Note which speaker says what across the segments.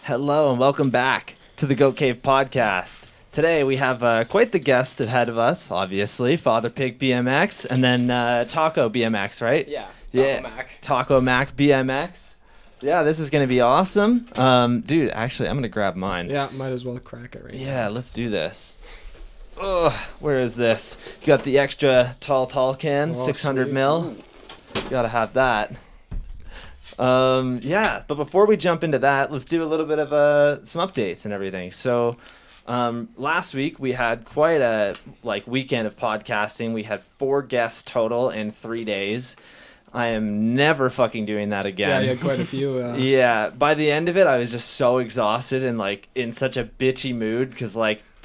Speaker 1: Hello and welcome back to the Goat Cave podcast. Today we have quite the guest ahead of us, obviously, FatherPig Bmx, and then Taco Bmx, right? Taco Mac Bmx. Yeah, this is going to be awesome. Dude, actually, I'm going to grab mine.
Speaker 2: Yeah, might as well crack it right now.
Speaker 1: Yeah, let's do this. Ugh, where is this? You got the extra tall can, 600
Speaker 2: sweet.
Speaker 1: mil. Gotta have that. Yeah, but before we jump into that, let's do a little bit of some updates and everything. So, last week we had quite a weekend of podcasting. We had 4 guests total in 3 days. I am never fucking doing that again.
Speaker 2: Yeah, you had quite a few.
Speaker 1: Yeah, by the end of it, I was just so exhausted and in such a bitchy mood because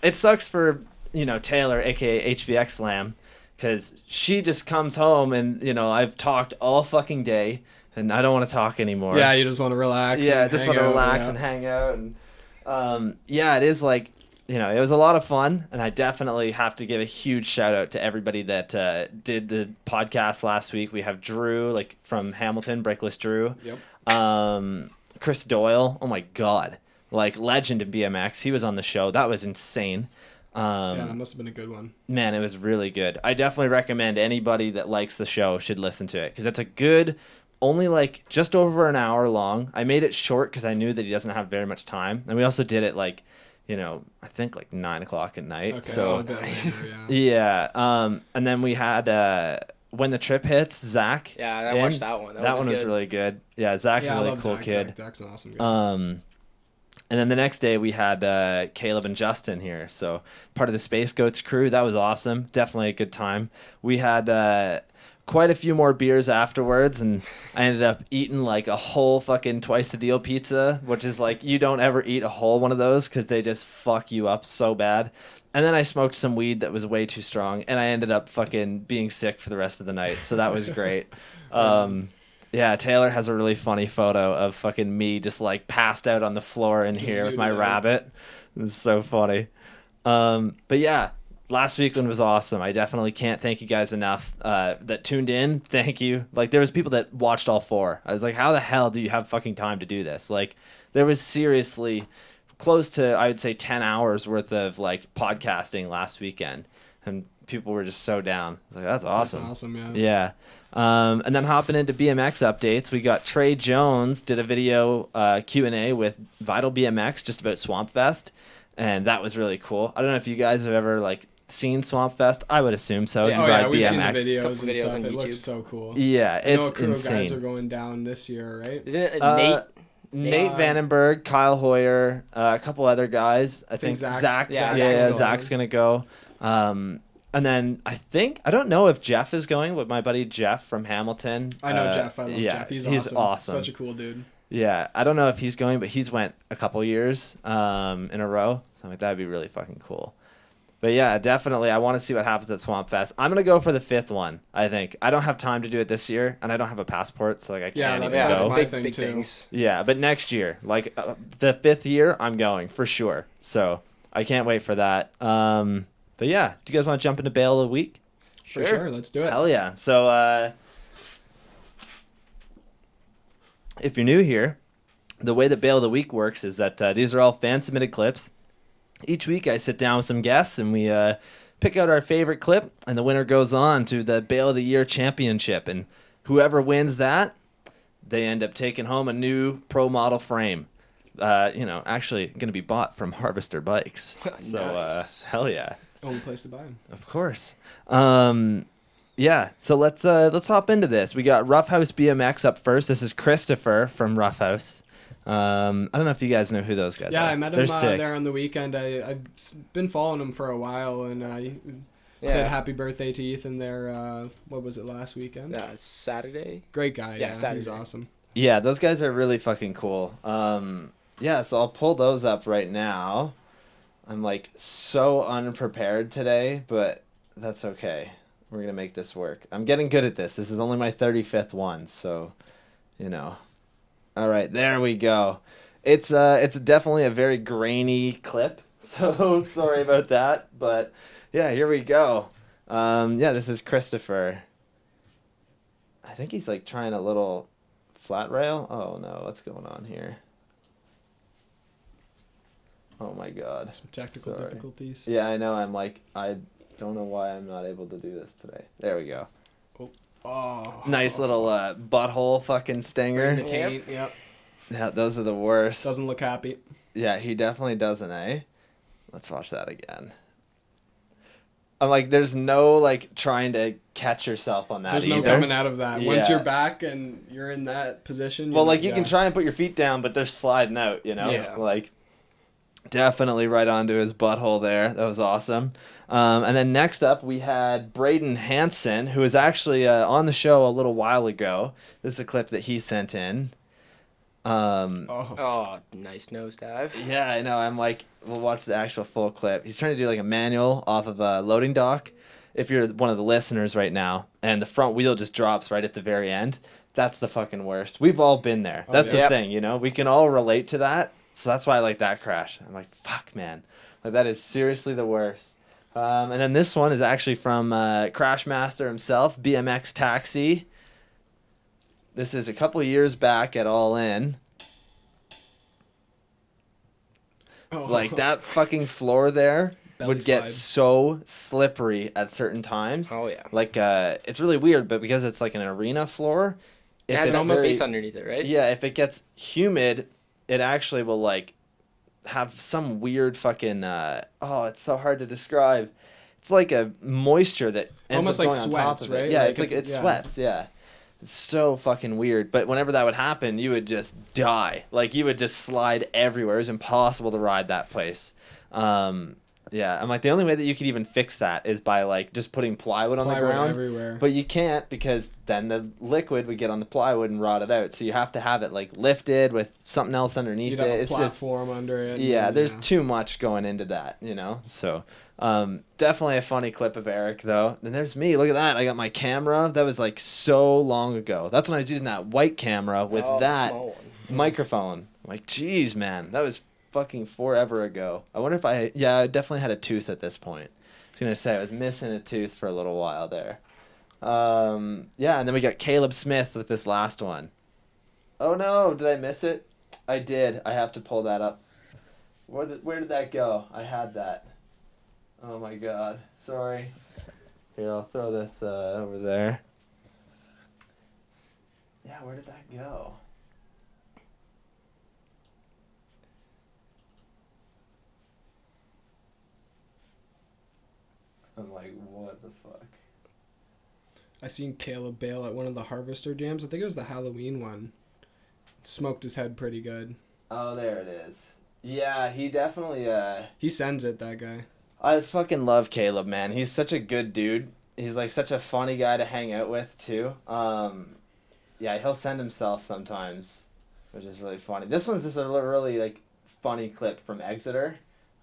Speaker 1: it sucks for Taylor, aka HVX Lamb, because she just comes home and I've talked all fucking day. And I don't want to talk anymore.
Speaker 2: Yeah, you just want to relax.
Speaker 1: Yeah, just want to relax and hang out. And yeah, it is it was a lot of fun. And I definitely have to give a huge shout out to everybody that did the podcast last week. We have Drew, from Hamilton, Brickless Drew.
Speaker 2: Yep.
Speaker 1: Chris Doyle. Oh my God. Legend in BMX. He was on the show. That was insane.
Speaker 2: Yeah, that must have been a good one.
Speaker 1: Man, it was really good. I definitely recommend anybody that likes the show should listen to it because it's a good. Only just over an hour long. I made it short because I knew that he doesn't have very much time, and we also did it I think 9 o'clock at night.
Speaker 2: Okay,
Speaker 1: so
Speaker 2: a bit later,
Speaker 1: yeah. And then we had When the Trip Hits, Zach.
Speaker 3: Yeah, I watched that one.
Speaker 1: That one was really good. Yeah, Zach's a really cool kid.
Speaker 2: Zach's an awesome guy.
Speaker 1: And then the next day we had Caleb and Justin here, so part of the Space Goats crew. That was awesome. Definitely a good time. We had quite a few more beers afterwards, and I ended up eating a whole fucking twice the deal pizza, which is you don't ever eat a whole one of those because they just fuck you up so bad. And then I smoked some weed that was way too strong, and I ended up fucking being sick for the rest of the night, so that was great. Yeah, Taylor has a really funny photo of fucking me just passed out on the floor in here with my rabbit. It was so funny. But yeah, last week one was awesome. I definitely can't thank you guys enough that tuned in. Thank you. There was people that watched all 4. I was like, how the hell do you have fucking time to do this? There was seriously close to, I would say, 10 hours worth of podcasting last weekend. And people were just so down. I was like, that's awesome.
Speaker 2: That's awesome, yeah.
Speaker 1: Yeah. And then hopping into BMX updates, we got Trey Jones did a video Q&A with Vital BMX just about Swamp Fest. And that was really cool. I don't know if you guys have ever seen Swamp Fest. I would assume so.
Speaker 2: Yeah,
Speaker 1: you ride
Speaker 2: we've
Speaker 1: BMX.
Speaker 2: seen the
Speaker 3: Couple videos
Speaker 2: stuff.
Speaker 3: on
Speaker 2: It
Speaker 3: YouTube.
Speaker 2: looks so cool.
Speaker 1: Yeah,
Speaker 2: I know
Speaker 1: it's
Speaker 2: a crew of guys
Speaker 1: insane.
Speaker 2: are going down this year, right?
Speaker 3: Isn't it
Speaker 1: Nate Vandenberg, Kyle Hoyer, a couple other guys. I think Zach. Zach's gonna go. And then I don't know if Jeff is going, but my buddy Jeff from Hamilton.
Speaker 2: I know Jeff. I love Jeff. He's awesome. Such a cool dude.
Speaker 1: Yeah, I don't know if he's going, but he's went a couple years in a row. So that'd be really fucking cool. But yeah, definitely, I want to see what happens at Swamp Fest. I'm gonna go for the 5th one. I think I don't have time to do it this year, and I don't have a passport, so I can't even
Speaker 2: that's
Speaker 1: go.
Speaker 2: my thing
Speaker 3: big
Speaker 2: too.
Speaker 3: things.
Speaker 1: Yeah, but next year, the 5th year, I'm going for sure. So I can't wait for that. But yeah, do you guys want to jump into Bail of the Week?
Speaker 2: For sure, let's do it.
Speaker 1: Hell yeah. So if you're new here, the way that Bail of the Week works is that these are all fan-submitted clips. Each week I sit down with some guests and we pick out our favorite clip, and the winner goes on to the Bail of the Year Championship. And whoever wins that, they end up taking home a new pro model frame. Actually going to be bought from Harvester Bikes. So
Speaker 3: Nice.
Speaker 1: hell yeah.
Speaker 2: Only place to buy them.
Speaker 1: Of course. Yeah, so let's hop into this. We got Ruffhouse Bmx up first. This is Christopher from Ruffhouse. I don't know if you guys know who those guys are.
Speaker 2: Yeah, I met him
Speaker 1: sick.
Speaker 2: there on the weekend. I've been following him for a while, and said happy birthday to Ethan there. What was it, last weekend?
Speaker 3: Yeah, Saturday.
Speaker 2: Great guy. Yeah,
Speaker 3: Saturday.
Speaker 2: he's awesome.
Speaker 1: Yeah, those guys are really fucking cool. Yeah, so I'll pull those up right now. I'm so unprepared today, but that's okay. We're going to make this work. I'm getting good at this. This is only my 35th one, so, All right, there we go. It's definitely a very grainy clip, so sorry about that, but yeah, here we go. Yeah, this is Christopher. I think he's trying a little flat rail. Oh no, what's going on here? Oh my god.
Speaker 2: Some technical difficulties.
Speaker 1: Yeah, I know. I'm like, I don't know why I'm not able to do this today. There we go.
Speaker 2: Oh.
Speaker 1: Nice little butthole fucking stinger.
Speaker 2: The taint, yep.
Speaker 1: Yeah, those are the worst.
Speaker 2: Doesn't look happy.
Speaker 1: Yeah, he definitely doesn't, eh? Let's watch that again. I'm like, there's no like trying to catch yourself on that.
Speaker 2: There's
Speaker 1: either.
Speaker 2: no coming out of that.
Speaker 1: Yeah.
Speaker 2: Once you're back and you're in that position.
Speaker 1: Well, like you can try and put your feet down, but they're sliding out, you know?
Speaker 2: Yeah.
Speaker 1: Like, definitely right onto his butthole there. That was awesome. And then next up, we had Braden Hanson, who was actually on the show a little while ago. This is a clip that he sent in.
Speaker 3: Oh, nice nosedive.
Speaker 1: Yeah, I know. I'm like, we'll watch the actual full clip. He's trying to do like a manual off of a loading dock. If you're one of the listeners right now, and the front wheel just drops right at the very end, that's the fucking worst. We've all been there. That's the thing, you know? We can all relate to that. So that's why I like that crash. I'm like, fuck, man. Like, that is seriously the worst. And then this one is actually from Crashmaster himself, BMX Taxi. This is a couple years back at All In. It's like that fucking floor there would get so slippery at certain times.
Speaker 3: Oh, yeah.
Speaker 1: Like, it's really weird, but because it's like an arena floor,
Speaker 3: It has that space underneath it, right?
Speaker 1: Yeah, if it gets humid, it actually will like have some weird fucking it's so hard to describe. It's like a moisture that ends
Speaker 2: almost
Speaker 1: up
Speaker 2: like
Speaker 1: going on top
Speaker 2: sweats,
Speaker 1: of it.
Speaker 2: right?
Speaker 1: Yeah,
Speaker 2: Like
Speaker 1: it's like it
Speaker 2: yeah.
Speaker 1: sweats, yeah. It's so fucking weird. But whenever that would happen, you would just die. Like you would just slide everywhere. It was impossible to ride that place. Yeah, I'm like, the only way that you could even fix that is by like just putting plywood on the ground
Speaker 2: everywhere.
Speaker 1: But you can't, because then the liquid would get on the plywood and rot it out. So you have to have it like lifted with something else underneath
Speaker 2: You'd
Speaker 1: it.
Speaker 2: have a
Speaker 1: It's
Speaker 2: platform under it.
Speaker 1: Yeah, there's too much going into that, you know. So definitely a funny clip of Eric though. And there's me. Look at that. I got my camera. That was like so long ago. That's when I was using that white camera with that microphone. I'm like, geez, man, that was fucking forever ago. I wonder if I definitely had a tooth at this point. I was gonna say I was missing a tooth for a little while there. And then we got Caleb Smith with this last one. Oh no, did I miss it? I did. I have to pull that up. Where did that go? I had that. Oh my god. Sorry. Here, I'll throw this over there. Yeah, where did that go? I'm like, what the fuck?
Speaker 2: I seen Caleb bail at one of the Harvester jams. I think it was the Halloween one. Smoked his head pretty good.
Speaker 1: Oh, there it is. Yeah, he definitely,
Speaker 2: He sends it, that guy.
Speaker 1: I fucking love Caleb, man. He's such a good dude. He's like such a funny guy to hang out with, too. Yeah, he'll send himself sometimes, which is really funny. This one's just a really, like, funny clip from Exeter.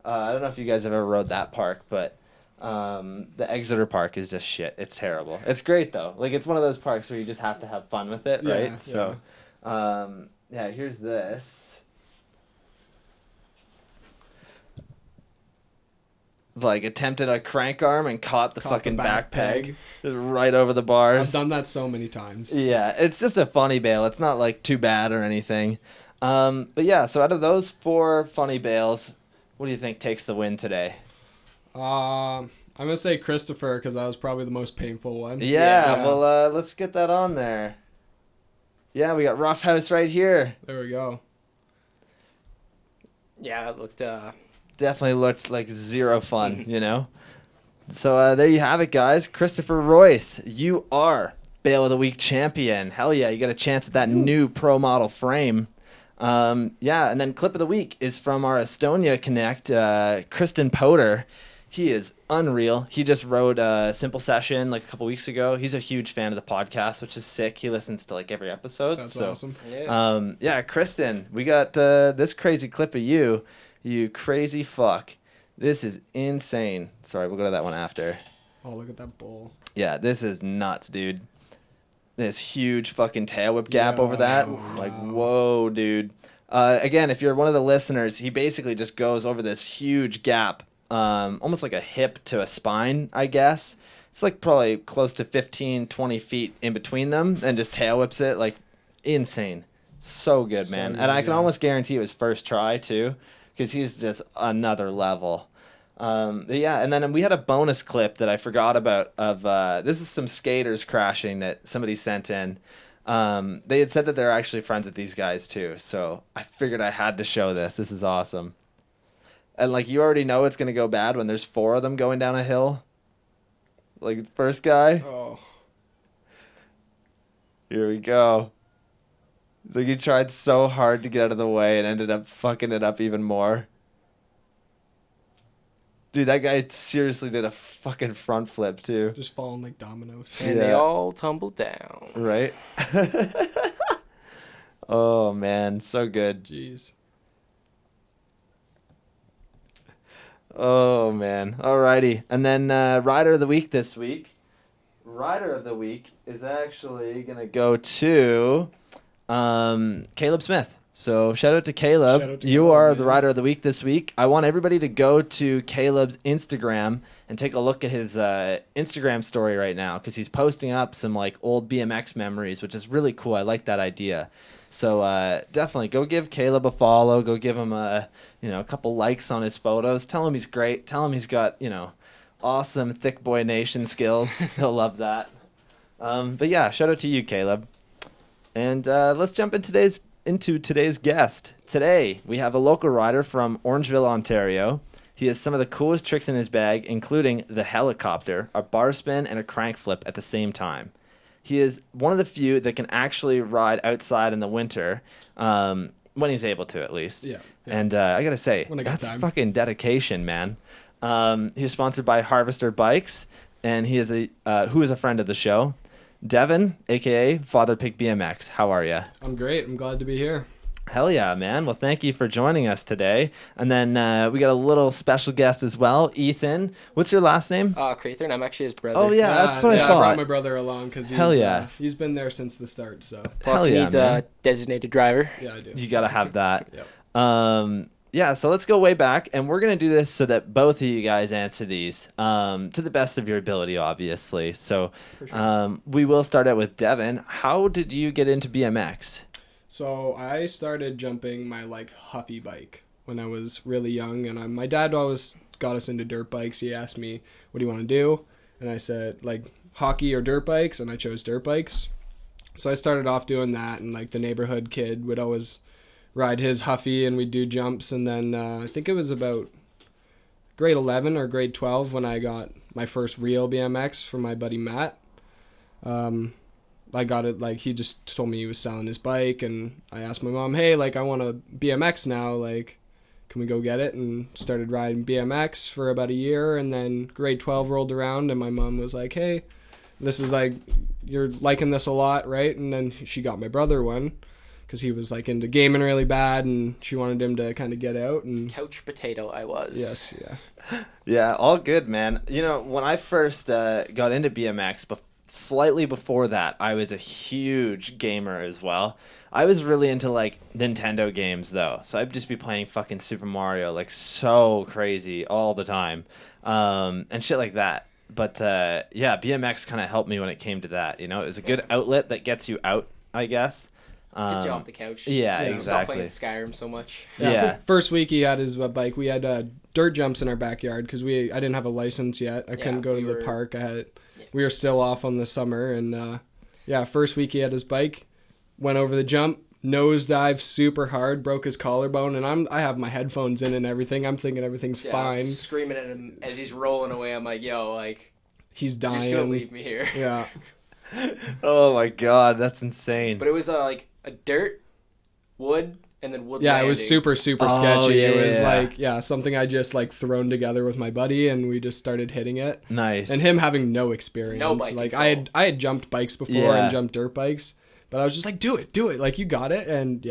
Speaker 1: I don't know if you guys have ever rode that park, but the Exeter Park is just shit. It's terrible. It's great though. Like it's one of those parks where you just have to have fun with it, right?
Speaker 2: Yeah.
Speaker 1: So, here's this. Like attempted a crank arm and caught the fucking back peg. Just right over the bars.
Speaker 2: I've done that so many times.
Speaker 1: Yeah, it's just a funny bail. It's not like too bad or anything. But yeah, so out of those 4 funny bails, what do you think takes the win today?
Speaker 2: I'm gonna say Christopher because that was probably the most painful one.
Speaker 1: Yeah. Well, let's get that on there. Yeah, we got Ruffhouse right here.
Speaker 2: There we go.
Speaker 3: Yeah, it looked
Speaker 1: Definitely looked like zero fun, you know? So there you have it, guys. Christopher Royce, you are Bail of the Week champion. Hell yeah, you got a chance at that new pro model frame. And then clip of the week is from our Estonia Connect, Kristen Potter. He is unreal. He just rode a Simple Session like a couple weeks ago. He's a huge fan of the podcast, which is sick. He listens to like every episode.
Speaker 2: That's awesome.
Speaker 3: Yeah.
Speaker 1: Kristen, we got this crazy clip of you. You crazy fuck. This is insane. Sorry, we'll go to that one after.
Speaker 2: Oh, look at that bull.
Speaker 1: Yeah, this is nuts, dude. This huge fucking tail whip gap over that.
Speaker 2: Wow.
Speaker 1: Like, whoa, dude. Again, if you're one of the listeners, he basically just goes over this huge gap, almost like a hip to a spine, I guess. It's like probably close to 15, 20 feet in between them, and just tail whips it. Like, insane. So good, man. And I can almost guarantee it was first try, too, because he's just another level. Yeah, and then we had a bonus clip that I forgot about of this is some skaters crashing that somebody sent in. They had said that they're actually friends with these guys too, so I figured I had to show this. This is awesome. And like you already know it's gonna go bad when there's 4 of them going down a hill. Like the first guy.
Speaker 2: Oh.
Speaker 1: Here we go. Like he tried so hard to get out of the way and ended up fucking it up even more. Dude, that guy seriously did a fucking front flip too.
Speaker 2: Just falling like dominoes.
Speaker 3: And they all tumbled down.
Speaker 1: Right? Oh man, so good.
Speaker 2: Jeez.
Speaker 1: Oh man. Alrighty. And then Rider of the Week this week. Rider of the Week is actually gonna go to Caleb Smith. So shout out to Caleb.
Speaker 2: Shout out to
Speaker 1: you
Speaker 2: Caleb,
Speaker 1: are
Speaker 2: man.
Speaker 1: the Rider of the Week this week. I want everybody to go to Caleb's Instagram and take a look at his Instagram story right now because he's posting up some like old BMX memories, which is really cool. I like that idea. So definitely go give Caleb a follow. Go give him a couple likes on his photos. Tell him he's great. Tell him he's got awesome thick boy nation skills. He'll love that. But yeah, shout out to you, Caleb. And let's jump into today's guest. Today, we have a local rider from Orangeville, Ontario. He has some of the coolest tricks in his bag, including the helicopter, a bar spin, and a crank flip at the same time. He is one of the few that can actually ride outside in the winter, when he's able to, at least.
Speaker 2: Yeah.
Speaker 1: And I gotta say, that's fucking dedication, man. He's sponsored by Harvester Bikes, and he is who is a friend of the show. Devin, aka FatherPig Bmx, how are you?
Speaker 2: I'm great. I'm glad to be here.
Speaker 1: Hell yeah, man. Well, thank you for joining us today. And then we got a little special guest as well, Ethan. What's your last name?
Speaker 3: Crather, and I'm actually his brother.
Speaker 1: Oh, yeah, that's what I thought.
Speaker 2: I brought my brother along because he's been there since the start. So
Speaker 3: Plus, he needs a designated driver.
Speaker 2: Yeah, I do.
Speaker 1: You got to have that.
Speaker 2: Yep.
Speaker 1: Yeah, so let's go way back, and we're going to do this so that both of you guys answer these to the best of your ability, obviously. So we will start out with Devin. How did you get into BMX?
Speaker 2: So I started jumping my Huffy bike when I was really young, and my dad always got us into dirt bikes. He asked me, what do you want to do? And I said, hockey or dirt bikes, and I chose dirt bikes. So I started off doing that, and the neighborhood kid would always ride his Huffy, and we'd do jumps. And then I think it was about grade 11 or grade 12 when I got my first real BMX from my buddy Matt. I got it, he just told me he was selling his bike, and I asked my mom, hey, I want a BMX now, can we go get it? And started riding BMX for about a year, and then grade 12 rolled around, and my mom was like, hey, this is you're liking this a lot, right? And then she got my brother one, because he was into gaming really bad, and she wanted him to kind of get out. And
Speaker 3: couch potato I was.
Speaker 2: Yes, yeah.
Speaker 1: Yeah, all good, man. When I first got into BMX, slightly before that, I was a huge gamer as well. I was really into Nintendo games though, so I'd just be playing fucking Super Mario so crazy all the time, and shit like that. But yeah, BMX kind of helped me when it came to that. It was a good outlet that gets you out, I guess.
Speaker 3: Get you off the couch.
Speaker 1: Yeah, exactly.
Speaker 3: Stop playing Skyrim so much.
Speaker 1: Yeah.
Speaker 2: First week he had his bike. We had dirt jumps in our backyard because I didn't have a license yet. I couldn't go to the park. We were still off on the summer, and first week he had his bike, went over the jump, nosedive super hard, broke his collarbone, and I have my headphones in and everything. I'm thinking everything's fine.
Speaker 3: I'm screaming at him as he's rolling away. I'm like, yo,
Speaker 2: he's dying.
Speaker 3: You're just gonna leave me here.
Speaker 2: Yeah.
Speaker 1: Oh my god, that's insane.
Speaker 3: But it was a dirt, wood, and then wood.
Speaker 2: Yeah,
Speaker 3: landing.
Speaker 2: it was super sketchy.
Speaker 1: Yeah,
Speaker 2: it was something I just thrown together with my buddy, and we just started hitting it.
Speaker 1: Nice.
Speaker 2: And him having no experience.
Speaker 3: No bike control.
Speaker 2: I had jumped bikes before and jumped dirt bikes, but I was just do it, you got it, and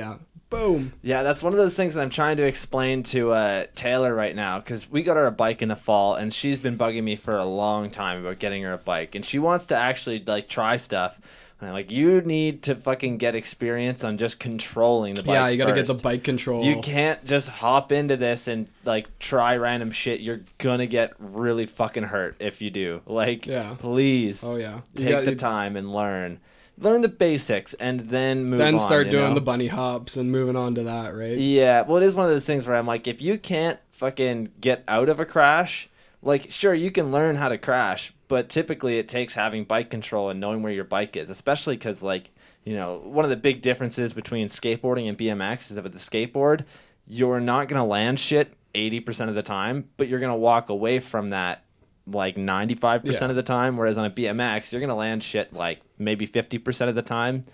Speaker 2: boom.
Speaker 1: Yeah, that's one of those things that I'm trying to explain to Taylor right now, because we got her a bike in the fall, and she's been bugging me for a long time about getting her a bike, and she wants to actually try stuff. And I'm like, you need to fucking get experience on just controlling the bike.
Speaker 2: Yeah, you got to get the
Speaker 1: first.
Speaker 2: bike control.
Speaker 1: You can't just hop into this and like try random shit. You're gonna get really fucking hurt if you do. Like,
Speaker 2: Yeah.
Speaker 1: please,
Speaker 2: Oh yeah.
Speaker 1: take the time and learn the basics, and then move on.
Speaker 2: Then start
Speaker 1: you
Speaker 2: doing
Speaker 1: know?
Speaker 2: the bunny hops and moving on to that, right?
Speaker 1: Yeah, well, it is one of those things where I'm like, if you can't fucking get out of a crash, like, sure, you can learn how to crash, but typically it takes having bike control and knowing where your bike is, especially because, like, you know, one of the big differences between skateboarding and BMX is that with the skateboard, you're not going to land shit 80% of the time, but you're going to walk away from that like 95% of the time, whereas on a BMX, you're going to land shit like maybe 50% of the time.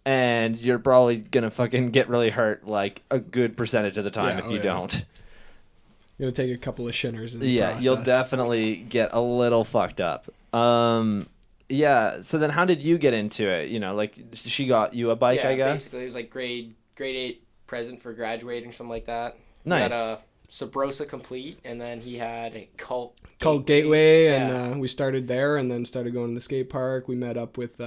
Speaker 1: And you're probably gonna fucking get really hurt like a good percentage of the time if you don't.
Speaker 2: You're gonna take a couple of shinners in the
Speaker 1: Yeah,
Speaker 2: process.
Speaker 1: you'll definitely get a little fucked up. Yeah. So then, how did you get into it? You know, like she got you a bike,
Speaker 3: Yeah,
Speaker 1: I guess.
Speaker 3: basically it was like grade 8 present for graduating, something like that.
Speaker 1: Nice.
Speaker 3: He had a Sabrosa Complete, and then he had a Cult
Speaker 2: Gateway,
Speaker 3: Yeah.
Speaker 2: and we started there, and then started going to the skate park. We met up with,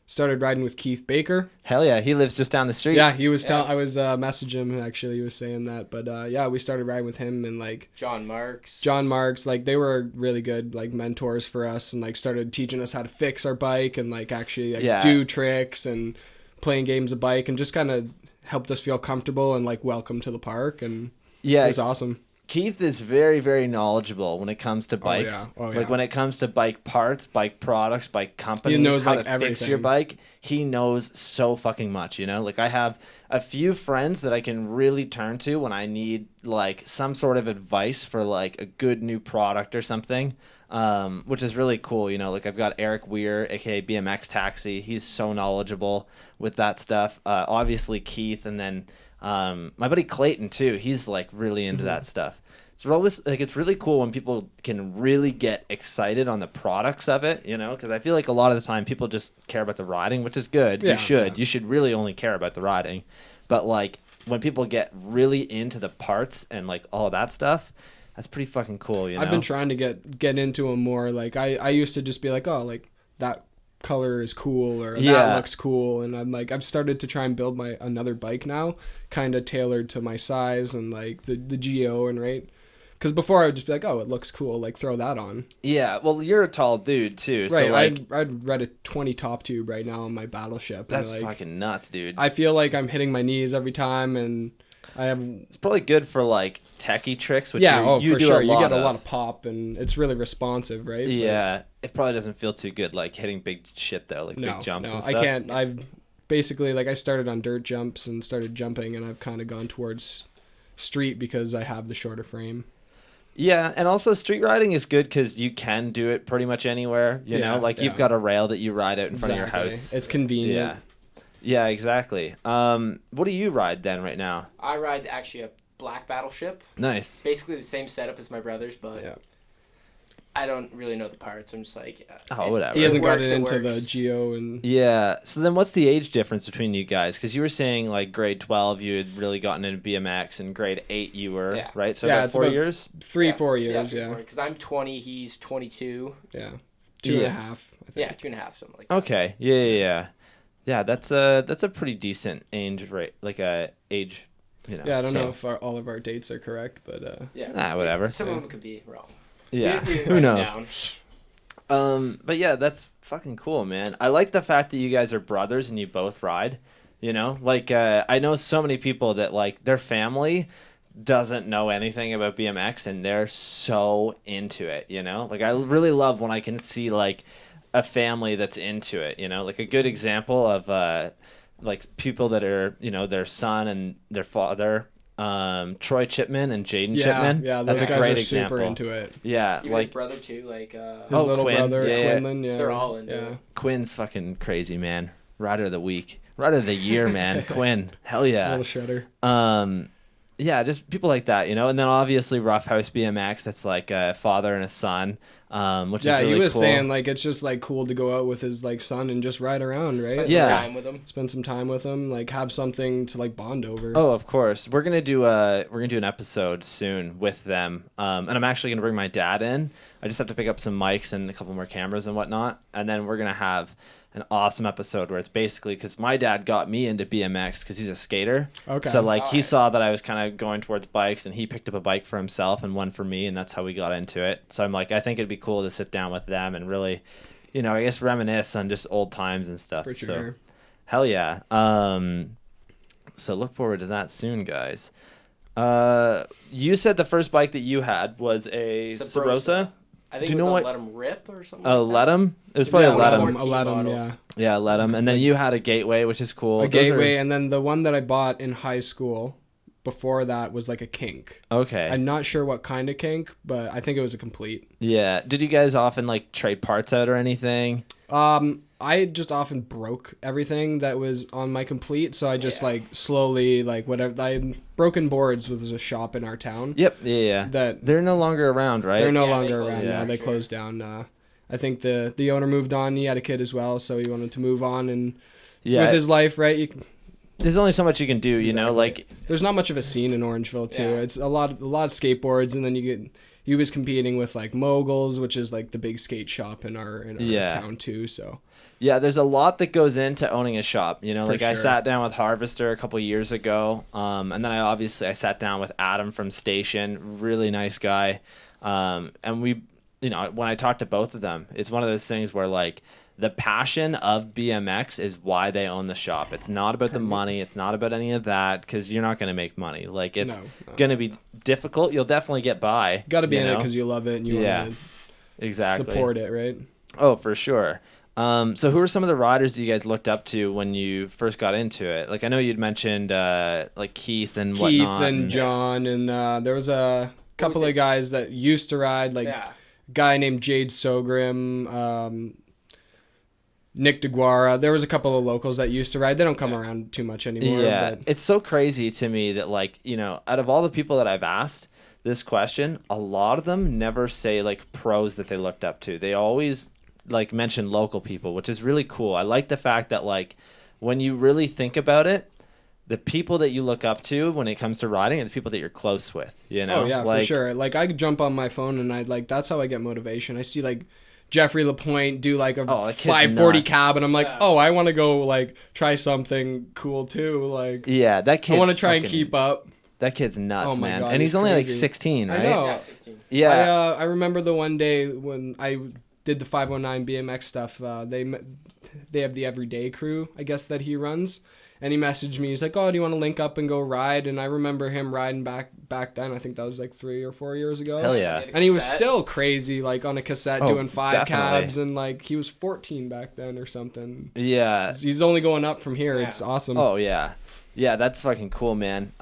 Speaker 2: started riding with Keith Baker.
Speaker 1: Hell yeah, he lives just down the street.
Speaker 2: Yeah, he was I was messaging him actually. He was saying that, but yeah, we started riding with him and like
Speaker 3: John Marks.
Speaker 2: Like they were really good like mentors for us, and like started teaching us how to fix our bike and like actually like, do tricks and playing games of bike, and just kind of helped us feel comfortable and like welcome to the park, and it was awesome.
Speaker 1: Keith is very, very knowledgeable when it comes to bikes.
Speaker 2: Oh, yeah.
Speaker 1: Like when it comes to bike parts, bike products, bike companies,
Speaker 2: He knows,
Speaker 1: how
Speaker 2: like,
Speaker 1: to fix
Speaker 2: everything.
Speaker 1: your bike. He knows so fucking much, you know? Like I have a few friends that I can really turn to when I need like some sort of advice for like a good new product or something, which is really cool, you know? Like I've got Eric Weir, aka BMX Taxi. He's so knowledgeable with that stuff. Obviously Keith, and then my buddy Clayton too. He's like really into that stuff. It's always like it's really cool when people can really get excited on the products of it, you know, because I feel like a lot of the time people just care about the riding, which is good.
Speaker 2: Yeah,
Speaker 1: You should really only care about the riding, but like when people get really into the parts and like all of that stuff, that's pretty fucking cool, you know.
Speaker 2: I've been trying to get into them more. Like I used to just be like, oh, like that color is cool, or that looks cool, and I'm like, I've started to try and build another bike now, kind of tailored to my size and like the GO, and right. Because before I would just be like, oh, it looks cool, like throw that on.
Speaker 1: Yeah, well, you're a tall dude too,
Speaker 2: right?
Speaker 1: So like,
Speaker 2: I'd read a 20 top tube right now on my Battleship.
Speaker 1: That's
Speaker 2: and, like,
Speaker 1: fucking nuts, dude.
Speaker 2: I feel like I'm hitting my knees every time, and I have.
Speaker 1: It's probably good for like techie tricks, which
Speaker 2: Yeah,
Speaker 1: you
Speaker 2: for
Speaker 1: do
Speaker 2: sure.
Speaker 1: a lot
Speaker 2: You get
Speaker 1: of.
Speaker 2: a lot of pop, and it's really responsive, right?
Speaker 1: Yeah, it probably doesn't feel too good like hitting big shit though, like big jumps and stuff.
Speaker 2: I can't. I've basically like I started on dirt jumps and started jumping, and I've kind of gone towards street because I have the shorter frame.
Speaker 1: Yeah, and also street riding is good because you can do it pretty much anywhere. You know, like you've got a rail that you ride out in front of your house.
Speaker 2: It's convenient.
Speaker 1: Yeah, exactly. What do you ride then right now?
Speaker 3: I ride actually a black Battleship.
Speaker 1: Nice.
Speaker 3: Basically the same setup as my brother's, but
Speaker 2: Yeah.
Speaker 3: I don't really know the parts. I'm just like,
Speaker 1: whatever.
Speaker 2: He hasn't
Speaker 3: works,
Speaker 2: gotten into
Speaker 3: works.
Speaker 2: the Geo and.
Speaker 1: Yeah. So then, what's the age difference between you guys? Because you were saying like grade 12 you had really gotten into BMX, and grade 8 you were right. So about
Speaker 2: it's
Speaker 1: 4
Speaker 2: about
Speaker 1: years.
Speaker 2: 4 years. Yeah.
Speaker 3: Because I'm 20, he's 22.
Speaker 2: Yeah. 2.5. I think.
Speaker 3: Yeah, 2.5, something like that.
Speaker 1: Okay. Yeah. That's a pretty decent age rate, like a age. You know,
Speaker 2: Yeah, I don't know if all of our dates are correct, but
Speaker 1: whatever.
Speaker 3: Some of them could be wrong.
Speaker 1: Yeah.
Speaker 3: We
Speaker 1: Who
Speaker 3: write
Speaker 1: knows?
Speaker 3: down.
Speaker 1: But yeah, that's fucking cool, man. I like the fact that you guys are brothers and you both ride. You know, like I know so many people that like their family doesn't know anything about BMX and they're so into it. You know, like I really love when I can see like a family that's into it. You know, like a good example of like people that are, you know, their son and their father. Troy Chipman and Jaden Chipman.
Speaker 2: Yeah,
Speaker 1: that's
Speaker 2: those
Speaker 1: a
Speaker 2: guys
Speaker 1: great
Speaker 2: are
Speaker 1: example.
Speaker 2: super into it.
Speaker 1: Yeah,
Speaker 3: Even
Speaker 1: like
Speaker 3: his brother too, like
Speaker 2: His little
Speaker 1: Quinn.
Speaker 2: brother,
Speaker 1: Yeah.
Speaker 2: Quinlan. Yeah,
Speaker 3: they're all into it.
Speaker 1: Quinn's fucking crazy, man. Rider of the week, rider of the year, man. Quinn, hell yeah.
Speaker 2: Little shredder.
Speaker 1: Yeah, just people like that, you know. And then obviously Ruffhouse Bmx, that's like a father and a son. which is really
Speaker 2: he was
Speaker 1: cool.
Speaker 2: saying like it's just like cool to go out with his like son and just ride around, right?
Speaker 3: Spend
Speaker 1: Yeah.
Speaker 3: some time with them.
Speaker 2: Spend some time with him, like have something to like bond over.
Speaker 1: Oh, of course. We're gonna do an episode soon with them, and I'm actually gonna bring my dad in. I just have to pick up some mics and a couple more cameras and whatnot, and then we're gonna have an awesome episode where it's basically because my dad got me into BMX because he's a skater.
Speaker 2: Okay.
Speaker 1: So like he
Speaker 3: Alright.
Speaker 1: saw that I was kind of going towards bikes, and he picked up a bike for himself and one for me, and that's how we got into it. So I'm like, I think it'd be cool to sit down with them and really, I guess reminisce on just old times and stuff.
Speaker 2: For sure.
Speaker 1: So, hell yeah. So look forward to that soon, guys. You said the first bike that you had was a Sabrosa?
Speaker 3: I think
Speaker 1: Do you
Speaker 3: it was
Speaker 1: know
Speaker 3: a
Speaker 1: what-
Speaker 3: Let 'em Rip or something.
Speaker 1: A
Speaker 3: like that.
Speaker 1: Letum? It was probably
Speaker 2: Yeah,
Speaker 1: a Letum.
Speaker 3: 14
Speaker 2: a Letum,
Speaker 3: bottle.
Speaker 2: yeah.
Speaker 1: Yeah, Letum. And then you had a Gateway, which is cool.
Speaker 2: A
Speaker 1: Those are-
Speaker 2: Gateway, and then the one that I bought in high school before that was like a kink.
Speaker 1: Okay.
Speaker 2: I'm not sure what kind of kink, but I think it was a complete.
Speaker 1: Yeah. Did you guys often like trade parts out or anything?
Speaker 2: I just often broke everything that was on my complete, so I just
Speaker 3: Yeah.
Speaker 2: like slowly like whatever. Broken Boards was a shop in our town.
Speaker 1: Yep. Yeah.
Speaker 2: That
Speaker 1: They're no longer around, right?
Speaker 2: they're no
Speaker 3: Yeah, they
Speaker 2: longer
Speaker 3: closed
Speaker 2: around
Speaker 1: down,
Speaker 2: now. They
Speaker 3: sure.
Speaker 2: closed down. I think the owner moved on. He had a kid as well, so he wanted to move on and
Speaker 1: Yeah.
Speaker 2: with his life, right?
Speaker 1: There's only so much you can do, you know?
Speaker 2: Exactly.
Speaker 1: Like,
Speaker 2: There's not much of a scene in Orangeville too.
Speaker 3: Yeah.
Speaker 2: It's a lot of skateboards, and then he was competing with like Moguls, which is like the big skate shop in our
Speaker 1: Yeah.
Speaker 2: town too. So
Speaker 1: yeah, there's a lot that goes into owning a shop.
Speaker 2: For
Speaker 1: Like I
Speaker 2: sure.
Speaker 1: sat down with Harvester a couple years ago, and then I sat down with Adam from Station, really nice guy, and we, when I talked to both of them, it's one of those things where like the passion of BMX is why they own the shop. It's not about the money. It's not about any of that because you're not going to make money. Like it's
Speaker 2: No.
Speaker 1: going to be difficult. You'll definitely get by.
Speaker 2: got to be
Speaker 1: you
Speaker 2: in it
Speaker 1: know?
Speaker 2: because you love it and you
Speaker 1: Yeah.
Speaker 2: want
Speaker 1: Exactly.
Speaker 2: to support it, right?
Speaker 1: Oh, for sure. So who are some of the riders that you guys looked up to when you first got into it? Like I know you'd mentioned like Keith and
Speaker 2: Keith
Speaker 1: whatnot.
Speaker 2: and John, and there was a couple
Speaker 3: was
Speaker 2: of guys that used to ride, like
Speaker 3: Yeah.
Speaker 2: a guy named Jade Sogrim, Nick DeGuara. There was a couple of locals that used to ride. They don't come around too much anymore.
Speaker 1: Yeah,
Speaker 2: but
Speaker 1: it's so crazy to me that like out of all the people that I've asked this question, a lot of them never say like pros that they looked up to. They always like mention local people, which is really cool. I like the fact that like when you really think about it, the people that you look up to when it comes to riding are the people that you're close with.
Speaker 2: Oh yeah,
Speaker 1: like,
Speaker 2: for sure. Like I could jump on my phone and I like that's how I get motivation. I see like Jeffrey Lapointe do like a
Speaker 1: Oh, that kid's
Speaker 2: 540
Speaker 1: nuts.
Speaker 2: cab, and I'm like,
Speaker 3: Yeah.
Speaker 2: oh, I want to go like try something cool too. Like
Speaker 1: Yeah, that kid.
Speaker 2: I want to try and keep up.
Speaker 1: That kid's nuts,
Speaker 2: Oh my
Speaker 1: man.
Speaker 2: God,
Speaker 1: And he's
Speaker 2: he's
Speaker 1: only like
Speaker 2: crazy.
Speaker 1: 16,
Speaker 2: I
Speaker 1: right?
Speaker 2: know.
Speaker 3: Yeah, 16.
Speaker 1: Yeah.
Speaker 2: I remember the one day when I did the 509 BMX stuff. They have the everyday crew, I guess, that he runs. And he messaged me. He's like, "Oh, do you want to link up and go ride?" And I remember him riding back then. I think that was like 3 or 4 years ago.
Speaker 1: Hell yeah.
Speaker 2: And he was still crazy, like on a cassette,
Speaker 1: Oh,
Speaker 2: doing 5
Speaker 1: definitely.
Speaker 2: cabs, and like he was 14 back then or something.
Speaker 1: Yeah.
Speaker 2: He's only going up from here.
Speaker 3: Yeah.
Speaker 2: It's awesome.
Speaker 1: Oh yeah, yeah. That's fucking cool, man.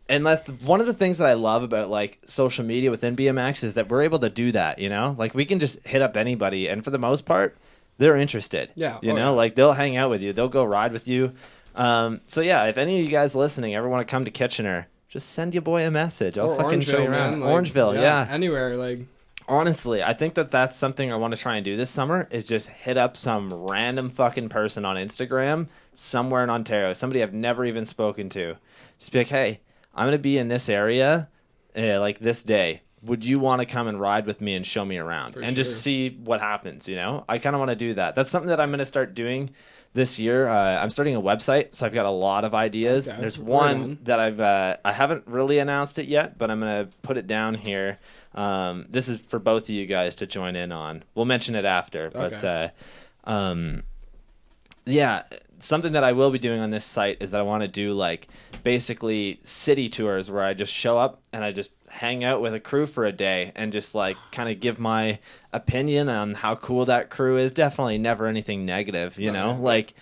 Speaker 1: And that's one of the things that I love about like social media within BMX is that we're able to do that. Like we can just hit up anybody, and for the most part, they're interested.
Speaker 2: Yeah.
Speaker 1: You
Speaker 2: Oh,
Speaker 1: know,
Speaker 2: yeah.
Speaker 1: like they'll hang out with you, they'll go ride with you. So yeah, if any of you guys listening ever want to come to Kitchener, just send your boy a message. I'll
Speaker 2: Or
Speaker 1: fucking show you
Speaker 2: Orangeville,
Speaker 1: around.
Speaker 2: man. Like,
Speaker 1: Orangeville, yeah.
Speaker 2: Anywhere, like
Speaker 1: Honestly, I think that that's something I want to try and do this summer is just hit up some random fucking person on Instagram somewhere in Ontario, somebody I've never even spoken to. Just be like, hey, I'm going to be in this area like this day. Would you want to come and ride with me and show me around
Speaker 2: For
Speaker 1: and
Speaker 2: sure.
Speaker 1: just see what happens, I kind of want to do that. That's something that I'm going to start doing this year. I'm starting a website, so I've got a lot of ideas.
Speaker 2: Okay,
Speaker 1: There's
Speaker 2: right
Speaker 1: one
Speaker 2: on.
Speaker 1: that I haven't really announced it yet, but I'm going to put it down here. This is for both of you guys to join in on. We'll mention it after,
Speaker 2: Okay.
Speaker 1: but yeah, something that I will be doing on this site is that I want to do like basically city tours where I just show up and I just hang out with a crew for a day and just like kind of give my opinion on how cool that crew is. Definitely never anything negative, like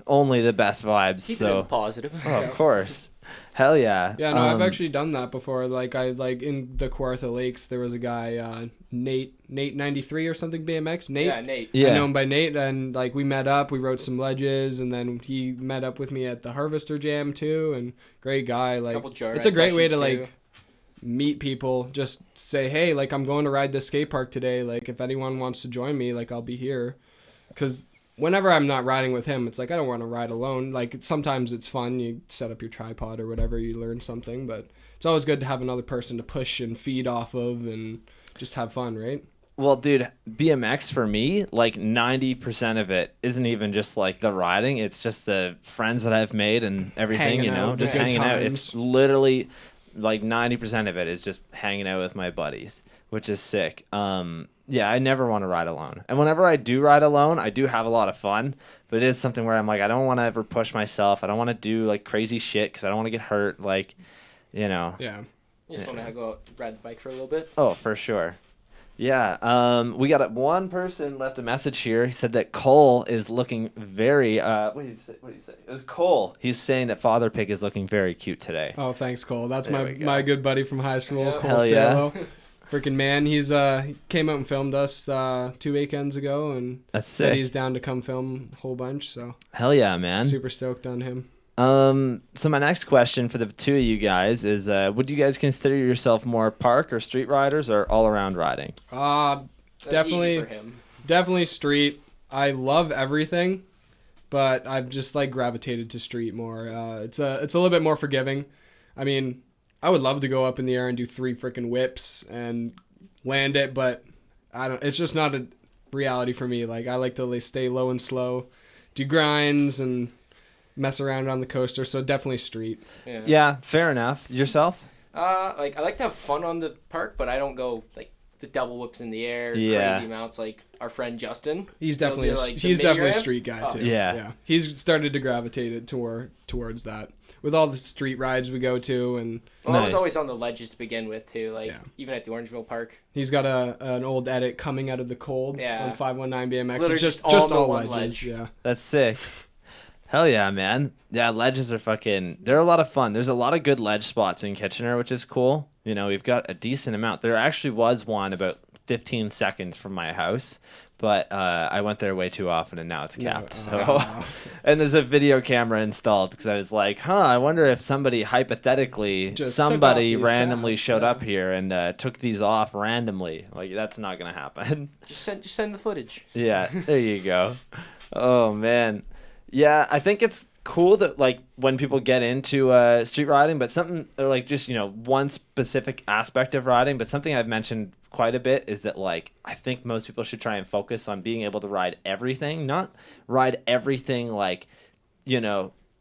Speaker 1: only the best vibes.
Speaker 3: Keep it
Speaker 1: So
Speaker 3: positive.
Speaker 1: oh, of course. Hell yeah.
Speaker 2: yeah, no, I've actually done that before. Like I like in the Kawartha Lakes, there was a guy, Nate 93 or something BMX. Nate.
Speaker 3: Yeah, Nate.
Speaker 2: I
Speaker 1: Yeah.
Speaker 2: know him by Nate, and like we met up, we rode some ledges, and then he met up with me at the Harvester Jam too. And great guy, like
Speaker 3: Couple jar
Speaker 2: it's a
Speaker 3: ride
Speaker 2: great way to
Speaker 3: sessions,
Speaker 2: like
Speaker 3: too.
Speaker 2: meet people, just say, hey, like, I'm going to ride this skate park today. Like, if anyone wants to join me, like, I'll be here. Because whenever I'm not riding with him, it's like, I don't want to ride alone. Like, sometimes it's fun. You set up your tripod or whatever, you learn something. But it's always good to have another person to push and feed off of and just have fun, right?
Speaker 1: Well, dude, BMX for me, like 90% of it isn't even just like the riding. It's just the friends that I've made and everything,
Speaker 2: Hanging
Speaker 1: you know,
Speaker 2: out,
Speaker 1: just
Speaker 2: good
Speaker 1: hanging out.
Speaker 2: times.
Speaker 1: It's literally like 90% of it is just hanging out with my buddies, which is sick. Yeah, I never want to ride alone. And whenever I do ride alone, I do have a lot of fun, but it is something where I'm like, I don't want to ever push myself. I don't want to do like crazy shit because I don't want to get hurt. Like, you know.
Speaker 2: Yeah.
Speaker 3: You just want to go out ride the bike for a little bit.
Speaker 1: Oh, for sure. Yeah, we got one person left a message here. He said that Cole is looking very. What did he say? It was Cole. He's saying that FatherPig is looking very cute today.
Speaker 2: Oh, thanks, Cole. That's
Speaker 1: There we go.
Speaker 2: my good buddy from high school,
Speaker 3: Yeah.
Speaker 2: Cole
Speaker 1: Hell yeah.
Speaker 2: Salo. Freaking man, he came out and filmed us 2 weekends ago, and
Speaker 1: That's
Speaker 2: said
Speaker 1: sick.
Speaker 2: he's down to come film a whole bunch. So
Speaker 1: Hell yeah, man.
Speaker 2: super stoked on him.
Speaker 1: So my next question for the two of you guys is: would you guys consider yourself more park or street riders, or all around riding?
Speaker 3: That's
Speaker 2: Definitely,
Speaker 3: easy for him.
Speaker 2: definitely street. I love everything, but I've just like gravitated to street more. It's a little bit more forgiving. I mean, I would love to go up in the air and do 3 freaking whips and land it, but I don't. It's just not a reality for me. Like, I like to stay low and slow, do grinds and mess around on the coaster. So definitely street.
Speaker 1: Yeah, fair enough. Yourself?
Speaker 3: Like I like to have fun on the park, but I don't go like the double whips in the air,
Speaker 1: Yeah.
Speaker 3: crazy amounts like our friend Justin.
Speaker 2: He's
Speaker 3: He'll
Speaker 2: definitely
Speaker 3: do, like, the
Speaker 2: he's
Speaker 3: mini
Speaker 2: definitely a
Speaker 3: ramp.
Speaker 2: street guy
Speaker 3: Oh.
Speaker 2: too.
Speaker 1: Yeah.
Speaker 2: He's started to gravitate it towards that with all the street rides we go to, and
Speaker 3: Well, I was
Speaker 1: Nice.
Speaker 3: always on the ledges to begin with too. Like
Speaker 2: Yeah.
Speaker 3: even at the Orangeville Park.
Speaker 2: he's got an old edit coming out of the cold
Speaker 3: Yeah.
Speaker 2: on 519 BMX.
Speaker 3: It's literally
Speaker 2: It's
Speaker 3: just on the
Speaker 2: all
Speaker 3: one
Speaker 2: ledges.
Speaker 3: ledge.
Speaker 2: Yeah.
Speaker 1: That's sick. Hell yeah, man. Yeah, ledges are fucking... They're a lot of fun. There's a lot of good ledge spots in Kitchener, which is cool. You know, we've got a decent amount. There actually was one about 15 seconds from my house, but I went there way too often, and now it's capped. And there's a video camera installed, because I was like, I wonder if somebody, hypothetically,
Speaker 2: Just took
Speaker 1: somebody
Speaker 2: off these
Speaker 1: randomly
Speaker 2: caps,
Speaker 1: showed
Speaker 2: yeah.
Speaker 1: up here and took these off randomly. Like, that's not going to happen.
Speaker 3: Just send the footage.
Speaker 1: Yeah, there you go. Oh man, yeah. I think it's cool that like when people get into street riding, but something or like just one specific aspect of riding. But something I've mentioned quite a bit is that like I think most people should try and focus on being able to ride everything, not ride everything like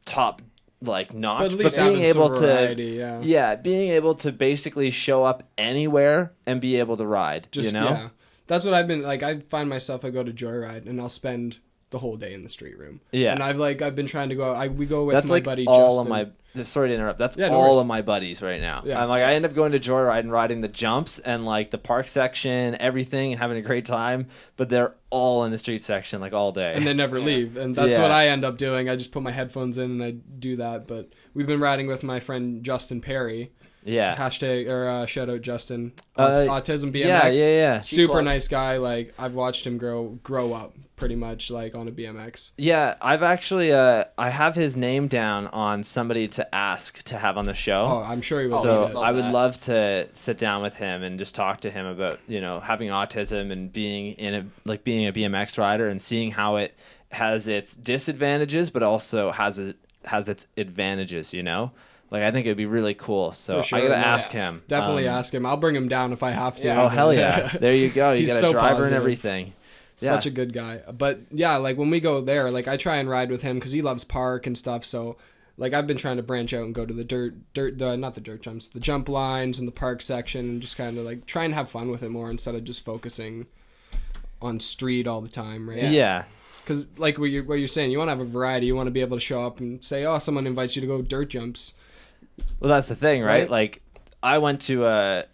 Speaker 1: top like notch,
Speaker 2: But at least
Speaker 1: being
Speaker 2: having
Speaker 1: able
Speaker 2: some variety,
Speaker 1: to
Speaker 2: yeah.
Speaker 1: being able to basically show up anywhere and be able to ride.
Speaker 2: Yeah. That's what I've been like. I find myself, I go to Joyride and I'll spend the whole day in the street room.
Speaker 1: Yeah.
Speaker 2: And I've been trying to go. We go with
Speaker 1: That's
Speaker 2: my
Speaker 1: like
Speaker 2: buddy
Speaker 1: all
Speaker 2: Justin.
Speaker 1: of my. Sorry to interrupt. That's
Speaker 2: Yeah, no
Speaker 1: all
Speaker 2: worries.
Speaker 1: of my buddies right now.
Speaker 2: Yeah.
Speaker 1: I'm like, I end up going to Joyride and riding the jumps and like the park section, everything, and having a great time. But they're all in the street section like all day.
Speaker 2: and they never
Speaker 3: Yeah.
Speaker 2: leave. And that's
Speaker 1: Yeah.
Speaker 2: what I end up doing. I just put my headphones in and I do that. But we've been riding with my friend Justin Perry.
Speaker 1: yeah.
Speaker 2: Hashtag or shout out Justin. Autism BMX.
Speaker 1: Yeah.
Speaker 2: Super
Speaker 3: plug.
Speaker 2: nice guy. Like I've watched him grow up pretty much like on a BMX.
Speaker 1: Yeah, I've actually I have his name down on somebody to ask to have on the show.
Speaker 2: Oh, I'm sure he will.
Speaker 1: So
Speaker 2: love it.
Speaker 1: I would
Speaker 3: that.
Speaker 1: love to sit down with him and just talk to him about having autism and being being a BMX rider and seeing how it has its disadvantages but also has its advantages. Like I think it'd be really cool. So
Speaker 2: For sure,
Speaker 1: I gotta
Speaker 2: no,
Speaker 1: ask
Speaker 3: yeah.
Speaker 1: him.
Speaker 2: Definitely ask him. I'll bring him down if I have to.
Speaker 3: Yeah.
Speaker 1: Oh hell yeah! There you go. You
Speaker 2: He's
Speaker 1: got a
Speaker 2: so
Speaker 1: driver and
Speaker 2: positive.
Speaker 1: everything. Yeah.
Speaker 2: Such a good guy. But yeah, like when we go there, like I try and ride with him because he loves park and stuff. So like I've been trying to branch out and go to not the dirt jumps, the jump lines and the park section, and just kind of like try and have fun with it more instead of just focusing on street all the time, right?
Speaker 1: Yeah.
Speaker 2: Because like what you're saying, you want to have a variety. You want to be able to show up and say, oh, someone invites you to go dirt jumps.
Speaker 1: Well, that's the thing, right?
Speaker 2: Right?
Speaker 1: Like, I went to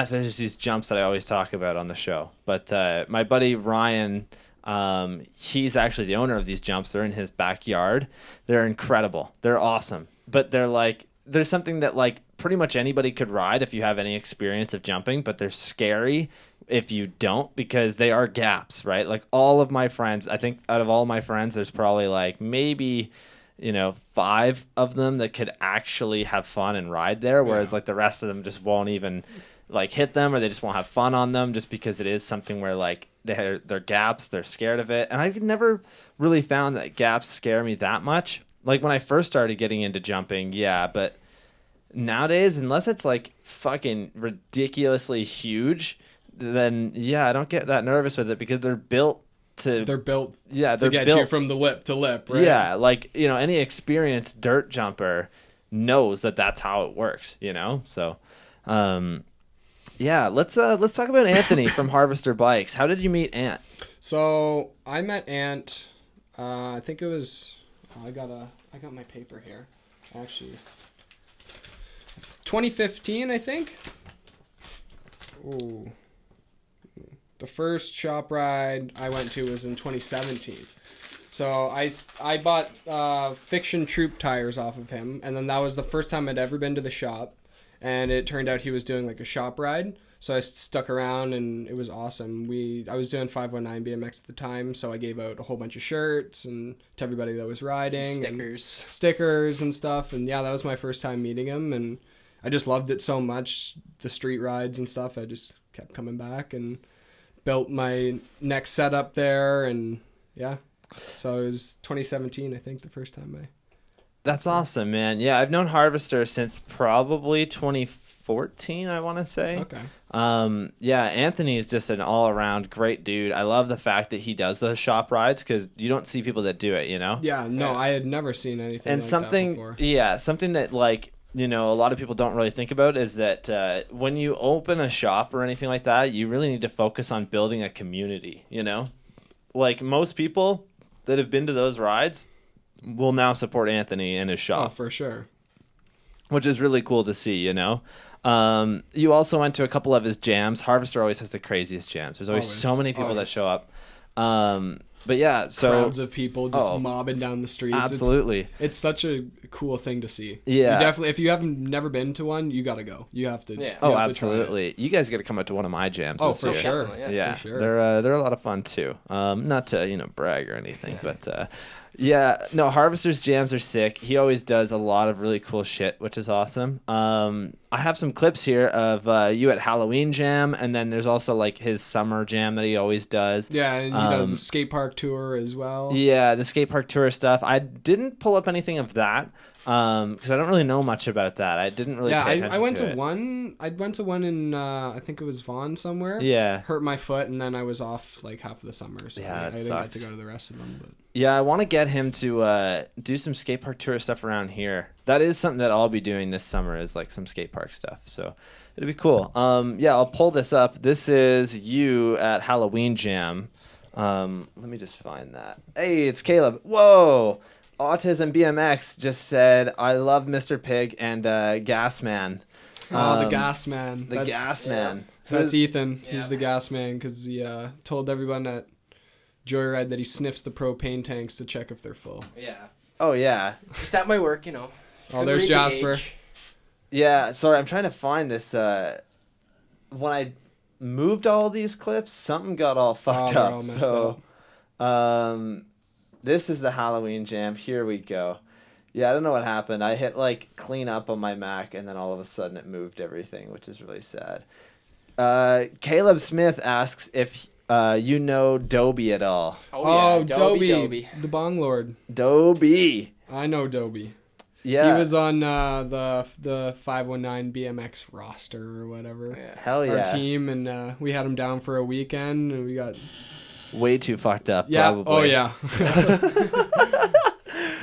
Speaker 1: there's these jumps that I always talk about on the show, but my buddy Ryan, he's actually the owner of these jumps. They're in his backyard. They're incredible. They're awesome, but there's something that like pretty much anybody could ride if you have any experience of jumping, but they're scary if you don't because they are gaps, right? Like all of my friends, I think out of all my friends, there's probably like maybe 5 of them that could actually have fun and ride there, whereas
Speaker 2: Yeah.
Speaker 1: like the rest of them just won't even like hit them, or they just won't have fun on them, just because it is something where like they're gaps, they're scared of it. And I've never really found that gaps scare me that much. Like when I first started getting into jumping, yeah, but nowadays, unless it's like fucking ridiculously huge, then yeah, I don't get that nervous with it, because they're built to
Speaker 2: They're built
Speaker 1: yeah,
Speaker 2: to
Speaker 1: they're
Speaker 2: get
Speaker 1: built
Speaker 2: you from the lip to lip, right?
Speaker 1: yeah, like any experienced dirt jumper knows that that's how it works, So, yeah, let's talk about Anthony from Harvester Bikes. How did you meet Ant?
Speaker 2: So I met Ant. I think it was. I got my paper here. Actually, 2015, I think. Ooh. The first shop ride I went to was in 2017. So I bought Fiction Troop tires off of him, and then that was the first time I'd ever been to the shop, and it turned out he was doing like a shop ride. So I stuck around, and it was awesome. I was doing 519 BMX at the time, so I gave out a whole bunch of shirts and to everybody that was riding,
Speaker 3: Some
Speaker 2: stickers and stuff. And yeah, that was my first time meeting him, and I just loved it so much. The street rides and stuff, I just kept coming back and built my next setup there, and yeah. So it was 2017, I think, the first time
Speaker 1: That's awesome, man. Yeah, I've known Harvester since probably 2014, I want to say.
Speaker 2: Okay.
Speaker 1: Yeah, Anthony is just an all-around great dude. I love the fact that he does those shop rides, because you don't see people that do it,
Speaker 2: Yeah, no, I had never seen anything
Speaker 1: And
Speaker 2: like
Speaker 1: something,
Speaker 2: that before.
Speaker 1: yeah, something that like a lot of people don't really think about is that when you open a shop or anything like that, you really need to focus on building a community. Like most people that have been to those rides will now support Anthony in his
Speaker 2: Oh,
Speaker 1: shop,
Speaker 2: for sure.
Speaker 1: which is really cool to see. You also went to a couple of his jams. Harvester always has the craziest jams. There's always so many people that
Speaker 2: always.
Speaker 1: show up. But yeah, so
Speaker 2: Crowds of people just
Speaker 1: Oh,
Speaker 2: mobbing down the streets.
Speaker 1: absolutely.
Speaker 2: It's such a cool thing to see.
Speaker 1: Yeah.
Speaker 2: You definitely, if you haven't never been to one, you gotta go. You have to.
Speaker 3: Yeah.
Speaker 2: you
Speaker 1: Oh,
Speaker 2: have to try it.
Speaker 1: absolutely. You guys got to come out to one of my jams.
Speaker 2: Oh,
Speaker 1: this
Speaker 2: for
Speaker 1: year.
Speaker 2: sure.
Speaker 3: Definitely,
Speaker 1: Yeah,
Speaker 2: For sure.
Speaker 1: they're a lot of fun too. Not to brag or anything, but yeah, no, Harvester's jams are sick. He always does a lot of really cool shit, which is awesome. I have some clips here of you at Halloween Jam, and then there's also like his summer jam that he always does.
Speaker 2: Yeah, and he does the Skatepark Tour as well.
Speaker 1: Yeah, the Skatepark Tour stuff. I didn't pull up anything of that because I don't really know much about that. I didn't really.
Speaker 2: Yeah,
Speaker 1: pay attention
Speaker 2: I went to
Speaker 1: it.
Speaker 2: one. I went to one in I think it was Vaughan somewhere.
Speaker 1: Yeah.
Speaker 2: Hurt my foot, and then I was off like half of the summer. So
Speaker 1: Yeah,
Speaker 2: I
Speaker 1: that
Speaker 2: didn't
Speaker 1: sucks.
Speaker 2: get to go to the rest of them. But
Speaker 1: Yeah, I want to get him to do some skate park tour stuff around here. That is something that I'll be doing this summer, is like some skate park stuff. So it'll be cool. Yeah, I'll pull this up. This is you at Halloween Jam. Let me just find that. Hey, it's Caleb. Whoa! Autism BMX just said, I love Mr. Pig and Gas Man.
Speaker 2: the Gas Man.
Speaker 1: The Gas Man.
Speaker 2: That's Ethan.
Speaker 3: Yeah.
Speaker 2: He's the Gas Man because he told everyone at Joyride that he sniffs the propane tanks to check if they're full.
Speaker 3: Yeah.
Speaker 1: Oh, yeah.
Speaker 3: Just at my work,
Speaker 2: Oh,
Speaker 3: Couldn't
Speaker 2: there's
Speaker 3: read the
Speaker 2: Jasper.
Speaker 3: age.
Speaker 1: Yeah, sorry, I'm trying to find this. When I moved all these clips, something got all fucked
Speaker 2: they're
Speaker 1: up.
Speaker 2: all messed
Speaker 1: So, this is the Halloween Jam. Here we go. Yeah, I don't know what happened. I hit like clean up on my Mac, and then all of a sudden it moved everything, which is really sad. Caleb Smith asks if you know Dobie at all.
Speaker 3: Oh, yeah.
Speaker 2: Dobie, the Bong Lord.
Speaker 1: Dobie.
Speaker 2: I know Dobie.
Speaker 1: Yeah.
Speaker 2: He was on the 519 BMX roster or whatever.
Speaker 3: Yeah.
Speaker 1: Hell
Speaker 2: Our
Speaker 1: yeah.
Speaker 2: team, and we had him down for a weekend, and we got
Speaker 1: Way too fucked up,
Speaker 2: yeah.
Speaker 1: probably.
Speaker 2: Oh yeah.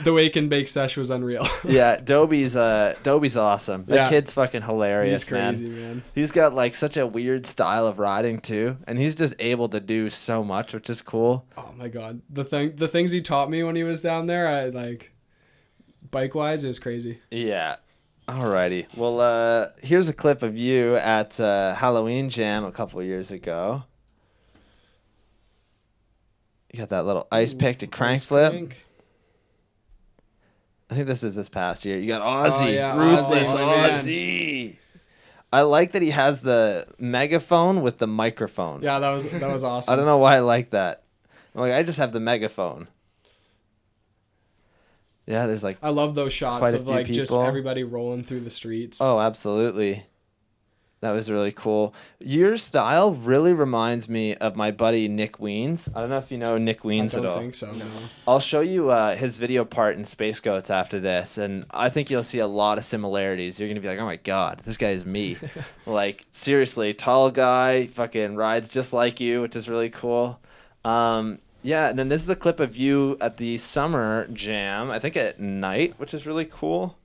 Speaker 2: The wake and bake sesh was unreal.
Speaker 1: Yeah, Dobie's awesome. That
Speaker 2: Yeah.
Speaker 1: kid's fucking hilarious,
Speaker 2: He's crazy, man.
Speaker 1: He's got like such a weird style of riding too, and he's just able to do so much, which is cool.
Speaker 2: Oh my god, the things he taught me when he was down there, I like bike wise, it was crazy.
Speaker 1: Yeah. Alrighty. Well, here's a clip of you at Halloween Jam a couple of years ago. You got that little ice pick to crank flip. I think this is this past year. You got Ozzy,
Speaker 2: Oh, yeah,
Speaker 1: ruthless
Speaker 2: Ozzy, my man.
Speaker 1: Ozzy. I like that he has the megaphone with the microphone.
Speaker 2: Yeah, that was awesome.
Speaker 1: I don't know why I like that. I'm like, I just have the megaphone. Yeah, there's like
Speaker 2: I love those shots
Speaker 1: quite a
Speaker 2: of
Speaker 1: few
Speaker 2: like just
Speaker 1: people.
Speaker 2: everybody rolling through the streets.
Speaker 1: Oh, absolutely. That was really cool. Your style really reminds me of my buddy Nick Weens. I don't know if you know Nick
Speaker 2: I
Speaker 1: Weens at
Speaker 2: don't
Speaker 1: all.
Speaker 2: think so. No.
Speaker 1: I'll show you his video part in Space Goats after this, and I think you'll see a lot of similarities. You're going to be like, oh my God, this guy is me. Like, seriously, tall guy, fucking rides just like you, which is really cool. Yeah, and then this is a clip of you at the summer jam, I think at night, which is really cool.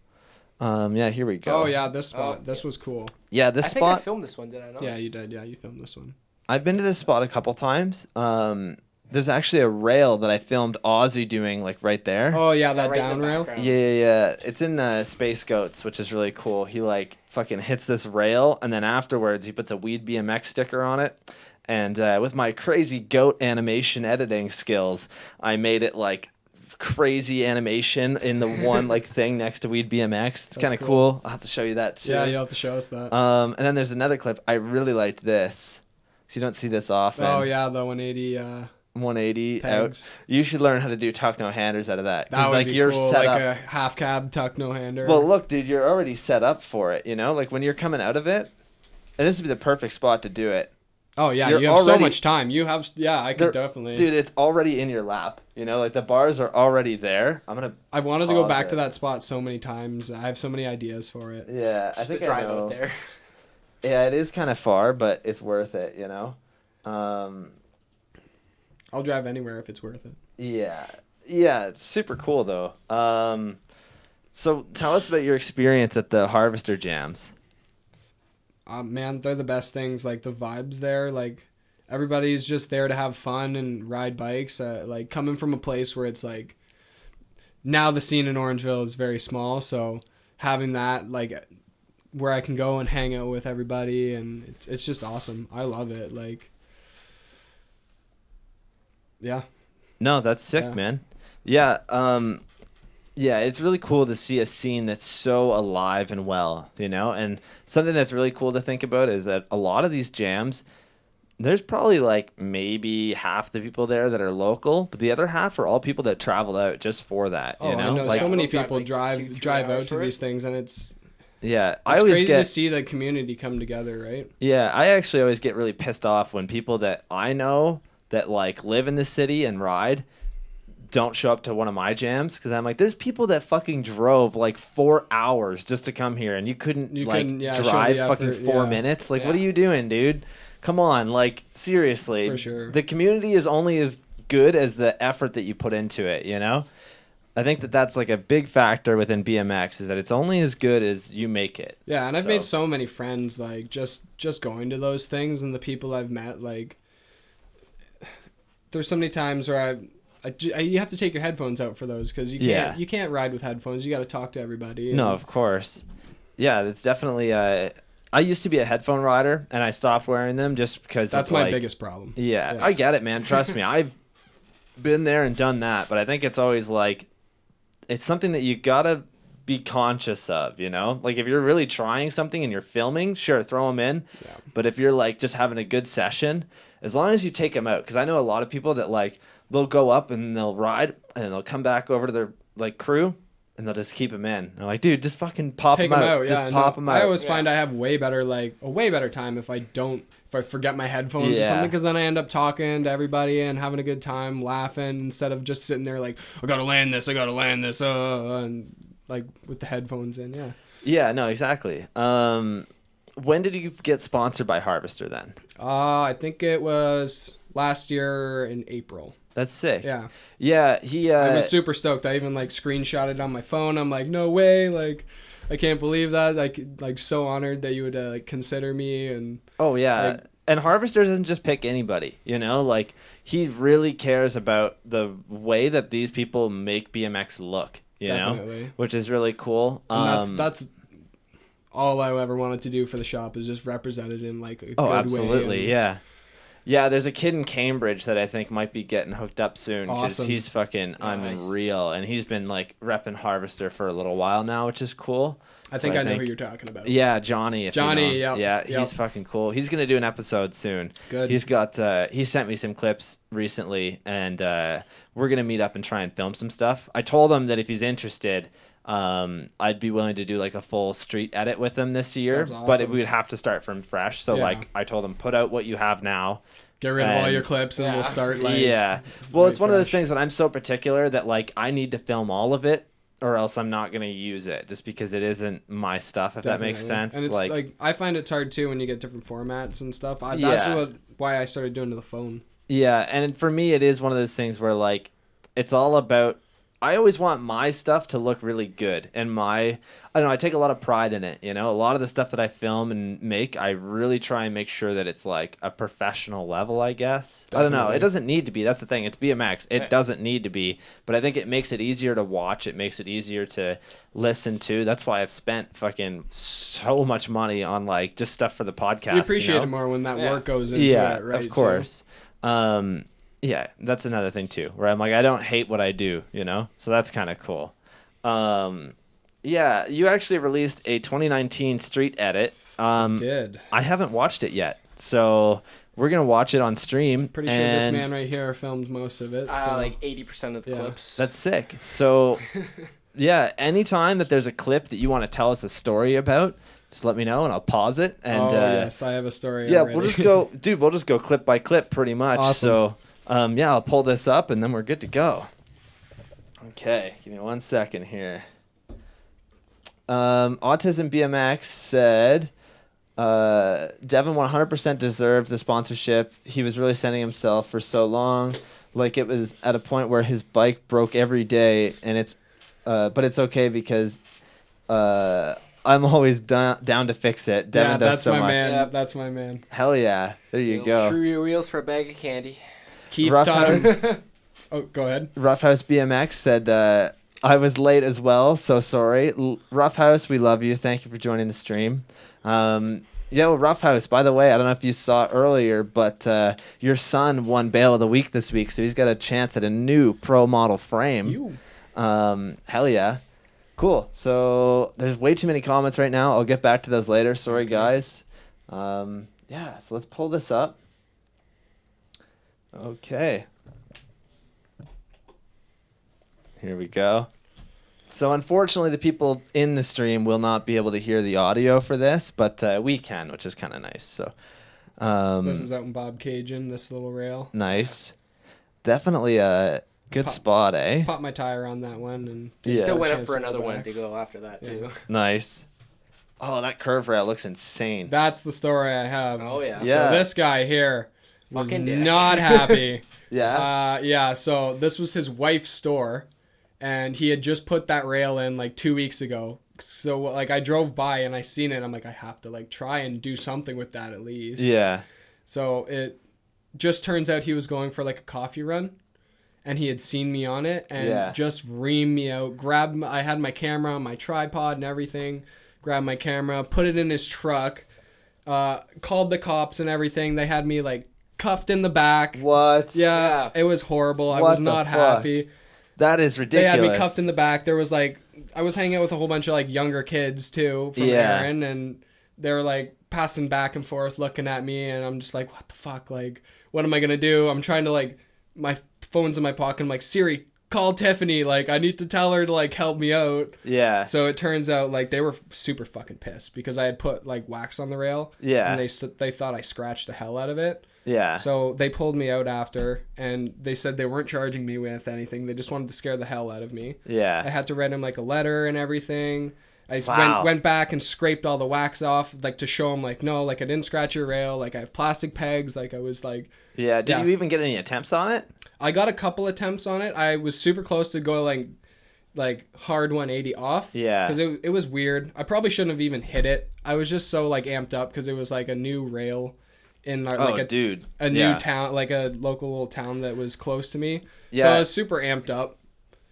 Speaker 1: Yeah, here we go.
Speaker 2: Oh yeah, this spot. This was cool.
Speaker 1: Yeah, this
Speaker 3: I think I
Speaker 1: spot.
Speaker 3: filmed this one, did I not?
Speaker 2: Yeah, you did. Yeah, you filmed this one.
Speaker 1: I've been to this spot a couple times. There's actually a rail that I filmed Ozzy doing, like right there.
Speaker 2: Oh yeah, that
Speaker 3: right in
Speaker 2: down
Speaker 3: the
Speaker 2: rail.
Speaker 3: background.
Speaker 1: Yeah. It's in Space Goats, which is really cool. He like fucking hits this rail, and then afterwards he puts a Weed BMX sticker on it. And with my crazy goat animation editing skills, I made it like crazy animation in the one like thing next to Weed BMX. It's kind of cool. I'll have to show you that too.
Speaker 2: Yeah, you'll have to show us that.
Speaker 1: And then there's another clip. I really liked this. So you don't see this often.
Speaker 2: Oh yeah, the 180.
Speaker 1: 180
Speaker 2: pegs.
Speaker 1: out. You should learn how to do tuck no handers out of that.
Speaker 2: That would
Speaker 1: like
Speaker 2: be
Speaker 1: you're
Speaker 2: cool,
Speaker 1: set
Speaker 2: like
Speaker 1: up.
Speaker 2: a half cab tuck no hander.
Speaker 1: Well, look, dude, you're already set up for it. You know, like when you're coming out of it, and this would be the perfect spot to do it.
Speaker 2: Oh yeah,
Speaker 1: You're
Speaker 2: you have so
Speaker 1: already-
Speaker 2: much time. You have I could definitely.
Speaker 1: Dude, it's already in your lap. You know, like the bars are already there.
Speaker 2: I've wanted to go
Speaker 1: pause
Speaker 2: back
Speaker 1: it.
Speaker 2: to that spot so many times. I have so many ideas for it.
Speaker 1: Yeah, I
Speaker 3: Just
Speaker 1: think
Speaker 3: to
Speaker 1: I
Speaker 3: drive
Speaker 1: know.
Speaker 3: out there.
Speaker 1: Yeah, it is kind of far, but it's worth it. You know.
Speaker 2: I'll drive anywhere if it's worth it.
Speaker 1: Yeah, it's super cool though. So tell us about your experience at the Harvester Jams.
Speaker 2: Man, they're the best things. Like the vibes there, like everybody's just there to have fun and ride bikes. Like coming from a place where it's like now the scene in Orangeville is very small, so having that like where I can go and hang out with everybody, and it's just awesome. I love it. Like, yeah.
Speaker 1: No, that's sick,
Speaker 2: Yeah.
Speaker 1: man. Yeah, yeah, it's really cool to see a scene that's so alive and well, you know? And something that's really cool to think about is that a lot of these jams, there's probably like maybe half the people there that are local, but the other half are all people that traveled out just for that, you
Speaker 2: Oh,
Speaker 1: know?
Speaker 2: I know
Speaker 1: Like,
Speaker 2: so many
Speaker 3: Drive,
Speaker 2: people
Speaker 3: like,
Speaker 2: drive
Speaker 3: 2-3
Speaker 2: out
Speaker 3: hours
Speaker 2: to
Speaker 3: for it.
Speaker 2: these things, and it's
Speaker 1: I always
Speaker 2: crazy
Speaker 1: get
Speaker 2: to see the community come together, right?
Speaker 1: Yeah, I actually always get really pissed off when people that I know that like live in the city and ride don't show up to one of my jams, because I'm like, there's people that fucking drove like 4 hours just to come here, and you couldn't
Speaker 2: You
Speaker 1: like
Speaker 2: couldn't, show
Speaker 1: drive
Speaker 2: the
Speaker 1: fucking
Speaker 2: effort,
Speaker 1: 4
Speaker 2: yeah.
Speaker 1: minutes. Like, what are
Speaker 3: Yeah.
Speaker 1: you doing, dude? Come on, like seriously.
Speaker 2: For sure.
Speaker 1: The community is only as good as the effort that you put into it, you know? I think that that's like a big factor within BMX, is that it's only as good as you make it.
Speaker 2: Yeah, and I've made so many friends, like just going to those things, and the people I've met, like there's so many times where you have to take your headphones out for those, because you can't ride with headphones. You got to talk to everybody.
Speaker 1: No, of course. Yeah, it's definitely. I used to be a headphone rider, and I stopped wearing them just because
Speaker 2: that's
Speaker 1: of,
Speaker 2: my
Speaker 1: like,
Speaker 2: biggest problem.
Speaker 1: Yeah, I get it, man. Trust me, I've been there and done that, but I think it's always like it's something that you gotta be conscious of, you know? Like if you're really trying something and you're filming, sure, throw them in.
Speaker 2: Yeah.
Speaker 1: But if you're like just having a good session, as long as you take them out, because I know a lot of people that like they'll go up and they'll ride and they'll come back over to their like crew and they'll just keep them in. They're like, dude, just fucking pop
Speaker 2: Take
Speaker 1: them
Speaker 2: them
Speaker 1: out.
Speaker 2: out.
Speaker 1: Just
Speaker 2: Yeah,
Speaker 1: pop them out.
Speaker 2: I always find I have a way better time if I forget my headphones or
Speaker 1: Yeah.
Speaker 2: something, because then I end up talking to everybody and having a good time, laughing, instead of just sitting there like, I gotta land this, and like with the headphones in. Yeah.
Speaker 1: Yeah, no, exactly. When did you get sponsored by Harvester then?
Speaker 2: I think it was last year in April.
Speaker 1: That's sick.
Speaker 2: Yeah.
Speaker 1: Yeah, he
Speaker 2: I was super stoked. I even like screenshot it on my phone. I'm like, no way, like I can't believe that. Like so honored that you would like consider me. And
Speaker 1: oh yeah.
Speaker 2: like,
Speaker 1: and Harvester doesn't just pick anybody, you know? Like he really cares about the way that these people make BMX look, you
Speaker 2: Definitely.
Speaker 1: know? Which is really cool.
Speaker 2: And that's all I ever wanted to do for the shop, is just represent it in like a good
Speaker 1: absolutely,
Speaker 2: way.
Speaker 1: yeah. Yeah, there's a kid in Cambridge that I think might be getting hooked up soon because
Speaker 2: Awesome.
Speaker 1: he's fucking
Speaker 3: Nice.
Speaker 1: unreal, and he's been like repping Harvester for a little while now, which is cool.
Speaker 2: I think I know who you're talking about.
Speaker 1: Yeah, Johnny. If you know
Speaker 2: Johnny,
Speaker 1: him.
Speaker 2: yep,
Speaker 1: Yeah, he's fucking cool. He's gonna do an episode soon.
Speaker 2: Good.
Speaker 1: He's got. He sent me some clips recently, and we're gonna meet up and try and film some stuff. I told him that if he's interested, I'd be willing to do like a full street edit with him this year,
Speaker 2: That's
Speaker 1: but
Speaker 2: awesome.
Speaker 1: we would have to start from fresh. So
Speaker 2: Yeah.
Speaker 1: like, I told him put out what you have now.
Speaker 2: Get rid of all
Speaker 1: And-
Speaker 2: your clips and
Speaker 3: Yeah.
Speaker 2: we'll start like.
Speaker 1: Yeah. Well,
Speaker 2: right
Speaker 1: it's one of those
Speaker 2: fresh.
Speaker 1: things that I'm so particular that like I need to film all of it or else I'm not going to use it just because it isn't my stuff, if that makes
Speaker 2: Definitely.
Speaker 1: sense.
Speaker 2: And it's like I find it's hard too when you get different formats and stuff. That's
Speaker 1: Yeah.
Speaker 2: why I started doing to the phone.
Speaker 1: yeah. And for me, it is one of those things where like it's all about, I always want my stuff to look really good. And I don't know, I take a lot of pride in it. You know, a lot of the stuff that I film and make, I really try and make sure that it's like a professional level, I guess. I don't know.
Speaker 2: Definitely.
Speaker 1: It doesn't need to be. That's the thing. It's BMX. It
Speaker 3: Right.
Speaker 1: doesn't need to be. But I think it makes it easier to watch. It makes it easier to listen to. That's why I've spent fucking so much money on like just stuff for the podcast.
Speaker 2: We appreciate
Speaker 1: you know?
Speaker 2: it more when that
Speaker 3: Yeah.
Speaker 2: work goes into
Speaker 1: Yeah,
Speaker 2: it, right?
Speaker 1: of course. Yeah, that's another thing too, where I'm like, I don't hate what I do, you know? So that's kind of cool. Yeah, you actually released a 2019 street edit.
Speaker 2: Did.
Speaker 1: I haven't watched it yet, so we're gonna watch it on stream.
Speaker 2: Pretty sure this
Speaker 1: and
Speaker 2: man right here filmed most of it. So.
Speaker 3: Like 80% of the
Speaker 2: Yeah.
Speaker 3: clips.
Speaker 1: That's sick. So, yeah, anytime that there's a clip that you want to tell us a story about, just let me know and I'll pause it. And
Speaker 2: yes, I have a story.
Speaker 1: yeah,
Speaker 2: already.
Speaker 1: we'll just go, dude. We'll just go clip by clip, pretty much.
Speaker 2: Awesome.
Speaker 1: So, yeah, I'll pull this up and then we're good to go. Okay, give me 1 second here. Autism BMX said, Devin 100% deserved the sponsorship. He was really sending himself for so long. Like it was at a point where his bike broke every day, and but it's okay because I'm always down to fix it. Devin
Speaker 2: Yeah,
Speaker 1: does
Speaker 2: that's
Speaker 1: so
Speaker 2: my
Speaker 1: much.
Speaker 2: man.
Speaker 3: Yep.
Speaker 2: That's my man.
Speaker 1: Hell yeah. There you go.
Speaker 3: True your wheels for a bag of candy.
Speaker 2: Keith
Speaker 1: Roughhouse-
Speaker 2: taught him. Oh, go ahead.
Speaker 1: Ruffhouse Bmx said, I was late as well, so sorry. Ruffhouse, we love you. Thank you for joining the stream. Yo, Ruffhouse, by the way, I don't know if you saw earlier, but your son won Bail of the Week this week, so he's got a chance at a new pro model frame.
Speaker 2: You.
Speaker 1: Hell yeah. Cool. So there's way too many comments right now. I'll get back to those later. Sorry, guys. Yeah, so let's pull this up. Okay. Here we go. So unfortunately, the people in the stream will not be able to hear the audio for this, but we can, which is kind of nice. So
Speaker 2: This is out in Bob Cajun, this little rail.
Speaker 1: nice. Definitely a good spot, eh?
Speaker 2: Popped my tire on that one and
Speaker 1: Yeah.
Speaker 3: Still went up
Speaker 2: Chance
Speaker 3: for
Speaker 2: to go
Speaker 3: another one
Speaker 2: back.
Speaker 3: to go after that, too.
Speaker 1: Nice. Oh, that curve rail looks insane.
Speaker 2: That's the story I have.
Speaker 3: Oh, yeah.
Speaker 1: Yeah.
Speaker 2: So this guy here was
Speaker 3: Fucking dick.
Speaker 2: not happy.
Speaker 1: Yeah.
Speaker 2: Yeah, so this was his wife's store, and he had just put that rail in like 2 weeks ago. So like I drove by and I seen it. I'm like, I have to like try and do something with that at least.
Speaker 1: Yeah.
Speaker 2: So it just turns out he was going for like a coffee run, and he had seen me on it and
Speaker 1: Yeah.
Speaker 2: just reamed me out. I had my camera, my tripod, and everything. Grabbed my camera, put it in his truck. Called the cops and everything. They had me like cuffed in the back.
Speaker 1: What?
Speaker 2: Yeah, it was horrible. I
Speaker 1: What
Speaker 2: was
Speaker 1: the
Speaker 2: not
Speaker 1: fuck?
Speaker 2: happy.
Speaker 1: That is
Speaker 2: They
Speaker 1: ridiculous.
Speaker 2: had me cuffed in the back. There was like, I was hanging out with a whole bunch of like younger kids too from
Speaker 1: Yeah.
Speaker 2: Aaron, and they were like passing back and forth looking at me, and I'm just like, what the fuck? Like, what am I gonna do? I'm trying to like, my phone's in my pocket. I'm like, Siri, call Tiffany. Like, I need to tell her to like help me out.
Speaker 1: Yeah.
Speaker 2: So it turns out like they were super fucking pissed because I had put like wax on the rail.
Speaker 1: Yeah.
Speaker 2: And they thought I scratched the hell out of it.
Speaker 1: Yeah.
Speaker 2: So they pulled me out after, and they said they weren't charging me with anything. They just wanted to scare the hell out of me. I
Speaker 1: Yeah.
Speaker 2: had to write him like a letter and everything. I
Speaker 1: Wow.
Speaker 2: went back and scraped all the wax off, like to show him like, no, like I didn't scratch your rail. Like I have plastic pegs. Like I was like,
Speaker 1: Yeah. Did
Speaker 2: Yeah.
Speaker 1: you even get any attempts on it?
Speaker 2: I got a couple attempts on it. I was super close to going like hard 180 off.
Speaker 1: Yeah.
Speaker 2: Because it was weird. I probably shouldn't have even hit it. I was just so like amped up because it was like a new rail in like
Speaker 1: Oh, dude.
Speaker 2: a new
Speaker 1: Yeah.
Speaker 2: town, like a local little town that was close to me.
Speaker 1: Yeah.
Speaker 2: So I was super amped up.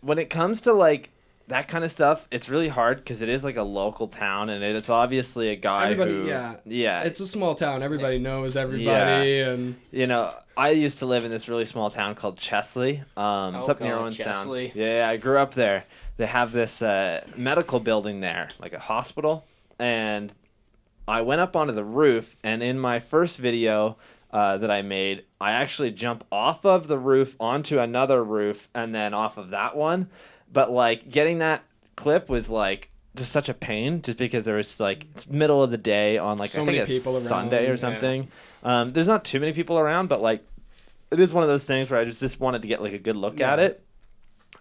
Speaker 1: When it comes to like that kind of stuff, it's really hard because it is like a local town, and it's obviously a guy who... Yeah.
Speaker 2: It's a small town. Everybody knows everybody, and...
Speaker 1: You know, I used to live in this really small town called Chesley. It's up near Owenstown. Yeah, I grew up there. They have this medical building there, like a hospital, and I went up onto the roof, and in my first video that I made, I actually jump off of the roof onto another roof, and then off of that one. But, like, getting that clip was, like, just such a pain just because there was, like, it's middle of the day on, like,
Speaker 2: so
Speaker 1: I think
Speaker 2: many people
Speaker 1: Sunday or something. Yeah. There's not too many people around, but, like, it is one of those things where I just wanted to get, like, a good look at it.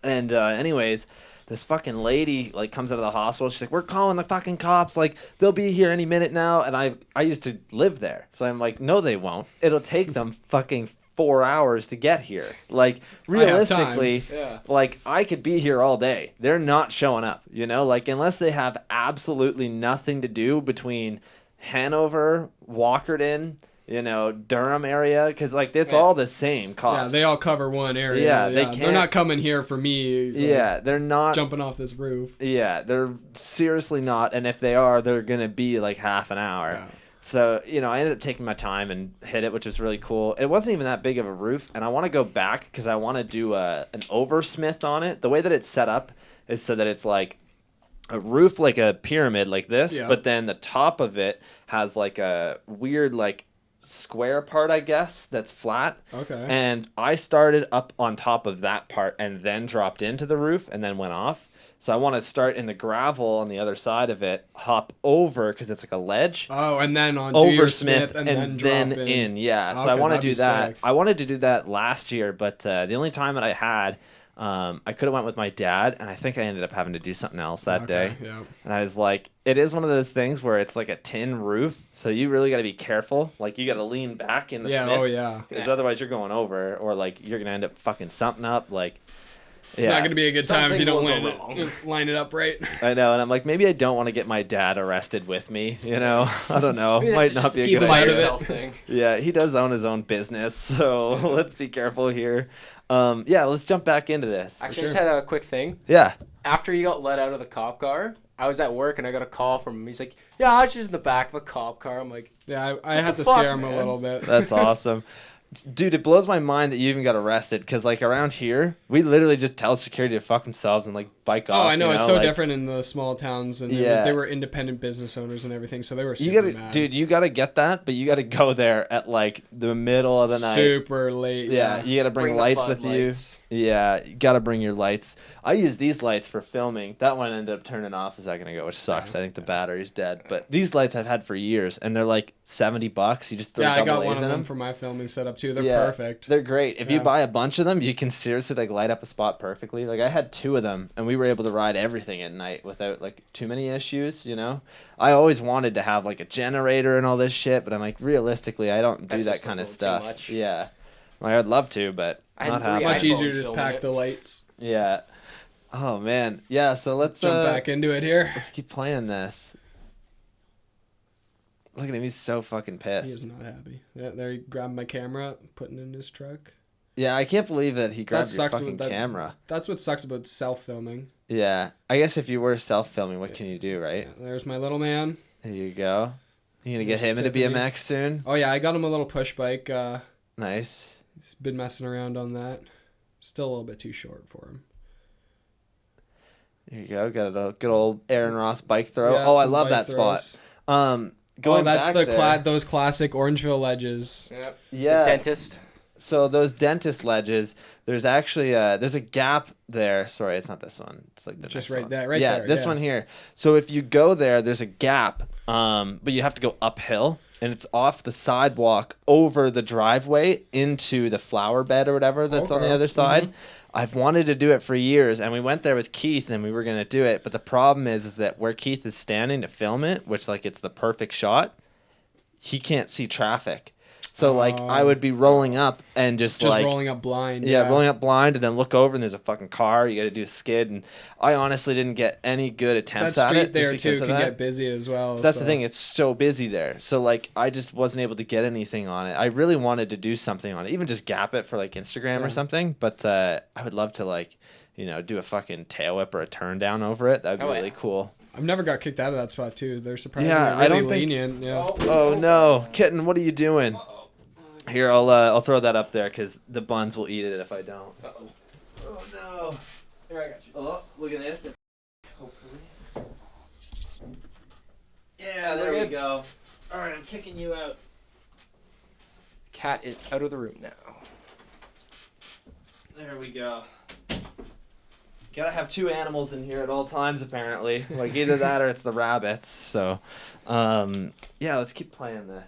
Speaker 1: And anyways, this fucking lady, like, comes out of the hospital. She's like, we're calling the fucking cops. Like, they'll be here any minute now. And I used to live there. So I'm like, no, they won't. It'll take them fucking 4 hours to get here. Like, realistically, like, I could be here all day. They're not showing up, you know? Like, unless they have absolutely nothing to do between Hanover, Walkerton, you know, Durham area, because, like, it's all the same cops.
Speaker 2: Yeah, they all cover one area.
Speaker 1: Yeah,
Speaker 2: they're not coming here for me.
Speaker 1: Like, they're not
Speaker 2: jumping off this roof.
Speaker 1: Yeah, they're seriously not, and if they are, they're gonna be like half an hour.
Speaker 2: Yeah.
Speaker 1: So, you know, I ended up taking my time and hit it, which was really cool. It wasn't even that big of a roof, and I want to go back because I want to do an oversmith on it. The way that it's set up is so that it's like a roof like a pyramid like this, but then the top of it has like a weird like square part, I guess, that's flat.
Speaker 2: Okay.
Speaker 1: And I started up on top of that part and then dropped into the roof and then went off. So I want to start in the gravel on the other side of it, hop over because it's like a ledge.
Speaker 2: Oh, and then on
Speaker 1: oversmith and then in. Yeah.
Speaker 2: Okay,
Speaker 1: so I want to do that.
Speaker 2: Sick.
Speaker 1: I wanted to do that last year, but the only time that I had, I could have went with my dad, and I think I ended up having to do something else that day.
Speaker 2: Yeah.
Speaker 1: And I was like, it is one of those things where it's like a tin roof, so you really got to be careful. Like, you got to lean back in the smith.
Speaker 2: Oh yeah.
Speaker 1: Because otherwise you're going over, or like you're gonna end up fucking something up. Like,
Speaker 2: it's not going to be a good time if you don't line it up right.
Speaker 1: I know, and I'm like, maybe I don't want to get my dad arrested with me, you know? I don't know. Might not be a good idea.
Speaker 3: Thing.
Speaker 1: Yeah, he does own his own business, so let's be careful here. Yeah, let's jump back into this.
Speaker 3: Actually, I just had a quick thing.
Speaker 1: Yeah.
Speaker 3: After you got let out of the cop car, I was at work, and I got a call from him. He's like, yeah, I was just in the back of a cop car. I'm like...
Speaker 2: Yeah, I had to scare him a little bit.
Speaker 1: That's awesome. Dude, it blows my mind that you even got arrested because, like, around here, we literally just tell security to fuck themselves and, like, bike off.
Speaker 2: Oh, I know. It's so
Speaker 1: like,
Speaker 2: different in the small towns, and they were independent business owners and everything, so they were super mad.
Speaker 1: Dude, you got to get that, but you got to go there at, like, the middle of the night.
Speaker 2: Super late.
Speaker 1: Yeah, you got to bring lights with you. Yeah, you got to bring your lights. I use these lights for filming. That one ended up turning off a second ago, which sucks. I think the battery's dead. But these lights I've had for years, and they're like $70. You just throw
Speaker 2: I got one
Speaker 1: of
Speaker 2: them for my filming setup too. They're perfect.
Speaker 1: They're great. If you buy a bunch of them, you can seriously like light up a spot perfectly. Like I had 2 of them, and we were able to ride everything at night without like too many issues. You know, I always wanted to have like a generator and all this shit, but I'm like, realistically, I don't do that kind of stuff. Yeah, well, I'd love to, but not happening.
Speaker 2: Much easier to just pack the lights.
Speaker 1: Yeah. Oh man. Yeah. So let's
Speaker 2: jump back into it here.
Speaker 1: Let's keep playing this. Look at him. He's so fucking pissed.
Speaker 2: He is not happy. Yeah, there he grabbed my camera, putting it in his truck.
Speaker 1: Yeah, I can't believe that he grabbed your fucking camera.
Speaker 2: That's what sucks about self-filming.
Speaker 1: Yeah. I guess if you were self-filming, what can you do, right?
Speaker 2: Yeah, there's my little man.
Speaker 1: There you go. You gonna get him into BMX soon?
Speaker 2: Oh, yeah. I got him a little push bike.
Speaker 1: Nice.
Speaker 2: He's been messing around on that. Still a little bit too short for him.
Speaker 1: There you go. Got a good old Aaron Ross bike throw. Yeah, I love that spot.
Speaker 2: That's those classic Orangeville ledges.
Speaker 3: Yep.
Speaker 1: Yeah.
Speaker 3: The dentist.
Speaker 1: So those dentist ledges, there's actually there's a gap there. Sorry, it's not this one. It's like the
Speaker 2: just
Speaker 1: next
Speaker 2: right
Speaker 1: one.
Speaker 2: there, right
Speaker 1: there.
Speaker 2: Yeah,
Speaker 1: this one here. So if you go there, there's a gap, but you have to go uphill, and it's off the sidewalk over the driveway into the flower bed or whatever that's on the other side. Mm-hmm. I've wanted to do it for years, and we went there with Keith, and we were going to do it, but the problem is that where Keith is standing to film it, which, like, it's the perfect shot, he can't see traffic. So like I would be rolling up and just like
Speaker 2: rolling up blind.
Speaker 1: Yeah, rolling up blind and then look over and there's a fucking car. You got to do a skid, and I honestly didn't get any good attempts
Speaker 2: that
Speaker 1: at it.
Speaker 2: street there
Speaker 1: just
Speaker 2: too
Speaker 1: because of
Speaker 2: can
Speaker 1: that.
Speaker 2: get busy as well.
Speaker 1: That's the thing; it's so busy there. So like, I just wasn't able to get anything on it. I really wanted to do something on it, even just gap it for like Instagram or something. But I would love to like, do a fucking tail whip or a turn down over it. That'd be really cool.
Speaker 2: I've never got kicked out of that spot too. They're surprisingly
Speaker 1: I don't
Speaker 2: lenient. Yeah.
Speaker 1: Oh no, kitten! What are you doing? Here, I'll throw that up there because the buns will eat it if I don't. Oh no!
Speaker 3: Here, I got you.
Speaker 1: Oh, look at this. Hopefully. Yeah, there we go. All right, I'm kicking you out.
Speaker 3: Cat is out of the room now.
Speaker 1: There we go. Gotta have two animals in here at all times, apparently. Like either that or it's the rabbits. So, yeah, let's keep playing this.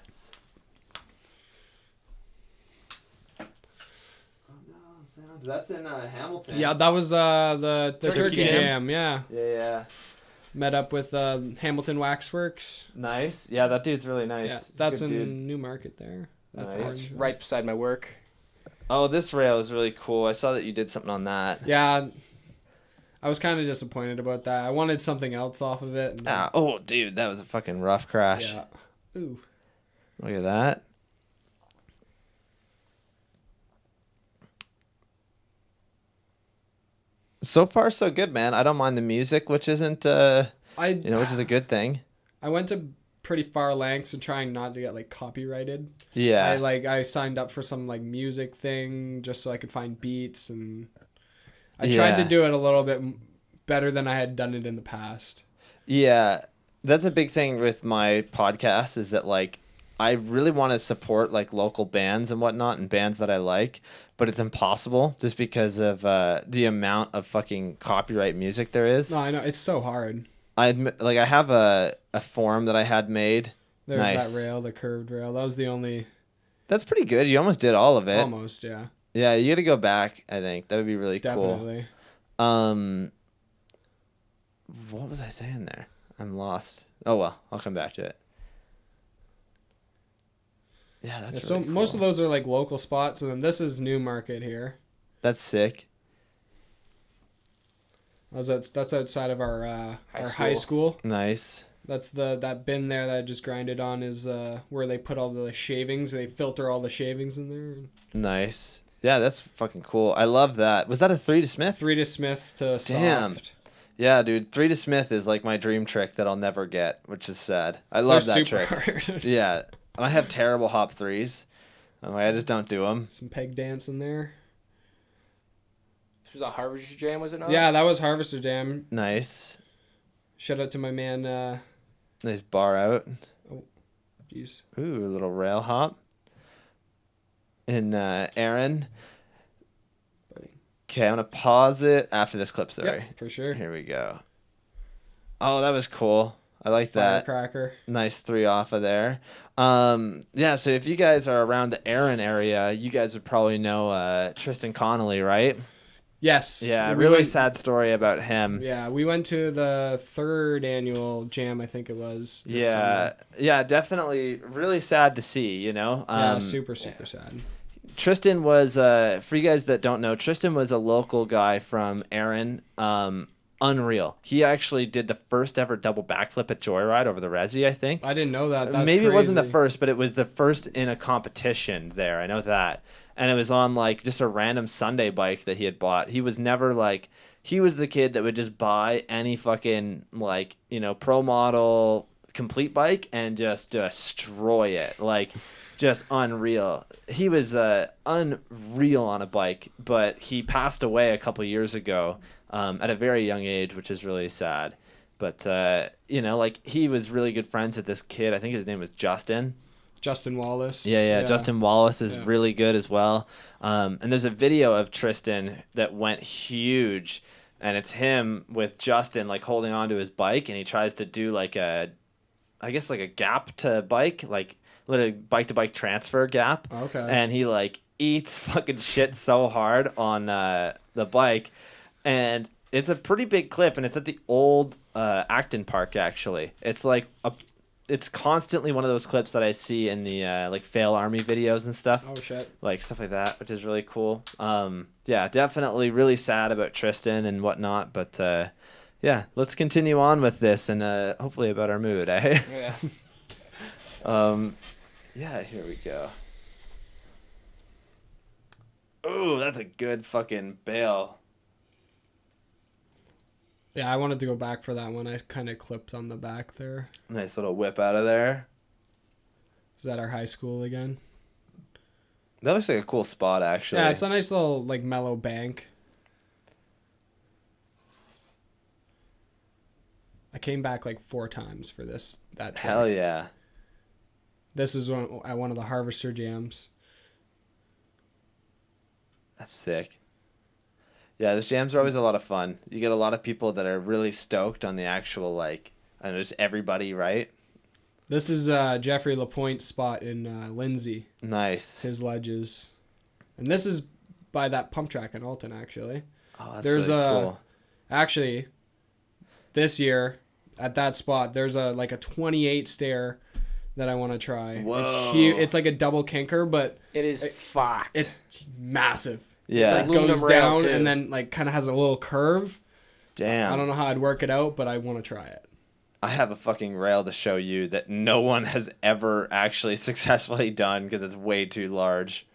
Speaker 1: That's in Hamilton.
Speaker 2: Yeah, that was the Turkey
Speaker 1: Jam.
Speaker 2: Jam. Yeah.
Speaker 1: Yeah.
Speaker 2: Met up with Hamilton Waxworks.
Speaker 1: Nice. Yeah, that dude's really nice.
Speaker 2: Yeah,
Speaker 1: He's a
Speaker 2: that's
Speaker 1: good
Speaker 2: in
Speaker 1: dude.
Speaker 2: Newmarket there. That's
Speaker 1: Nice.
Speaker 2: orange.
Speaker 3: Right beside my work.
Speaker 1: Oh, this rail is really cool. I saw that you did something on that.
Speaker 2: Yeah, I was kind of disappointed about that. I wanted something else off of it. And
Speaker 1: Oh, dude, that was a fucking rough crash.
Speaker 2: yeah. Ooh.
Speaker 1: Look at that. So far, so good, man. I don't mind the music, which isn't, which is a good thing.
Speaker 2: I went to pretty far lengths and trying not to get like copyrighted.
Speaker 1: Yeah.
Speaker 2: I signed up for some like music thing just so I could find beats, and I tried to do it a little bit better than I had done it in the past.
Speaker 1: Yeah, that's a big thing with my podcast is that like I really want to support like local bands and whatnot and bands that I like, but it's impossible just because of the amount of fucking copyright music there is.
Speaker 2: No, I know it's so hard.
Speaker 1: I have a form that I had made.
Speaker 2: There's
Speaker 1: Nice.
Speaker 2: that rail, the curved rail. That was the only.
Speaker 1: That's pretty good. You almost did all of it.
Speaker 2: Almost, yeah.
Speaker 1: Yeah, you got to go back. I think that would be really
Speaker 2: Definitely.
Speaker 1: cool. What was I saying there? I'm lost. Oh well, I'll come back to it. Yeah, that's
Speaker 2: So
Speaker 1: really cool.
Speaker 2: most of those are like local spots, and then this is Newmarket here.
Speaker 1: That's sick.
Speaker 2: That's outside of our high school.
Speaker 1: Nice.
Speaker 2: That's that bin there that I just grinded on is where they put all the shavings. They filter all the shavings in there.
Speaker 1: Nice. Yeah, that's fucking cool. I love that. Was that a 3 to Smith?
Speaker 2: 3 to Smith to
Speaker 1: Damn.
Speaker 2: soft.
Speaker 1: Yeah, dude. 3 to Smith is like my dream trick that I'll never get, which is sad. I love
Speaker 2: They're
Speaker 1: that
Speaker 2: super
Speaker 1: trick.
Speaker 2: hard.
Speaker 1: Yeah. I have terrible hop 3s. I just don't do them.
Speaker 2: Some peg dance in there.
Speaker 3: This was a Harvester Jam, was it not?
Speaker 2: Yeah, that was Harvester Jam.
Speaker 1: Nice.
Speaker 2: Shout out to my man.
Speaker 1: Nice bar out.
Speaker 2: Jeez.
Speaker 1: Ooh, a little rail hop. And Aaron. Okay, I'm going to pause it after this clip, sorry.
Speaker 2: Yep, for sure.
Speaker 1: Here we go. Oh, that was cool. I like that.
Speaker 2: Firecracker.
Speaker 1: Nice 3 off of there. Yeah, so if you guys are around the Aaron area, you guys would probably know Tristin Connolly, right?
Speaker 2: Yes.
Speaker 1: Yeah,
Speaker 2: We
Speaker 1: really
Speaker 2: went-
Speaker 1: sad story about him.
Speaker 2: Yeah, we went to the 3rd annual jam, I think it was. this
Speaker 1: Yeah,
Speaker 2: summer.
Speaker 1: yeah, definitely really sad to see,
Speaker 2: Yeah, super sad.
Speaker 1: Tristin was, for you guys that don't know, Tristin was a local guy from Aaron. Unreal. He actually did the first ever double backflip at Joyride over the Resi, I think.
Speaker 2: I didn't know that. That's
Speaker 1: Maybe it wasn't the
Speaker 2: crazy.
Speaker 1: first, but it was the first in a competition there. I know that. And it was on like just a random Sunday bike that he had bought. He was never like, he was the kid that would just buy any fucking like, pro model complete bike and just destroy it. Like just unreal. He was unreal on a bike, but he passed away a couple years ago at a very young age, which is really sad. But, like he was really good friends with this kid. I think his name was Justin.
Speaker 2: Justin Wallace.
Speaker 1: Yeah. Justin Wallace is
Speaker 2: Yeah.
Speaker 1: really good as well. And there's a video of Tristin that went huge, and it's him with Justin like holding onto his bike, and he tries to do like a gap to bike, like a bike to bike transfer gap.
Speaker 2: Okay.
Speaker 1: And he like eats fucking shit so hard on the bike, and it's a pretty big clip, and it's at the old Acton Park actually. It's like it's constantly one of those clips that I see in the like fail army videos and stuff.
Speaker 2: Oh shit.
Speaker 1: Like stuff like that, which is really cool. Yeah, definitely really sad about Tristin and whatnot, but yeah, let's continue on with this and hopefully about our mood, eh?
Speaker 3: Yeah.
Speaker 1: Yeah, here we go. Oh, that's a good fucking bail.
Speaker 2: Yeah, I wanted to go back for that one. I kind of clipped on the back there.
Speaker 1: Nice little whip out of there.
Speaker 2: Is that our high school again?
Speaker 1: That looks like a cool spot, actually.
Speaker 2: Yeah, it's a nice little like mellow bank. I came back like 4 times for that track.
Speaker 1: Hell yeah.
Speaker 2: This is at one of the Harvester jams.
Speaker 1: That's sick. Yeah, those jams are always a lot of fun. You get a lot of people that are really stoked on the actual, like, I don't know, just everybody, right?
Speaker 2: This is Jeffrey Lapointe's spot in Lindsay.
Speaker 1: Nice.
Speaker 2: His ledges. And this is by that pump track in Alton, actually.
Speaker 1: Oh, that's
Speaker 2: There's
Speaker 1: really cool.
Speaker 2: Actually, this year, at that spot, there's a 28 stair that I want to try.
Speaker 1: Whoa.
Speaker 2: It's huge. It's like a double kinker, but
Speaker 3: It is fucked.
Speaker 2: it's massive.
Speaker 1: Yeah.
Speaker 2: It's like goes
Speaker 3: Aluminum rail,
Speaker 2: down
Speaker 3: too.
Speaker 2: and then like kind of has a little curve.
Speaker 1: Damn.
Speaker 2: I don't know how I'd work it out, but I want to try it.
Speaker 1: I have a fucking rail to show you that no one has ever actually successfully done because it's way too large.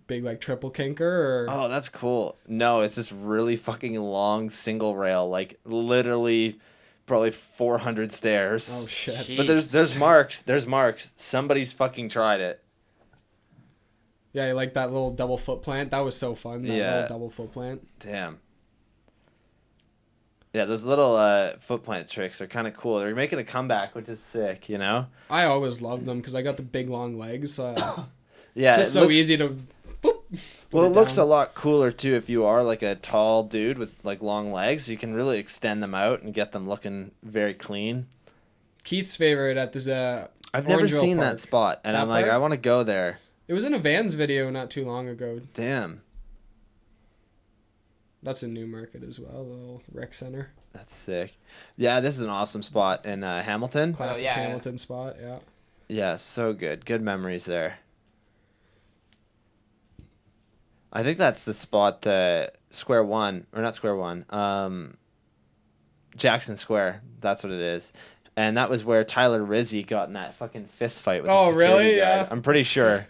Speaker 2: Big like triple kinker or
Speaker 1: Oh, that's cool. No, it's this really fucking long single rail, like literally probably 400 stairs.
Speaker 2: oh shit.
Speaker 3: Jeez.
Speaker 1: But there's marks. There's marks. Somebody's fucking tried it.
Speaker 2: Yeah, you like that little double foot plant? That was so fun. That
Speaker 1: Yeah.
Speaker 2: little double foot plant.
Speaker 1: Damn. Yeah, those little foot plant tricks are kind of cool. They're making a comeback, which is sick, you know?
Speaker 2: I always loved them because I got the big long legs. So
Speaker 1: Yeah,
Speaker 2: it's just
Speaker 1: it
Speaker 2: so
Speaker 1: looks-
Speaker 2: easy to. Boop,
Speaker 1: Well,
Speaker 2: put
Speaker 1: it looks
Speaker 2: down.
Speaker 1: a lot cooler too if you are like a tall dude with like long legs. You can really extend them out and get them looking very clean.
Speaker 2: Keith's favorite at this.
Speaker 1: I've never
Speaker 2: Orangeville
Speaker 1: seen
Speaker 2: Park.
Speaker 1: that spot, and
Speaker 2: That
Speaker 1: I'm like,
Speaker 2: park?
Speaker 1: I want to go there.
Speaker 2: It was in a Vans video not too long ago.
Speaker 1: Damn,
Speaker 2: That's in Newmarket as well, the little rec center.
Speaker 1: that's sick. Yeah, this is an awesome spot in Hamilton.
Speaker 2: Classic
Speaker 3: yeah.
Speaker 2: Hamilton spot, yeah.
Speaker 1: Yeah, so good. Good memories there. I think that's the spot, Square One, or not Square One, Jackson Square. That's what it is. And that was where Tyler Rizzi got in that fucking fist fight with the
Speaker 2: Oh,
Speaker 1: security
Speaker 2: really?
Speaker 1: guard.
Speaker 2: Yeah.
Speaker 1: I'm pretty sure.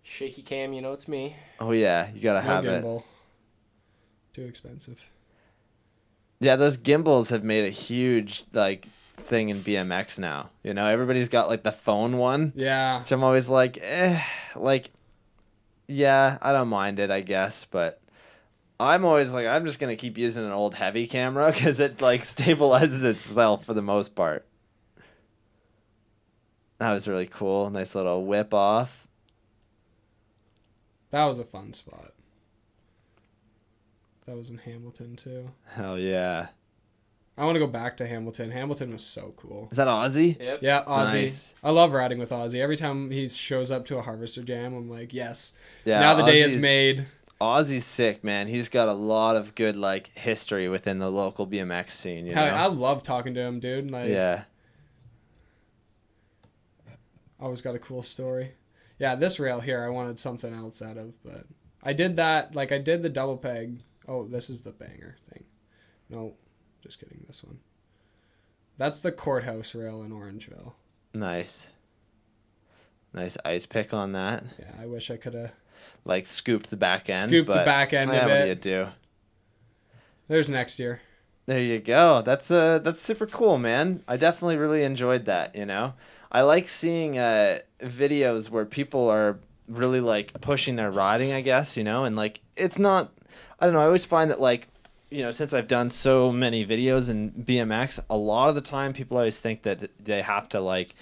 Speaker 3: Shaky cam, you know it's me.
Speaker 1: Oh, yeah, you gotta
Speaker 2: No
Speaker 1: have it.
Speaker 2: gimbal. Too expensive.
Speaker 1: Yeah, those gimbals have made a huge, like, thing in BMX now. You know, everybody's got, like, the phone one.
Speaker 2: Yeah.
Speaker 1: Which I'm always like, like, yeah, I don't mind it, I guess, but I'm always like, I'm just gonna keep using an old heavy camera because it like stabilizes itself for the most part. That was really cool. Nice little whip off.
Speaker 2: That was a fun spot. That was in Hamilton too.
Speaker 1: Hell yeah.
Speaker 2: I want to go back to Hamilton. Hamilton was so cool.
Speaker 1: Is that Aussie?
Speaker 3: Yep.
Speaker 2: Yeah, Ozzy.
Speaker 1: Nice.
Speaker 2: I love riding with Ozzy. Every time he shows up to a Harvester Jam, I'm like, yes.
Speaker 1: Yeah.
Speaker 2: Now the day is
Speaker 1: Aussie's-
Speaker 2: made.
Speaker 1: Aussie's sick, man. He's got a lot of good like history within the local BMX scene. You know?
Speaker 2: I love talking to him, dude. Like,
Speaker 1: Yeah.
Speaker 2: always got a cool story. Yeah, this rail here, I wanted something else out of, but I did that. Like, I did the double peg. Oh, this is the banger thing. No, just kidding. This one. That's the courthouse rail in Orangeville.
Speaker 1: Nice. Nice ice pick on that.
Speaker 2: Yeah, I wish I could have.
Speaker 1: Like scooped the back end.
Speaker 2: Scooped the
Speaker 1: but,
Speaker 2: back end a
Speaker 1: yeah, what do you
Speaker 2: bit.
Speaker 1: do?
Speaker 2: There's next year.
Speaker 1: There you go. That's super cool, man. I definitely really enjoyed that, you know. I like seeing videos where people are really like pushing their riding, I guess, you know, and like it's not I don't know, I always find that like, you know, since I've done so many videos in BMX, a lot of the time people always think that they have to like,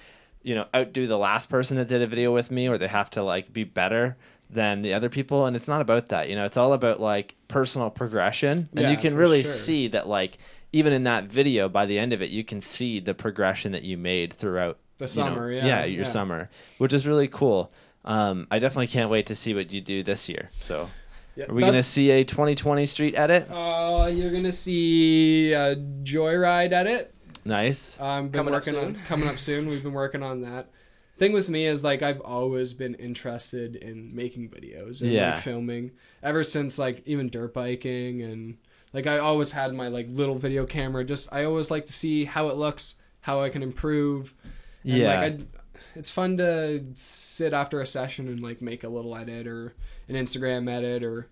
Speaker 1: you know, outdo the last person that did a video with me, or they have to like be better than the other people, and it's not about that, you know. It's all about like personal progression, and
Speaker 2: Yeah,
Speaker 1: you can
Speaker 2: for
Speaker 1: really
Speaker 2: sure.
Speaker 1: see that like even in that video, by the end of it, you can see the progression that you made throughout
Speaker 2: The
Speaker 1: you
Speaker 2: summer,
Speaker 1: know,
Speaker 2: yeah.
Speaker 1: your summer, which is really cool. I definitely can't wait to see what you do this year. So
Speaker 2: Yeah,
Speaker 1: Are we going to see a 2020 street edit?
Speaker 2: You're gonna see a Joyride edit.
Speaker 1: Nice.
Speaker 3: Coming up
Speaker 2: soon. We've been working on that. Thing with me is like I've always been interested in making videos and like filming ever since like even dirt biking, and like I always had my like little video camera. Just I always like to see how it looks, how I can improve. And, like, it's fun to sit after a session and like make a little edit or an Instagram edit,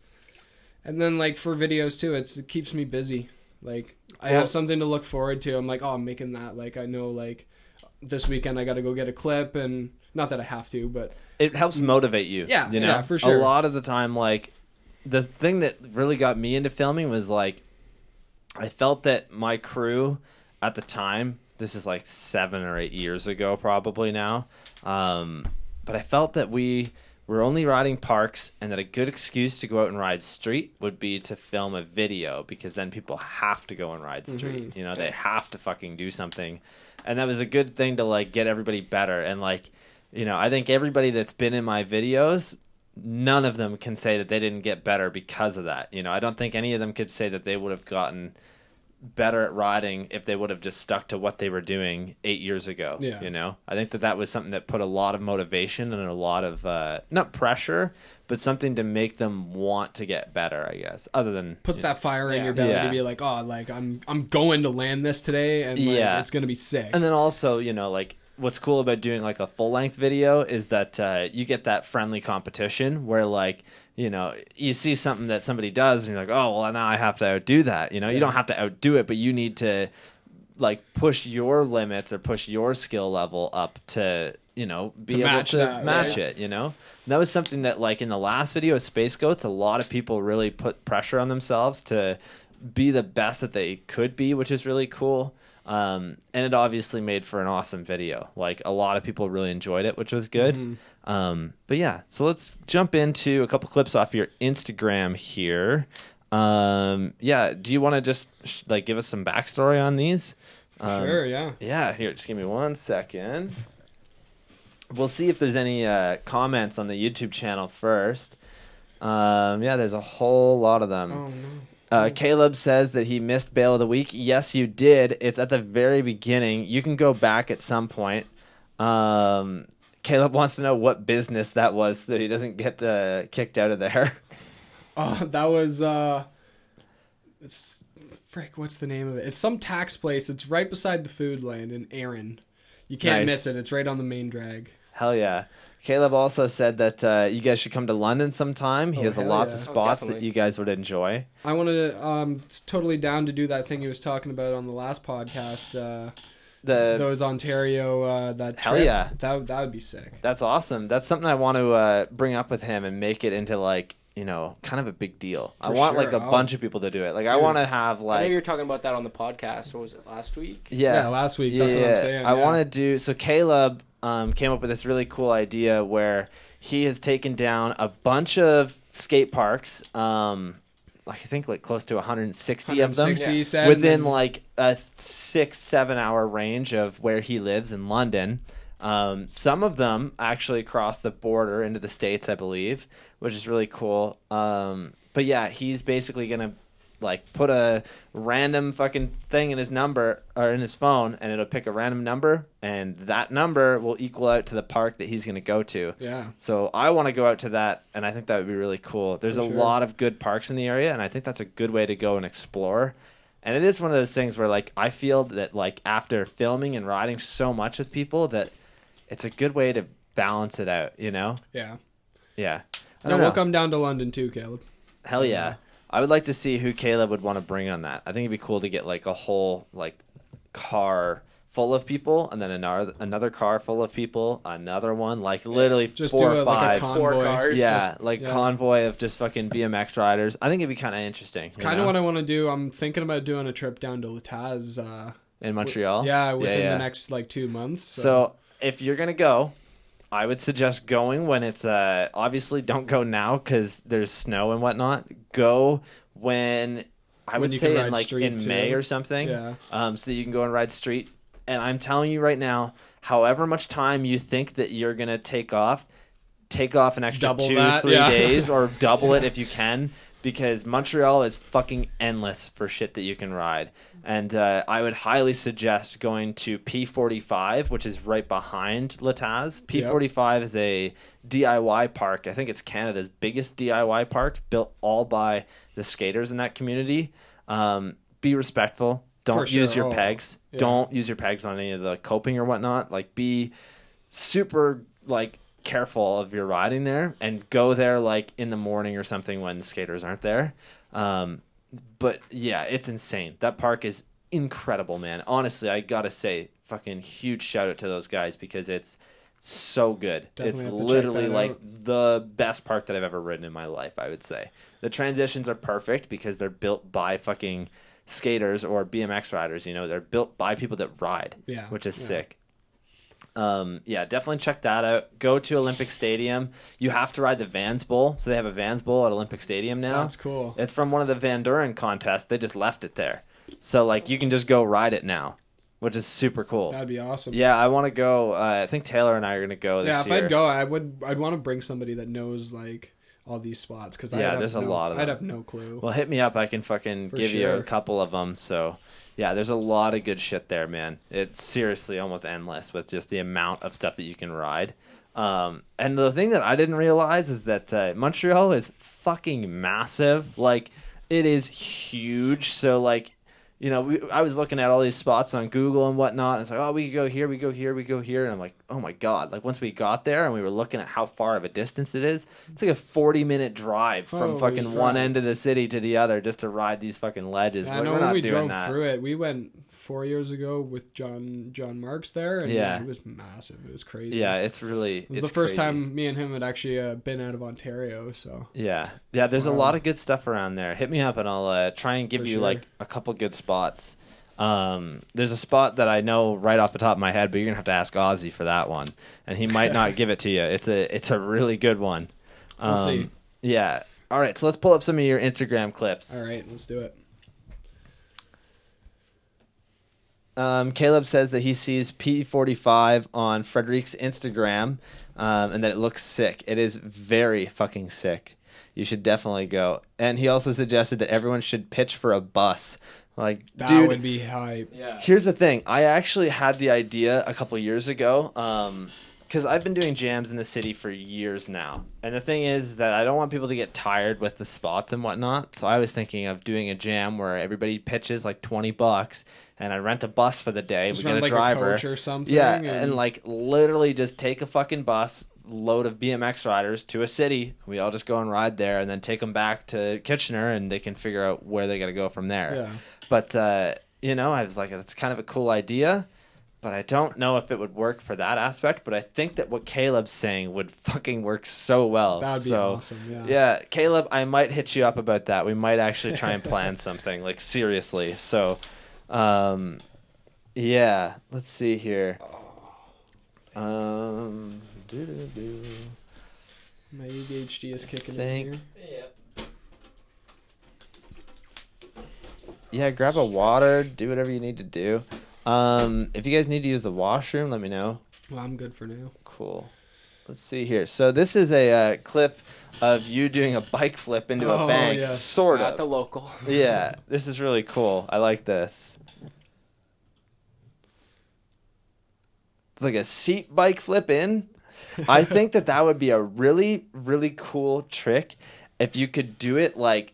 Speaker 2: and then like for videos too, it keeps me busy. Like I have something to look forward to. I'm like, oh, I'm making that. Like I know like this weekend I got to go get a clip, and not that I have to, but
Speaker 1: it helps motivate you.
Speaker 2: Yeah,
Speaker 1: you know?
Speaker 2: Yeah, for sure.
Speaker 1: A lot of the time, like the thing that really got me into filming was like I felt that my crew at the time, this is like 7 or 8 years ago probably now, but I felt that we were only riding parks, and that a good excuse to go out and ride street would be to film a video, because then people have to go and ride street. You know, they have to fucking do something. And that was a good thing to like get everybody better. And like, you know, I think everybody that's been in my videos, none of them can say that they didn't get better because of that. You know, I don't think any of them could say that they would have gotten better at riding if they would have just stuck to what they were doing 8 years ago.
Speaker 2: Yeah.
Speaker 1: You know, I think that was something that put a lot of motivation and a lot of not pressure, but something to make them want to get better, I guess, other than
Speaker 2: puts that fire in your belly to be like, oh, like I'm going to land this today, and like, it's gonna be sick.
Speaker 1: And then also, you know, like what's cool about doing like a full length video is that you get that friendly competition where like, you know, you see something that somebody does and you're like, oh, well, now I have to outdo that. You know, you don't have to outdo it, but you need to like push your limits or push your skill level up to, you know, be able to match it, you know? And that was something that like in the last video of Space Goats, a lot of people really put pressure on themselves to be the best that they could be, which is really cool. And it obviously made for an awesome video. Like a lot of people really enjoyed it, which was good. But yeah, so let's jump into a couple clips off your Instagram here. Yeah, do you want to just like give us some backstory on these?
Speaker 2: Sure, yeah.
Speaker 1: Yeah, here, just give me 1 second. We'll see if there's any comments on the YouTube channel first. Yeah, there's a whole lot of them.
Speaker 2: Oh, no.
Speaker 1: Caleb says that he missed Bail of the Week. Yes, you did. It's at the very beginning. You can go back at some point. Caleb wants to know what business that was so that he doesn't get kicked out of there.
Speaker 2: That was what's the name of it? It's some tax place. It's right beside the food lane in Erin. You can't miss it. It's right on the main drag.
Speaker 1: Hell yeah. Caleb also said that you guys should come to London sometime. He has lots of spots that you guys would enjoy.
Speaker 2: I wanted to, totally down to do that thing he was talking about on the last podcast. Those Ontario, that
Speaker 1: hell
Speaker 2: trip.
Speaker 1: Yeah.
Speaker 2: That would be sick.
Speaker 1: That's awesome. That's something I want to bring up with him and make it into like, you know, kind of a big deal. I want like a bunch of people to do it. Like, dude, I want to have like.
Speaker 3: I know you were talking about that on the podcast. What was it, last week?
Speaker 1: Yeah,
Speaker 2: last week. That's what I'm saying.
Speaker 1: I want to do. So Caleb came up with this really cool idea where he has taken down a bunch of skate parks. I think like close to 160 of them within like a 6-7 hour range of where he lives in London. Some of them actually cross the border into the States, I believe, which is really cool. But yeah, he's basically gonna like put a random fucking thing in his number or in his phone, and it'll pick a random number, and that number will equal out to the park that he's gonna go to.
Speaker 2: Yeah.
Speaker 1: So I want to go out to that, and I think that would be really cool. There's a lot of good parks in the area, and I think that's a good way to go and explore. And it is one of those things where like I feel that like after filming and riding so much with people that it's a good way to balance it out, you know?
Speaker 2: Yeah.
Speaker 1: Yeah.
Speaker 2: No, we'll come down to London too, Caleb.
Speaker 1: Hell yeah. I would like to see who Caleb would want to bring on that. I think it'd be cool to get like a whole like car full of people, and then another car full of people, another one, like literally
Speaker 2: just
Speaker 1: 4 or 5.
Speaker 2: Like
Speaker 3: 4 cars.
Speaker 1: Yeah, convoy of just fucking BMX riders. I think it'd be kind of interesting.
Speaker 2: It's kind of what I want to do. I'm thinking about doing a trip down to Lataz.
Speaker 1: In Montreal?
Speaker 2: Within the next like 2 months.
Speaker 1: So if you're going to go, I would suggest going when it's obviously don't go now because there's snow and whatnot. Go when I would say in May or something.
Speaker 2: Yeah.
Speaker 1: So that you can go and ride street. And I'm telling you right now, however much time you think that you're gonna take off, take off an extra
Speaker 2: Double
Speaker 1: 2-3
Speaker 2: that, yeah.
Speaker 1: days or double it if you can, because Montreal is fucking endless for shit that you can ride. And I would highly suggest going to P45, which is right behind Lataz. P45 is a DIY park. I think it's Canada's biggest DIY park, built all by the skaters in that community. Be respectful. Don't use your pegs.
Speaker 2: Yeah.
Speaker 1: Don't use your pegs on any of the coping or whatnot. Like, be super, like, careful of your riding there, and go there, like, in the morning or something when the skaters aren't there. But, yeah, it's insane. That park is incredible, man. Honestly, I gotta say, fucking huge shout-out to those guys, because it's so good.
Speaker 2: Definitely
Speaker 1: It's
Speaker 2: have to
Speaker 1: literally,
Speaker 2: check that
Speaker 1: like,
Speaker 2: out.
Speaker 1: the best park that I've ever ridden in my life, I would say. The transitions are perfect because they're built by fucking skaters or BMX riders, you know. They're built by people that ride, which is sick. Yeah, definitely check that out. Go to Olympic Stadium. You have to ride the Vans Bowl, so they have a Vans Bowl at Olympic Stadium now.
Speaker 2: That's cool.
Speaker 1: It's from one of the Van Duren contests. They just left it there, so like you can just go ride it now, which is super cool.
Speaker 2: That'd be awesome.
Speaker 1: Yeah, I want to go. I think Taylor and I are gonna go this year.
Speaker 2: If I'd go, I'd want to bring somebody that knows like all these spots, because
Speaker 1: there's a lot of them.
Speaker 2: I'd have no clue.
Speaker 1: Well, hit me up. I can fucking give you a couple of them. So, yeah, there's a lot of good shit there, man. It's seriously almost endless with just the amount of stuff that you can ride. And the thing that I didn't realize is that Montreal is fucking massive. Like, it is huge. So, like, you know, I was looking at all these spots on Google and whatnot, and it's like, oh, we could go here, we go here, we go here, and I'm like, oh my god! Like, once we got there and we were looking at how far of a distance it is, it's like a 40-minute drive from fucking one end of the city to the other just to ride these fucking ledges.
Speaker 2: I know
Speaker 1: we're
Speaker 2: when
Speaker 1: not
Speaker 2: we
Speaker 1: doing
Speaker 2: drove
Speaker 1: that.
Speaker 2: through it, we went 4 years ago with John Marks there, and it was massive. It was crazy.
Speaker 1: Yeah, it's really.
Speaker 2: It was the first time me and him had actually been out of Ontario. So
Speaker 1: yeah. There's a lot of good stuff around there. Hit me up and I'll try and give you like a couple good spots. There's a spot that I know right off the top of my head, but you're gonna have to ask Ozzy for that one, and he might not give it to you. It's a really good one.
Speaker 2: We'll see.
Speaker 1: Yeah. All right, so let's pull up some of your Instagram clips.
Speaker 2: All right, let's do it.
Speaker 1: Caleb says that he sees P45 on Frederick's Instagram, and that it looks sick. It is very fucking sick. You should definitely go. And he also suggested that everyone should pitch for a bus. Like,
Speaker 2: that
Speaker 1: dude,
Speaker 2: would be hype.
Speaker 3: Yeah.
Speaker 1: Here's the thing. I actually had the idea a couple years ago, because I've been doing jams in the city for years now. And the thing is that I don't want people to get tired with the spots and whatnot. So I was thinking of doing a jam where everybody pitches like $20, and I rent a bus for the day.
Speaker 2: Just
Speaker 1: we get a
Speaker 2: like
Speaker 1: driver,
Speaker 2: a coach or something.
Speaker 1: yeah, and like literally just take a fucking bus load of BMX riders to a city. We all just go and ride there, and then take them back to Kitchener, and they can figure out where they got to go from there.
Speaker 2: Yeah.
Speaker 1: But you know, I was like, it's kind of a cool idea, but I don't know if it would work for that aspect. But I think that what Caleb's saying would fucking work so well.
Speaker 2: That would be awesome. Yeah.
Speaker 1: Yeah, Caleb, I might hit you up about that. We might actually try and plan something, like, seriously. So, yeah, let's see here.
Speaker 2: My ADHD is kicking
Speaker 1: Think-
Speaker 2: in here.
Speaker 1: Yeah, grab a water, do whatever you need to do. If you guys need to use the washroom, let me know.
Speaker 2: Well, I'm good for now.
Speaker 1: Cool. Let's see here. So this is a clip of you doing a bike flip into a bank,
Speaker 2: yes.
Speaker 1: sort
Speaker 3: At
Speaker 1: of.
Speaker 3: the local.
Speaker 1: Yeah, this is really cool. I like this. It's like a seat bike flip in. I think that would be a really, really cool trick if you could do it like,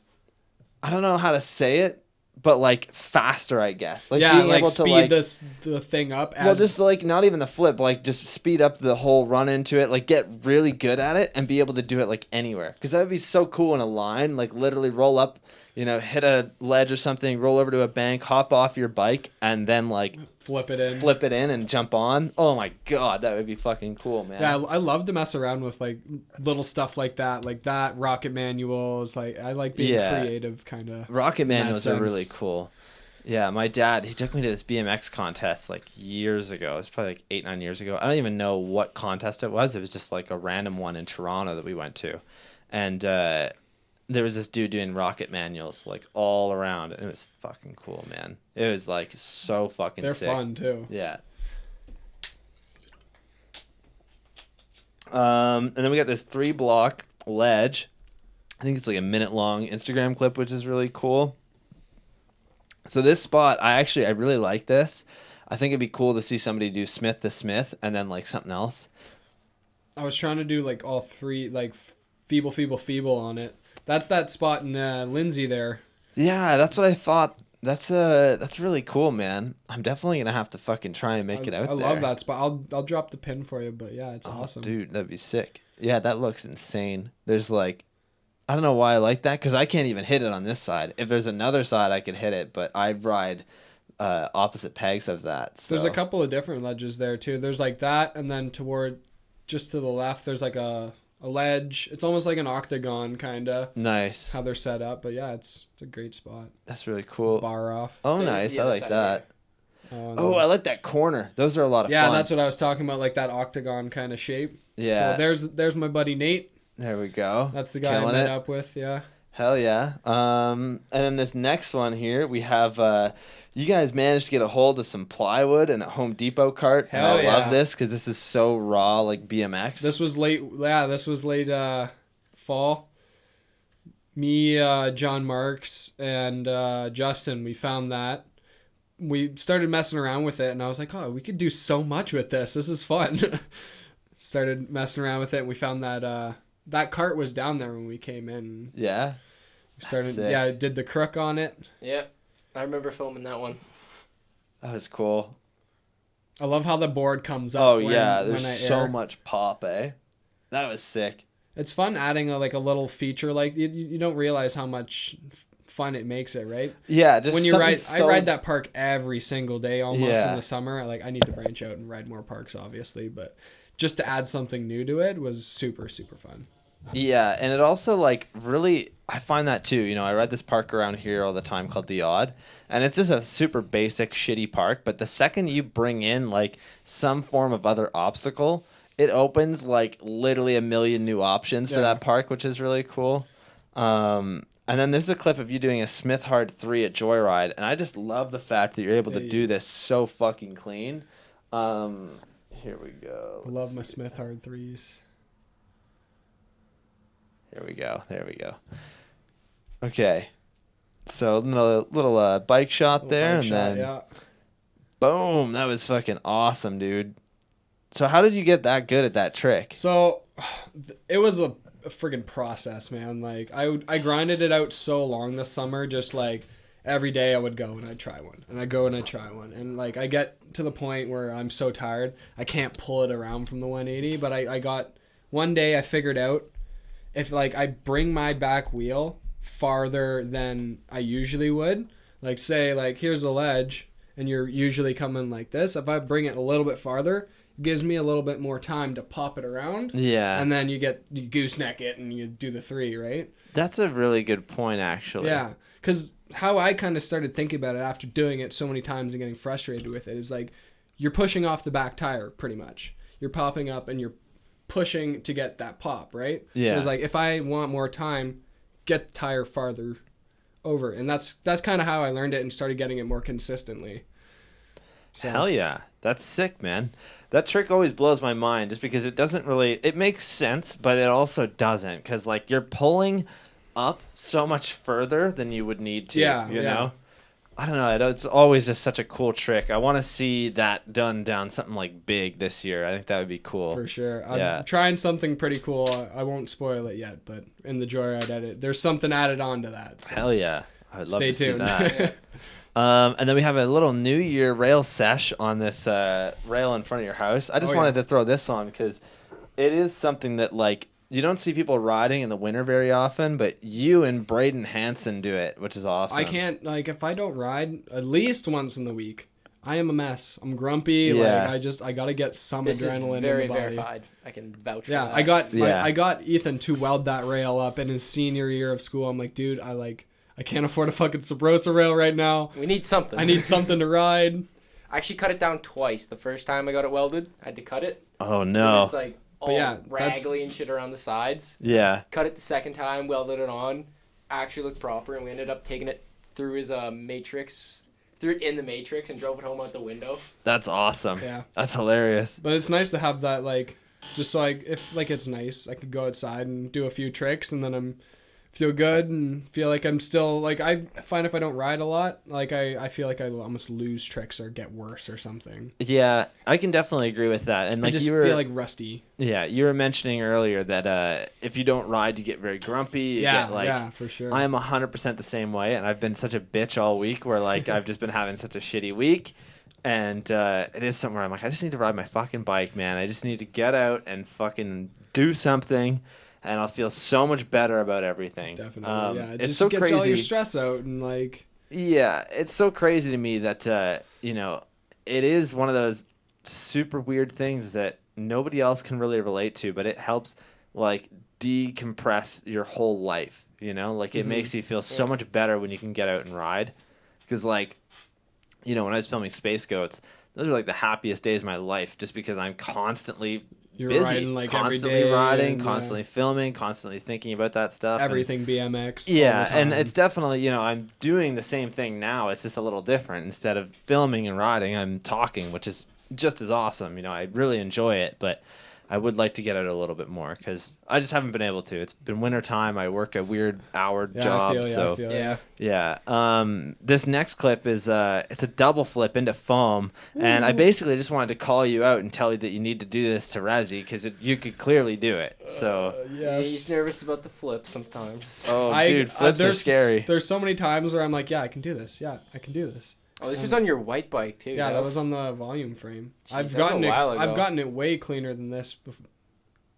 Speaker 1: I don't know how to say it, but like faster, I guess. Like,
Speaker 2: yeah,
Speaker 1: being
Speaker 2: like
Speaker 1: able
Speaker 2: speed
Speaker 1: to
Speaker 2: the thing up.
Speaker 1: well, just like not even the flip, like just speed up the whole run into it, like get really good at it and be able to do it like anywhere. Because that would be so cool in a line, like literally roll up, you know, hit a ledge or something, roll over to a bank, hop off your bike, and then like
Speaker 2: flip it in
Speaker 1: and jump on. Oh my god, that would be fucking cool, man.
Speaker 2: Yeah, I love to mess around with like little stuff like that rocket manuals. Like, I like being creative, kind of.
Speaker 1: Rocket manuals are really cool. Yeah, my dad, he took me to this BMX contest like years ago. It was probably like 8-9 years ago. I don't even know what contest it was. It was just like a random one in Toronto that we went to. And there was this dude doing rocket manuals like all around, and it was fucking cool, man. It was like so fucking sick.
Speaker 2: They're fun too.
Speaker 1: Yeah. And then we got this 3-block ledge. I think it's like a minute-long Instagram clip, which is really cool. So this spot, I really like this. I think it'd be cool to see somebody do Smith to Smith and then like something else.
Speaker 2: I was trying to do like all three, like feeble, feeble, feeble on it. That's that spot in Lindsay there.
Speaker 1: Yeah, that's what I thought. That's really cool, man. I'm definitely gonna have to fucking try and make it out
Speaker 2: I
Speaker 1: there.
Speaker 2: love that spot. I'll drop the pin for you, but yeah, it's awesome.
Speaker 1: Dude, that'd be sick. Yeah, that looks insane. There's like, I don't know why I like that because I can't even hit it on this side. If there's another side, I could hit it, but I ride opposite pegs of that. So.
Speaker 2: There's a couple of different ledges there too. There's like that, and then just to the left, there's like a ledge. It's almost like an octagon kind of.
Speaker 1: Nice.
Speaker 2: How they're set up, but yeah, it's a great spot.
Speaker 1: That's really cool.
Speaker 2: Bar off.
Speaker 1: Oh,
Speaker 3: So
Speaker 1: nice. I like that.
Speaker 2: Oh,
Speaker 1: I like that corner. Those are a lot of fun.
Speaker 2: Yeah, that's what I was talking about, like that octagon kind of shape.
Speaker 1: Yeah.
Speaker 2: Well, there's my buddy Nate.
Speaker 1: There we go.
Speaker 2: That's the guy I met up with. Yeah.
Speaker 1: Hell yeah. And then this next one here, we have you guys managed to get a hold of some plywood and a Home Depot cart.
Speaker 2: Hell
Speaker 1: and I
Speaker 2: yeah.
Speaker 1: love this because this is so raw, like BMX.
Speaker 2: This was late. Yeah, this was late fall. Me, John Marks, and Justin, we found that. We started messing around with it, and I was like, oh, we could do so much with this. This is fun. Started messing around with it, and we found that that cart was down there when we came in.
Speaker 1: Yeah.
Speaker 2: We started,
Speaker 1: Sick.
Speaker 2: yeah, did the crook on it.
Speaker 3: Yeah, I remember filming that one.
Speaker 1: That was cool.
Speaker 2: I love how the board comes up.
Speaker 1: Oh,
Speaker 2: when,
Speaker 1: yeah.
Speaker 2: when
Speaker 1: There's
Speaker 2: I
Speaker 1: so
Speaker 2: air.
Speaker 1: much pop, eh? That was sick.
Speaker 2: It's fun adding a little feature. Like you don't realize how much fun it makes it, right?
Speaker 1: Yeah, just
Speaker 2: When you
Speaker 1: something
Speaker 2: ride,
Speaker 1: so...
Speaker 2: I ride that park every single day almost
Speaker 1: Yeah.
Speaker 2: in the summer. I need to branch out and ride more parks, obviously, but just to add something new to it was super, super fun.
Speaker 1: Yeah, and it also like really, I find that too. You know, I ride this park around here all the time called The Odd, and it's just a super basic, shitty park. But the second you bring in like some form of other obstacle, it opens like literally a million new options for
Speaker 2: Yeah.
Speaker 1: that park, which is really cool. And then this is a clip of you doing a Smith Hard 3 at Joyride, and I just love the fact that you're able to do this so fucking clean. Here we go.
Speaker 2: I love my Smith Hard 3s.
Speaker 1: There we go. There we go. Okay. So little bike shot there, and then
Speaker 2: yeah.
Speaker 1: boom, that was fucking awesome, dude. So how did you get that good at that trick?
Speaker 2: So it was a friggin' process, man. Like I grinded it out so long this summer, just like every day I would go and I'd try one, and I go and I try one, and like I get to the point where I'm so tired I can't pull it around from the 180. But I got one day I figured out if like I bring my back wheel farther than I usually would, like say like here's a ledge and you're usually coming like this, if I bring it a little bit farther, it gives me a little bit more time to pop it around.
Speaker 1: Yeah.
Speaker 2: And then you gooseneck it and you do the 3, right?
Speaker 1: That's a really good point, actually.
Speaker 2: Yeah, because how I kind of started thinking about it after doing it so many times and getting frustrated with it is like you're pushing off the back tire pretty much. You're popping up and you're pushing to get that pop, right?
Speaker 1: Yeah.
Speaker 2: So it's like if I want more time, get the tire farther over, and that's kind of how I learned it and started getting it more consistently. So,
Speaker 1: Hell yeah. That's sick, man. That trick always blows my mind just because it makes sense, but it also doesn't, because like you're pulling up so much further than you would need to.
Speaker 2: Yeah,
Speaker 1: you
Speaker 2: yeah.
Speaker 1: know? I don't know. It's always just such a cool trick. I want to see that done down something like big this year. I think that would be cool.
Speaker 2: for sure. I'm
Speaker 1: Yeah.
Speaker 2: trying something pretty cool. I won't spoil it yet, but in the Joyride edit, there's something added on to that. So
Speaker 1: Hell yeah. I would love
Speaker 2: stay
Speaker 1: to see
Speaker 2: tuned.
Speaker 1: that. And then we have a little New Year rail sesh on this rail in front of your house. I just wanted to throw this on because it is something that, like, you don't see people riding in the winter very often, but you and Braden Hanson do it, which is awesome.
Speaker 2: I can't, like, if I don't ride at least once in the week, I am a mess. I'm grumpy.
Speaker 1: Yeah.
Speaker 2: Like, I got to get some
Speaker 3: This is
Speaker 2: adrenaline
Speaker 3: very
Speaker 2: in the body.
Speaker 3: verified. I can vouch for
Speaker 2: Yeah,
Speaker 3: that.
Speaker 2: I got Ethan to weld that rail up in his senior year of school. I'm like, dude, I can't afford a fucking Sabrosa rail right now.
Speaker 3: We need something.
Speaker 2: I need something to ride.
Speaker 3: I actually cut it down twice. The first time I got it welded, I had to cut it.
Speaker 1: Oh,
Speaker 3: So
Speaker 1: no.
Speaker 3: it's like all
Speaker 2: yeah, that's-
Speaker 3: raggly and shit around the sides.
Speaker 1: Yeah.
Speaker 3: Cut it the second time, welded it on, actually looked proper, and we ended up taking it through his matrix, threw it in the matrix, and drove it home out the window.
Speaker 1: That's awesome.
Speaker 2: Yeah.
Speaker 1: That's hilarious.
Speaker 2: But it's nice to have that, like, just so if like it's nice, I could go outside and do a few tricks, and then feel good and feel like I'm still like, I find if I don't ride a lot, like I feel like I almost lose tricks or get worse or something.
Speaker 1: Yeah, I can definitely agree with that. And like
Speaker 2: I just
Speaker 1: you were,
Speaker 2: feel like rusty.
Speaker 1: yeah, you were mentioning earlier that if you don't ride, you get very grumpy. You get, like,
Speaker 2: yeah, for sure.
Speaker 1: I am 100% the same way, and I've been such a bitch all week where like I've just been having such a shitty week. And it is something where I'm like, I just need to ride my fucking bike, man. I just need to get out and fucking do something, and I'll feel so much better about everything.
Speaker 2: Definitely, yeah. It
Speaker 1: it's
Speaker 2: just
Speaker 1: so
Speaker 2: gets
Speaker 1: crazy.
Speaker 2: all your stress out and like.
Speaker 1: Yeah, it's so crazy to me that it is one of those super weird things that nobody else can really relate to, but it helps like decompress your whole life. Like it makes you feel so much better when you can get out and ride, because like. When I was filming Space Goats, those are like the happiest days of my life, just because I'm constantly busy,
Speaker 2: riding, like,
Speaker 1: constantly
Speaker 2: every day
Speaker 1: riding,
Speaker 2: and,
Speaker 1: constantly filming, constantly thinking about that stuff.
Speaker 2: Everything BMX.
Speaker 1: Yeah,
Speaker 2: all the time.
Speaker 1: and it's definitely, I'm doing the same thing now. It's just a little different. Instead of filming and riding, I'm talking, which is just as awesome. I really enjoy it, but I would like to get out a little bit more because I just haven't been able to. It's been winter time. I work a weird hour job, this next clip is it's a double flip into foam, and I basically just wanted to call you out and tell you that you need to do this to Resi because you could clearly do it. So
Speaker 3: yeah, he's nervous about the flip sometimes.
Speaker 1: Oh, dude, flips are scary.
Speaker 2: There's so many times where I'm like, yeah, I can do this. Yeah, I can do this.
Speaker 3: Oh, this was on your white bike too.
Speaker 2: Yeah, that was on the volume frame.
Speaker 3: Jeez,
Speaker 2: I've
Speaker 3: that was a while ago.
Speaker 2: I've gotten it way cleaner than this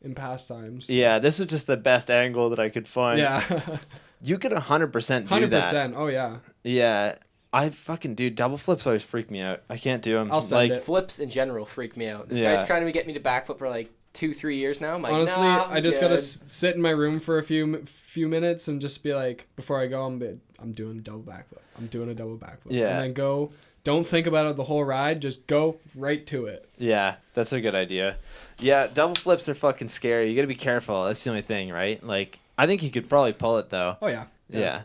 Speaker 2: in past times.
Speaker 1: Yeah, this is just the best angle that I could find.
Speaker 2: Yeah.
Speaker 1: You could 100% do that.
Speaker 2: 100%. Oh yeah.
Speaker 1: Yeah. I fucking do. Double flips always freak me out. I can't do them.
Speaker 2: I'll send it.
Speaker 3: Flips in general freak me out. This guy's trying to get me to backflip for like 2-3 years now. I'm like,
Speaker 2: honestly,
Speaker 3: nah,
Speaker 2: I just gotta sit in my room for a few minutes and just be like, before I go, I'm doing a double backflip. I'm doing a double backflip.
Speaker 1: Yeah.
Speaker 2: And then go. Don't think about it the whole ride. Just go right to it.
Speaker 1: Yeah, that's a good idea. Yeah, double flips are fucking scary. You gotta be careful. That's the only thing, right? Like, I think you could probably pull it though.
Speaker 2: Oh yeah.
Speaker 1: Yeah.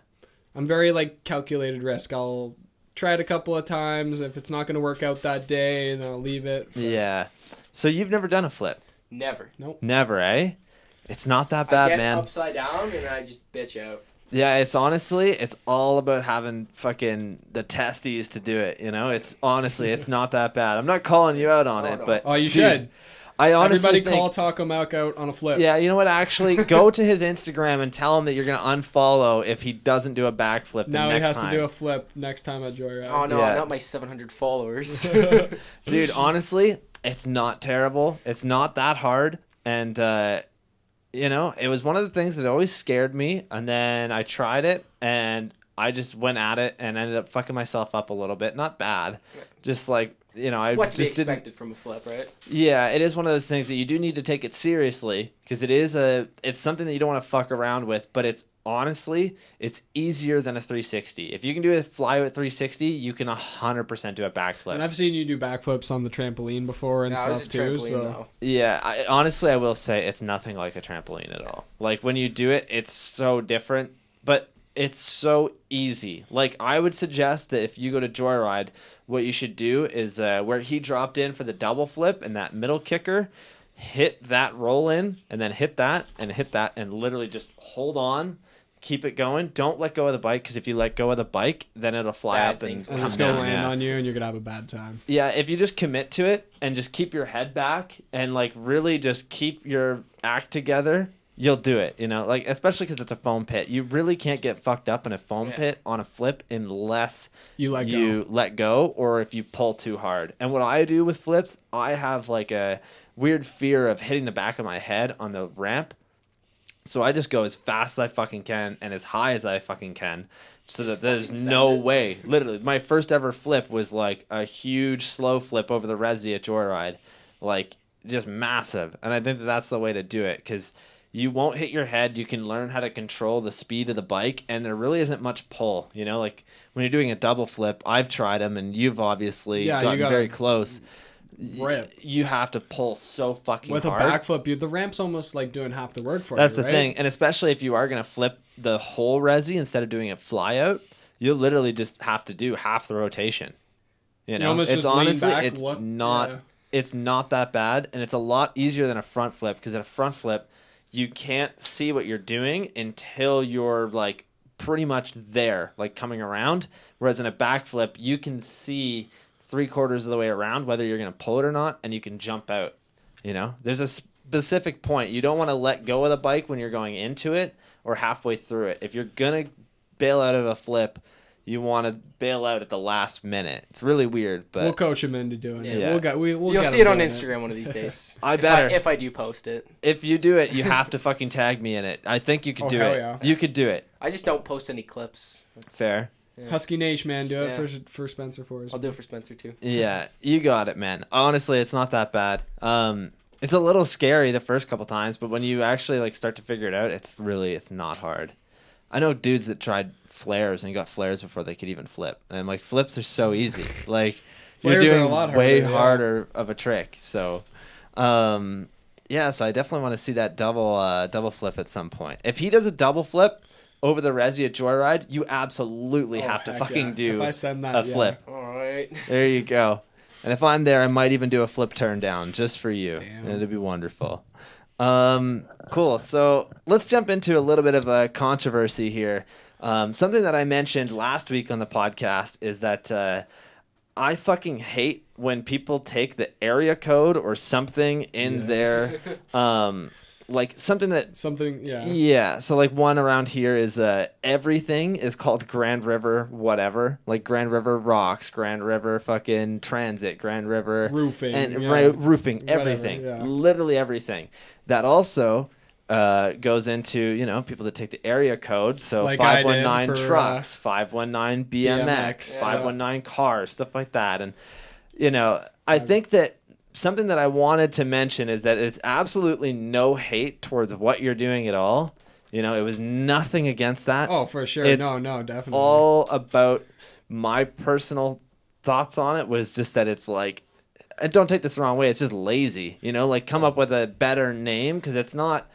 Speaker 2: I'm very like calculated risk. I'll try it a couple of times. If it's not gonna work out that day, then I'll leave it. But...
Speaker 1: Yeah. So you've never done a flip?
Speaker 3: Never.
Speaker 2: Nope.
Speaker 1: Never, eh? It's not that bad,
Speaker 3: I get
Speaker 1: man.
Speaker 3: upside down and I just bitch out.
Speaker 1: Yeah, it's all about having fucking the testes to do it, It's honestly, it's not that bad. I'm not calling you out on it,
Speaker 3: no.
Speaker 1: but...
Speaker 2: Oh, you should.
Speaker 1: I honestly
Speaker 2: Everybody call Taco Mac out on a flip.
Speaker 1: Yeah, you know what? Actually, go to his Instagram and tell him that you're going to unfollow if he doesn't do a backflip the
Speaker 2: now
Speaker 1: next time.
Speaker 2: Now he has to do a flip next time at Joyride.
Speaker 3: Oh, no,
Speaker 1: Yeah.
Speaker 3: not my 700 followers.
Speaker 1: Dude, honestly, it's not terrible. It's not that hard. And, it was one of the things that always scared me. And then I tried it, and I just went at it and ended up fucking myself up a little bit. Not bad. Just like... I
Speaker 3: what to be
Speaker 1: just didn't.
Speaker 3: expected from a flip, right?
Speaker 1: Yeah, it is one of those things that you do need to take it seriously because it's something that you don't want to fuck around with. But it's easier than a 360. If you can do a fly at 360, you can 100% do a backflip.
Speaker 2: And I've seen you do backflips on the trampoline before and stuff too. So
Speaker 1: yeah, I will say it's nothing like a trampoline at all. Like when you do it, it's so different, but it's so easy. Like I would suggest that if you go to Joyride, what you should do is where he dropped in for the double flip and that middle kicker, hit that roll in and then hit that and literally just hold on, keep it going. Don't let go of the bike because if you let go of the bike, then it'll fly up and come
Speaker 2: it's gonna
Speaker 1: down.
Speaker 2: land on you and you're gonna have a bad time.
Speaker 1: Yeah, if you just commit to it and just keep your head back and like really just keep your act together, you'll do it, like especially because it's a foam pit. You really can't get fucked up in a foam pit on a flip unless
Speaker 2: you
Speaker 1: let go or if you pull too hard. And what I do with flips, I have like a weird fear of hitting the back of my head on the ramp. So I just go as fast as I fucking can and as high as I fucking can so that there's no way. Literally, my first ever flip was like a huge slow flip over the Resi at Joyride. Like, just massive. And I think that's the way to do it because you won't hit your head. You can learn how to control the speed of the bike, and there really isn't much pull. Like when you're doing a double flip, I've tried them, and you've obviously gotten very close.
Speaker 2: Rip.
Speaker 1: You have to pull so fucking
Speaker 2: with
Speaker 1: hard.
Speaker 2: With a backflip, the ramp's almost like doing half the work for you.
Speaker 1: That's the thing, and especially if you are going to flip the whole Resi instead of doing it fly out, you'll literally just have to do half the rotation. It's honestly, it's not it's not that bad, and it's a lot easier than a front flip, because at a front flip, you can't see what you're doing until you're like pretty much there, like coming around. Whereas in a back flip, you can see 3/4 of the way around whether you're going to pull it or not, and you can jump out. You know, there's a specific point. You don't want to let go of the bike when you're going into it or halfway through it. If you're going to bail out of a flip, you want to bail out at the last minute. It's really weird, but
Speaker 2: we'll coach him into doing it.
Speaker 1: Yeah.
Speaker 2: We'll
Speaker 3: You'll
Speaker 2: get
Speaker 3: see
Speaker 2: him
Speaker 3: it on
Speaker 2: doing
Speaker 3: Instagram one of these days.
Speaker 1: I better.
Speaker 3: If I do post it.
Speaker 1: If you do it, you have to fucking tag me in it. I think you could do
Speaker 2: hell
Speaker 1: it.
Speaker 2: yeah.
Speaker 1: You could do it.
Speaker 3: I just don't post any clips.
Speaker 1: Fair.
Speaker 3: Yeah.
Speaker 2: Husky Nation, man, do it
Speaker 3: Yeah.
Speaker 2: for Spencer for us.
Speaker 3: I'll do it for Spencer too.
Speaker 1: Yeah, you got it, man. Honestly, it's not that bad. It's a little scary the first couple times, but when you actually like start to figure it out, it's not hard. I know dudes that tried flares and got flares before they could even flip. And I'm like, flips are so easy. Like, you're
Speaker 2: Flares are
Speaker 1: doing
Speaker 2: a lot
Speaker 1: way
Speaker 2: harder, yeah.
Speaker 1: harder of a trick. So, yeah, so I definitely want to see that double flip at some point. If he does a double flip over the Resi at Joyride, you absolutely have to
Speaker 2: heck
Speaker 1: fucking
Speaker 2: yeah.
Speaker 1: do
Speaker 2: If I send that,
Speaker 1: a flip.
Speaker 3: All right.
Speaker 1: There you go. And if I'm there, I might even do a flip turn down just for you.
Speaker 2: Damn.
Speaker 1: It'd be wonderful. Cool. So let's jump into a little bit of a controversy here. Something that I mentioned last week on the podcast is that I fucking hate when people take the area code or something in their like something that
Speaker 2: Something, yeah.
Speaker 1: yeah, so like one around here is everything is called Grand River whatever, like Grand River Rocks, Grand River fucking Transit, Grand River
Speaker 2: Roofing,
Speaker 1: and
Speaker 2: yeah.
Speaker 1: roofing,
Speaker 2: Whatever,
Speaker 1: everything,
Speaker 2: yeah.
Speaker 1: literally everything. That also goes into, you know, people that take the area code, so
Speaker 2: Like I did
Speaker 1: 519
Speaker 2: for,
Speaker 1: trucks, 519 BMX,
Speaker 2: BMX,
Speaker 1: 519 cars, stuff like that. And you know, I think that something that I wanted to mention is that it's absolutely no hate towards what you're doing at all. You know, it was nothing against that.
Speaker 2: Oh, for sure.
Speaker 1: It's
Speaker 2: No, definitely.
Speaker 1: all about my personal thoughts on it was just that it's like, and don't take this the wrong way, it's just lazy. You know, like come up with a better name, because it's not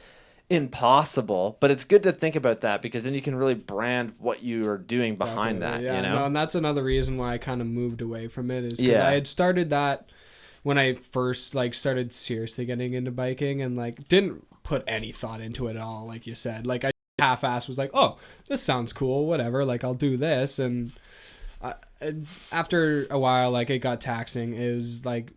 Speaker 1: impossible, but it's good to think about that, because then you can really brand what you are doing behind
Speaker 2: Definitely,
Speaker 1: that.
Speaker 2: yeah.
Speaker 1: You know,
Speaker 2: No, and that's another reason why I kind of moved away from it, is because
Speaker 1: Yeah.
Speaker 2: I had started that when I first like started seriously getting into biking, and like didn't put any thought into it at all, like you said. Like I half-assed was like, oh, this sounds cool, whatever, like I'll do this. And after a while, like it got taxing. It was like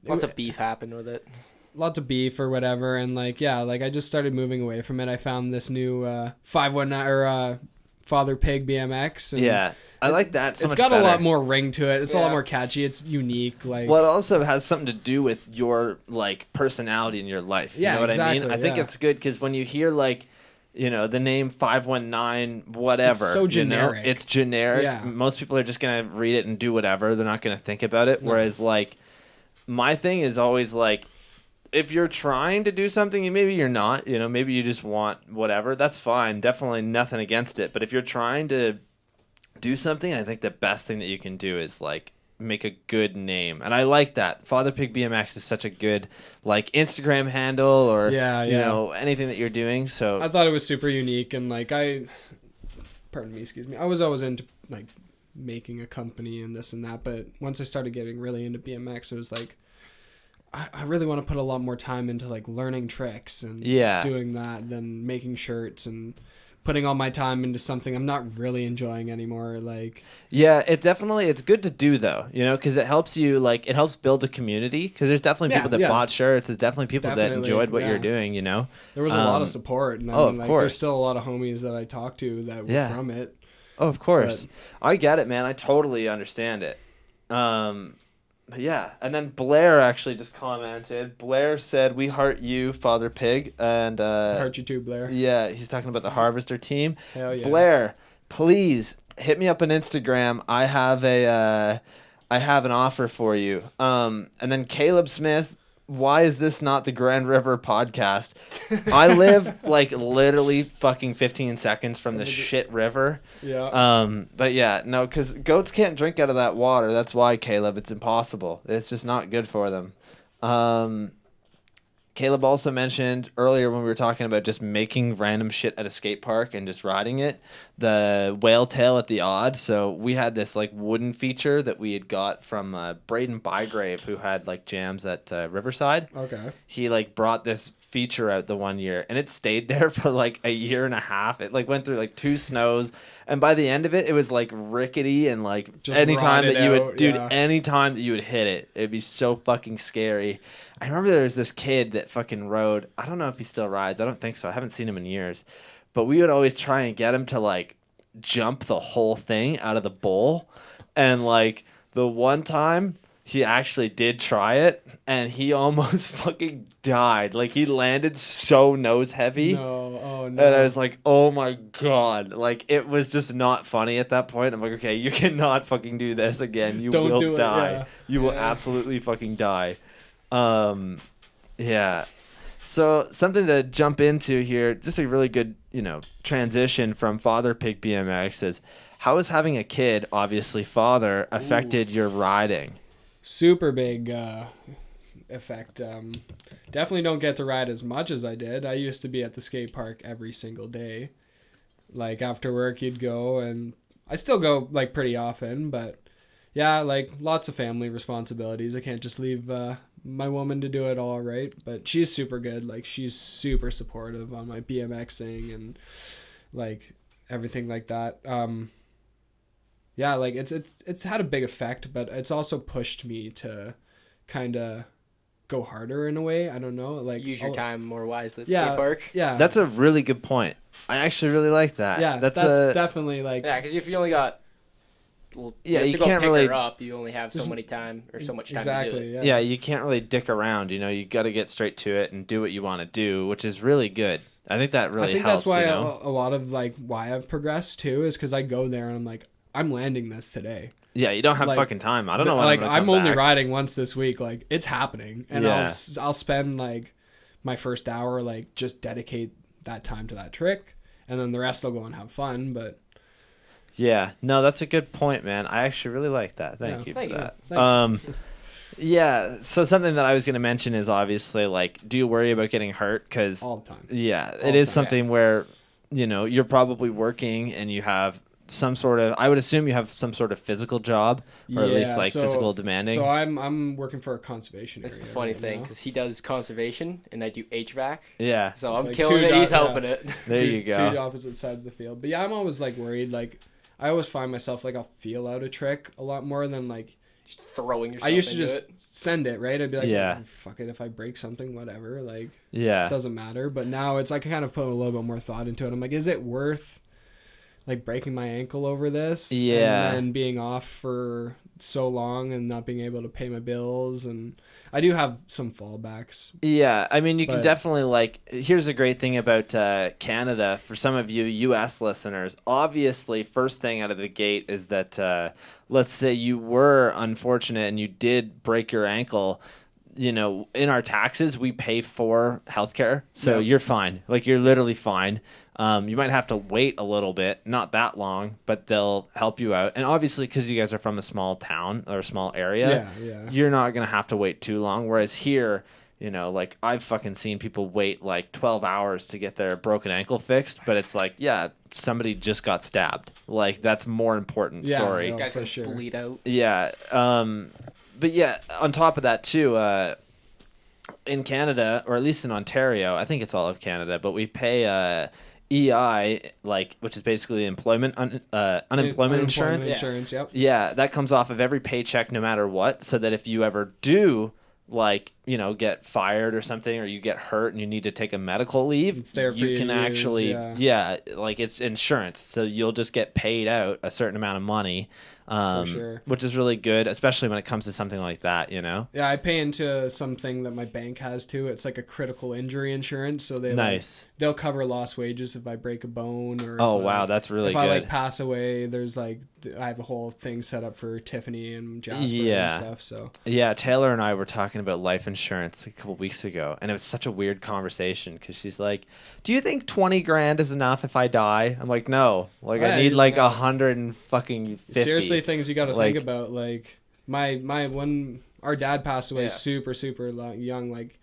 Speaker 3: Lots of beef happened with it.
Speaker 2: lots of beef or whatever, and like yeah, like I just started moving away from it. I found this new 519 or FatherPig Bmx, and
Speaker 1: yeah, I like that so
Speaker 2: it's
Speaker 1: much
Speaker 2: got
Speaker 1: better.
Speaker 2: a lot more ring to it. It's a lot
Speaker 3: Yeah.
Speaker 2: more catchy. It's unique. Like
Speaker 1: Well, it also has something to do with your like personality in your life. You
Speaker 2: Yeah,
Speaker 1: know what I mean?
Speaker 2: exactly,
Speaker 1: I think
Speaker 2: yeah.
Speaker 1: it's good because when you hear like, you know, the name 519 whatever,
Speaker 2: It's so generic.
Speaker 1: You know, it's generic.
Speaker 2: Yeah.
Speaker 1: Most people are just gonna read it and do whatever. They're not gonna think about it.
Speaker 2: No.
Speaker 1: Whereas like, my thing is always like, if you're trying to do something, maybe you're not. You know, maybe you just want whatever. That's fine. Definitely nothing against it. But if you're trying to do something, I think the best thing that you can do is like make a good name. And I like that. FatherPig Bmx is such a good like Instagram handle, or
Speaker 2: Yeah,
Speaker 1: you
Speaker 2: yeah.
Speaker 1: know, anything that you're doing. So
Speaker 2: I thought it was super unique, and like pardon me, excuse me, I was always into like making a company and this and that, but once I started getting really into BMX, it was like I really want to put a lot more time into like learning tricks and
Speaker 1: Yeah.
Speaker 2: doing that than making shirts and putting all my time into something I'm not really enjoying anymore. Like
Speaker 1: yeah, it's good to do though, you know, because it helps you, like, it helps build a community, because there's definitely
Speaker 2: Yeah,
Speaker 1: people that
Speaker 2: yeah.
Speaker 1: bought shirts. There's definitely people that
Speaker 2: Definitely,
Speaker 1: enjoyed what you're
Speaker 2: yeah.
Speaker 1: doing, you know.
Speaker 2: there was a lot of support, and I
Speaker 1: oh,
Speaker 2: mean,
Speaker 1: of
Speaker 2: like
Speaker 1: course.
Speaker 2: there's still a lot of homies that I talked to that were
Speaker 1: Yeah.
Speaker 2: from it.
Speaker 1: Oh, of course. I get it, man. I totally understand it. But yeah, and then Blair actually just commented. Blair said, "We heart you, Father Pig," and
Speaker 2: I heard you too, Blair.
Speaker 1: yeah, he's talking about the Harvester team.
Speaker 2: Hell yeah.
Speaker 1: Blair, please hit me up on Instagram. I have an offer for you. And then Caleb Smith, why is this not the Grand River podcast? I live like literally fucking 15 seconds from the shit river.
Speaker 2: Yeah.
Speaker 1: But yeah, no, because goats can't drink out of that water. That's why, Caleb. It's impossible. It's just not good for them. Caleb also mentioned earlier when we were talking about just making random shit at a skate park and just riding it, the whale tail at the odd. So we had this like wooden feature that we had got from Braden Bygrave, who had like jams at Riverside.
Speaker 2: Okay.
Speaker 1: He like brought this feature out the one year, and it stayed there for like a year and a half. It like went through like 2 snows, and by the end of it was like rickety, and like
Speaker 2: Just
Speaker 1: anytime that you would
Speaker 2: rotted out, yeah.
Speaker 1: anytime that you would hit it, it'd be so fucking scary. I remember there was this kid that fucking rode, I don't know if he still rides, I don't think so, I haven't seen him in years, but we would always try and get him to like jump the whole thing out of the bowl. And like the one time he actually did try it, and he almost fucking died. Like he landed so nose heavy.
Speaker 2: No, oh no.
Speaker 1: And I was like, oh my God. Like it was just not funny at that point. I'm like, okay, you cannot fucking do this again. You
Speaker 2: Don't
Speaker 1: will
Speaker 2: do it,
Speaker 1: die.
Speaker 2: yeah.
Speaker 1: You will
Speaker 2: Yeah.
Speaker 1: absolutely fucking die. Yeah. So something to jump into here, just a really good, transition from FatherPig Bmx is, how has having a kid, obviously father, affected your riding?
Speaker 2: Super big effect. Definitely don't get to ride as much as I did. I used to be at the skate park every single day. Like after work you'd go, and I still go like pretty often, but yeah, like lots of family responsibilities. I can't just leave my woman to do it all, right? But she's super good. Like she's super supportive on my BMXing and like everything like that. Yeah, like it's had a big effect, but it's also pushed me to kind of go harder in a way. I don't know, like
Speaker 3: Use your time more wisely at
Speaker 2: Yeah,
Speaker 3: skate park.
Speaker 2: yeah,
Speaker 1: That's a really good point. I actually really like that.
Speaker 2: yeah. That's definitely like
Speaker 3: Yeah, because if you only got, well,
Speaker 1: Yeah,
Speaker 3: you, have
Speaker 1: you
Speaker 3: to go
Speaker 1: can't
Speaker 3: pick
Speaker 1: really-
Speaker 3: her up. You only have so many time or so much time to do
Speaker 2: exactly.
Speaker 3: it.
Speaker 1: Yeah, you can't really dick around. You got to get straight to it and do what you want to do, which is really good. I think that really
Speaker 2: I think
Speaker 1: helps.
Speaker 2: that's why
Speaker 1: you know?
Speaker 2: a lot of like why I've progressed too is because I go there and I'm like, I'm landing this today.
Speaker 1: Yeah, you don't have
Speaker 2: like,
Speaker 1: fucking time. I don't know when
Speaker 2: Like
Speaker 1: I'm
Speaker 2: I'm only
Speaker 1: back.
Speaker 2: riding once this week. Like it's happening, and
Speaker 1: Yeah.
Speaker 2: I'll spend like my first hour like just dedicate that time to that trick, and then the rest I'll go and have fun. But
Speaker 1: Yeah, no, that's a good point, man. I actually really like that. Thank
Speaker 2: Yeah.
Speaker 1: you
Speaker 3: Thank
Speaker 1: for
Speaker 3: you.
Speaker 1: that.
Speaker 2: Thanks.
Speaker 1: Yeah. So something that I was going to mention is obviously like, do you worry about getting hurt? Because
Speaker 2: all the time.
Speaker 1: yeah,
Speaker 2: All
Speaker 1: it
Speaker 2: the
Speaker 1: is
Speaker 2: time.
Speaker 1: something where you're probably working and you have some sort of. I would assume you have some sort of physical job, or at least
Speaker 2: Yeah,
Speaker 1: like
Speaker 2: so-
Speaker 1: physical demanding.
Speaker 2: So I'm working for a conservation
Speaker 3: That's the
Speaker 2: area
Speaker 3: funny
Speaker 2: right
Speaker 3: thing,
Speaker 2: now.
Speaker 3: because he does conservation and I do HVAC.
Speaker 1: Yeah.
Speaker 3: So
Speaker 2: It's
Speaker 3: I'm
Speaker 2: like
Speaker 3: killing
Speaker 2: two
Speaker 3: it. He's
Speaker 2: dot-
Speaker 3: helping
Speaker 2: yeah.
Speaker 3: it.
Speaker 1: There you go.
Speaker 2: Two opposite sides of the field. But yeah, I'm always like worried. Like I always find myself like I'll feel out a trick a lot more than like
Speaker 3: Just throwing yourself
Speaker 2: I used to
Speaker 3: into
Speaker 2: just
Speaker 3: it.
Speaker 2: send it, right? I'd be like,
Speaker 1: Yeah.
Speaker 2: "Oh, fuck it, if I break something, whatever. Like
Speaker 1: Yeah.
Speaker 2: it doesn't matter. But now it's like I kind of put a little bit more thought into it. I'm like, is it worth like breaking my ankle over this?
Speaker 1: Yeah.
Speaker 2: And then being off for so long and not being able to pay my bills, and I do have some fallbacks.
Speaker 1: Yeah, I mean, you can
Speaker 2: But-
Speaker 1: definitely like. Here's the great thing about Canada for some of you U.S. listeners. Obviously, first thing out of the gate is that let's say you were unfortunate and you did break your ankle. In our taxes, we pay for healthcare, so
Speaker 2: Yep.
Speaker 1: you're fine. Like you're literally fine. You might have to wait a little bit, not that long, but they'll help you out. And obviously, because you guys are from a small town or a small area,
Speaker 2: Yeah.
Speaker 1: you're not going to have to wait too long. Whereas here, like I've fucking seen people wait like 12 hours to get their broken ankle fixed. But it's like, yeah, somebody just got stabbed. Like that's more important.
Speaker 2: Yeah,
Speaker 1: Sorry.
Speaker 2: no.
Speaker 3: Guys
Speaker 2: for
Speaker 3: gonna
Speaker 2: sure.
Speaker 3: bleed out.
Speaker 1: Yeah. But yeah, on top of that too, in Canada, or at least in Ontario, I think it's all of Canada, but we pay EI, which is basically unemployment insurance.
Speaker 3: Yeah.
Speaker 2: Insurance, yep.
Speaker 1: Yeah, that comes off of every paycheck no matter what, so that if you ever do get fired or something, or you get hurt and you need to take a medical leave,
Speaker 2: It's there for
Speaker 1: you
Speaker 2: you
Speaker 1: can
Speaker 2: to use,
Speaker 1: actually
Speaker 2: yeah.
Speaker 1: it's insurance, so you'll just get paid out a certain amount of money,
Speaker 2: sure.
Speaker 1: which is really good, especially when it comes to something like that.
Speaker 2: Yeah, I pay into something that my bank has too. It's like a critical injury insurance, so
Speaker 1: Nice.
Speaker 2: they'll cover lost wages if I break a bone or
Speaker 1: Oh
Speaker 2: if
Speaker 1: wow,
Speaker 2: I,
Speaker 1: that's really
Speaker 2: if
Speaker 1: good.
Speaker 2: I like pass away. There's like I have a whole thing set up for Tiffany and Jasper
Speaker 1: Yeah.
Speaker 2: and stuff. So
Speaker 1: Yeah, Taylor and I were talking about life insurance a couple weeks ago, and it was such a weird conversation because she's like, "Do you think 20 grand is enough if I die?" I'm like, "No, like
Speaker 2: Yeah,
Speaker 1: I need like
Speaker 2: no.
Speaker 1: 100 and fucking 50."
Speaker 2: seriously, things you got to
Speaker 1: Like-
Speaker 2: think about. Like my when our dad passed away
Speaker 3: Yeah.
Speaker 2: super young, like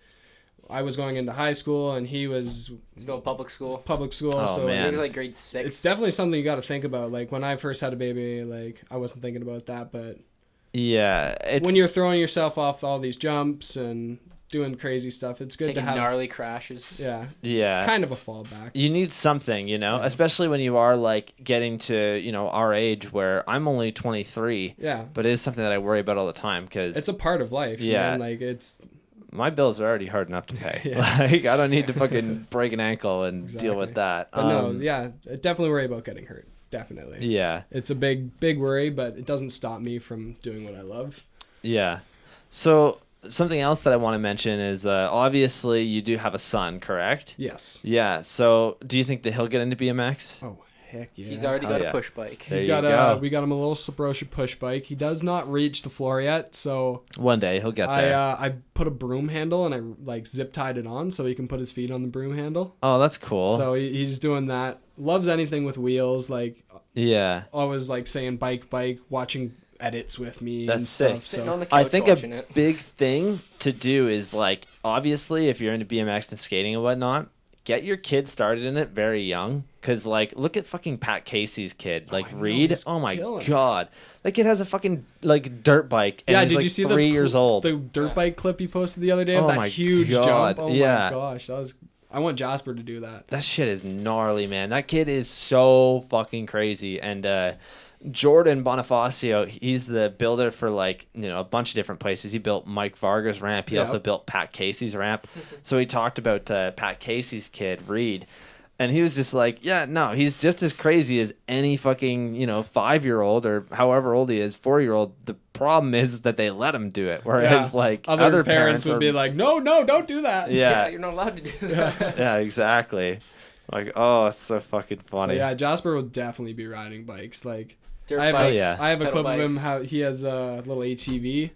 Speaker 2: I was going into high school and he was
Speaker 3: Still public school.
Speaker 1: Oh,
Speaker 2: so
Speaker 1: man.
Speaker 3: He was like grade 6.
Speaker 2: it's definitely something you got to think about. Like when I first had a baby, like I wasn't thinking about that, but
Speaker 1: Yeah, it's
Speaker 2: when you're throwing yourself off all these jumps and doing crazy stuff, it's good
Speaker 3: taking
Speaker 2: to have
Speaker 3: gnarly crashes.
Speaker 1: yeah.
Speaker 2: kind of a fallback.
Speaker 1: You need something,
Speaker 2: Yeah.
Speaker 1: especially when you are like getting to, our age where I'm only 23,
Speaker 2: Yeah,
Speaker 1: but it is something that I worry about all the time because
Speaker 2: it's a part of life.
Speaker 1: Yeah.
Speaker 2: Man. Like it's
Speaker 1: my bills are already hard enough to pay.
Speaker 2: Yeah.
Speaker 1: Like I don't need to fucking break an ankle and deal with
Speaker 2: Exactly.
Speaker 1: that.
Speaker 2: But no, yeah, I definitely worry about getting hurt. Definitely.
Speaker 1: Yeah.
Speaker 2: It's a big worry, but it doesn't stop me from doing what I love.
Speaker 1: Yeah. So something else that I want to mention is obviously you do have a son, correct?
Speaker 2: Yes.
Speaker 1: Yeah. So do you think that he'll get into BMX?
Speaker 2: Oh, heck yeah.
Speaker 3: He's already
Speaker 1: Hell
Speaker 3: got
Speaker 1: yeah.
Speaker 3: a push bike.
Speaker 1: There
Speaker 2: He's
Speaker 1: you
Speaker 2: got
Speaker 1: go.
Speaker 2: we got him a little Sabrosha push bike. He does not reach the floor yet, so
Speaker 1: One day he'll get there.
Speaker 2: I put a broom handle and I like zip tied it on so he can put his feet on the broom handle.
Speaker 1: Oh, that's cool.
Speaker 2: So he's doing that. Loves anything with wheels. Like
Speaker 1: yeah.
Speaker 2: always like saying bike, watching edits with me and
Speaker 1: That's
Speaker 2: stuff.
Speaker 1: sick.
Speaker 3: Sitting
Speaker 2: So
Speaker 3: on the couch
Speaker 1: I think
Speaker 3: watching
Speaker 1: a
Speaker 3: it.
Speaker 1: big thing to do is like obviously if you're into BMX and skating and whatnot, get your kid started in it very young. Cause like look at fucking Pat Casey's kid, like
Speaker 2: I know,
Speaker 1: Reed.
Speaker 2: he's
Speaker 1: Oh my
Speaker 2: killing it.
Speaker 1: god, that kid has a fucking like dirt bike and
Speaker 2: yeah,
Speaker 1: he's
Speaker 2: did
Speaker 1: like
Speaker 2: you see
Speaker 1: 3 years old.
Speaker 2: the dirt
Speaker 3: Yeah.
Speaker 2: bike clip he posted the other day of
Speaker 1: Oh
Speaker 2: that
Speaker 1: my
Speaker 2: huge
Speaker 1: God,
Speaker 2: jump? Oh
Speaker 1: yeah.
Speaker 2: my gosh, that was. I want Jasper to do that.
Speaker 1: That shit is gnarly, man. That kid is so fucking crazy. And Jordan Bonifacio, he's the builder for like, a bunch of different places. He built Mike Varga's ramp. He
Speaker 2: Yeah.
Speaker 1: also built Pat Casey's ramp. So he talked about Pat Casey's kid, Reed. And he was just like, yeah, no, he's just as crazy as any fucking, 5-year-old or however old he is, 4-year-old. The problem is that they let him do it. Whereas
Speaker 2: Yeah.
Speaker 1: like
Speaker 2: Other parents would
Speaker 1: are-
Speaker 2: be like, no, don't do that.
Speaker 1: yeah,
Speaker 3: You're not allowed to do that.
Speaker 1: yeah, exactly. Like, oh, it's so fucking
Speaker 2: So
Speaker 1: funny.
Speaker 2: yeah, Jasper will definitely be riding bikes. Like
Speaker 3: Dirt
Speaker 2: I have,
Speaker 3: bikes,
Speaker 1: yeah.
Speaker 2: I have a
Speaker 3: pedal
Speaker 2: clip of him
Speaker 3: bikes.
Speaker 2: how he has a little ATV,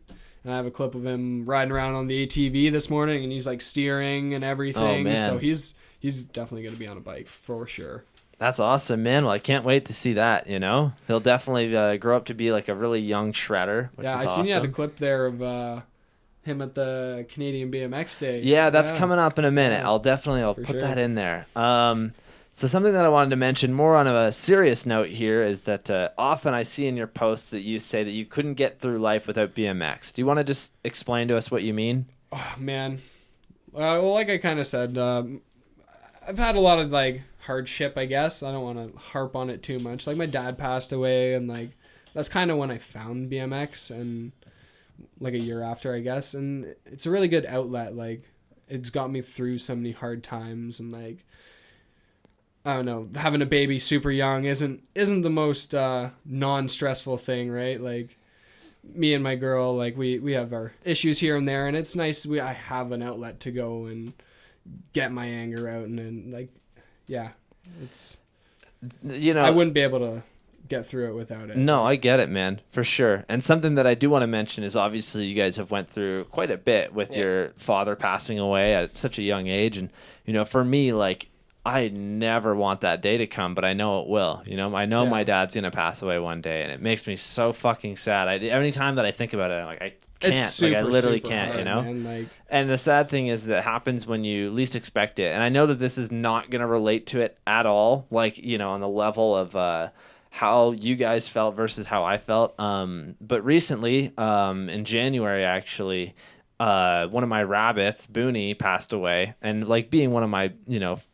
Speaker 2: and I have a clip of him riding around on the ATV this morning, and he's like steering and everything.
Speaker 1: Oh, man.
Speaker 2: So he's definitely gonna be on a bike for sure.
Speaker 1: That's awesome, man. Well, I can't wait to see that, He'll definitely grow up to be like a really young shredder, which
Speaker 2: Yeah,
Speaker 1: is
Speaker 2: I
Speaker 1: awesome.
Speaker 2: seen you had a clip there of him at the Canadian BMX Day.
Speaker 1: Yeah, that's coming up in a minute.
Speaker 2: Yeah,
Speaker 1: I'll put
Speaker 2: for sure.
Speaker 1: that in there. So something that I wanted to mention more on a serious note here is that often I see in your posts that you say that you couldn't get through life without BMX. Do you want to just explain to us what you mean?
Speaker 2: Oh man. Well, like I kind of said, I've had a lot of like hardship, I guess. I don't want to harp on it too much. Like my dad passed away, and like that's kind of when I found BMX, and like a year after, I guess. And it's a really good outlet. Like it's got me through so many hard times, and like I don't know, having a baby super young isn't the most non-stressful thing, right? Like me and my girl, like we have our issues here and there, and it's nice I have an outlet to go and get my anger out, and then like yeah, it's I wouldn't be able to get through it without it.
Speaker 1: No, I get it, man, for sure. And something that I do want to mention is obviously you guys have went through quite a bit with your father passing away at such a young age, and for me, like I never want that day to come, but I know it will. I know my dad's gonna pass away one day, and it makes me so fucking sad. Every time that I think about it, I'm like, I can't.
Speaker 2: It's
Speaker 1: Like I
Speaker 2: super,
Speaker 1: literally
Speaker 2: super
Speaker 1: can't.
Speaker 2: hard, man. Like
Speaker 1: And the sad thing is that it happens when you least expect it. And I know that this is not gonna relate to it at all. Like on the level of how you guys felt versus how I felt. But recently, in January, actually. One of my rabbits, Booney, passed away, and like being one of my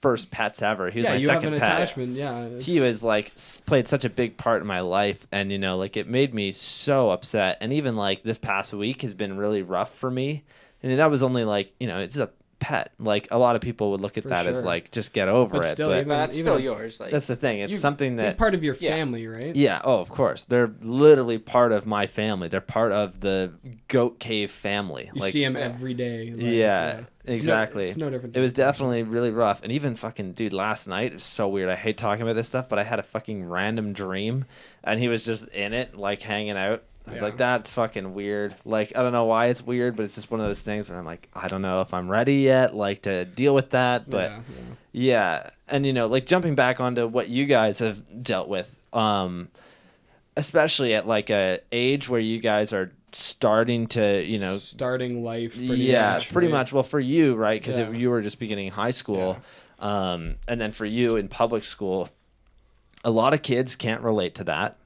Speaker 1: first pets ever, he was my
Speaker 2: you
Speaker 1: second
Speaker 2: have an
Speaker 1: pet.
Speaker 2: attachment. Yeah,
Speaker 1: He was like played such a big part in my life, and like it made me so upset. And even like this past week has been really rough for me. And that was only like it's a pet. Like a lot of people would look at
Speaker 2: For
Speaker 1: that as
Speaker 2: sure.
Speaker 1: like just get over
Speaker 2: But
Speaker 1: it.
Speaker 2: still,
Speaker 1: but
Speaker 2: even-
Speaker 3: But that's still yours. Like
Speaker 1: that's the thing. It's something that
Speaker 2: He's part of your
Speaker 3: Yeah.
Speaker 2: family, right?
Speaker 1: yeah, oh, of course. They're literally part of my family. They're part of the Goat Cave family.
Speaker 2: You
Speaker 1: like,
Speaker 2: see him every day. Like,
Speaker 1: yeah,
Speaker 2: It's
Speaker 1: exactly.
Speaker 2: it's no different.
Speaker 1: It was definitely really rough. And even fucking, dude, last night, it's so weird. I hate talking about this stuff, but I had a fucking random dream, and he was just in it, like hanging out. I was
Speaker 2: Yeah.
Speaker 1: like, that's fucking weird. Like, I don't know why it's weird, but it's just one of those things where I'm like, I don't know if I'm ready yet, like, to deal with that. But yeah. And, like, jumping back onto what you guys have dealt with, especially at, like, a age where you guys are starting to,
Speaker 2: starting life.
Speaker 1: Pretty much. Well, for you, right? Because
Speaker 2: Yeah.
Speaker 1: you were just beginning high school. And then for you in public school, a lot of kids can't relate to that.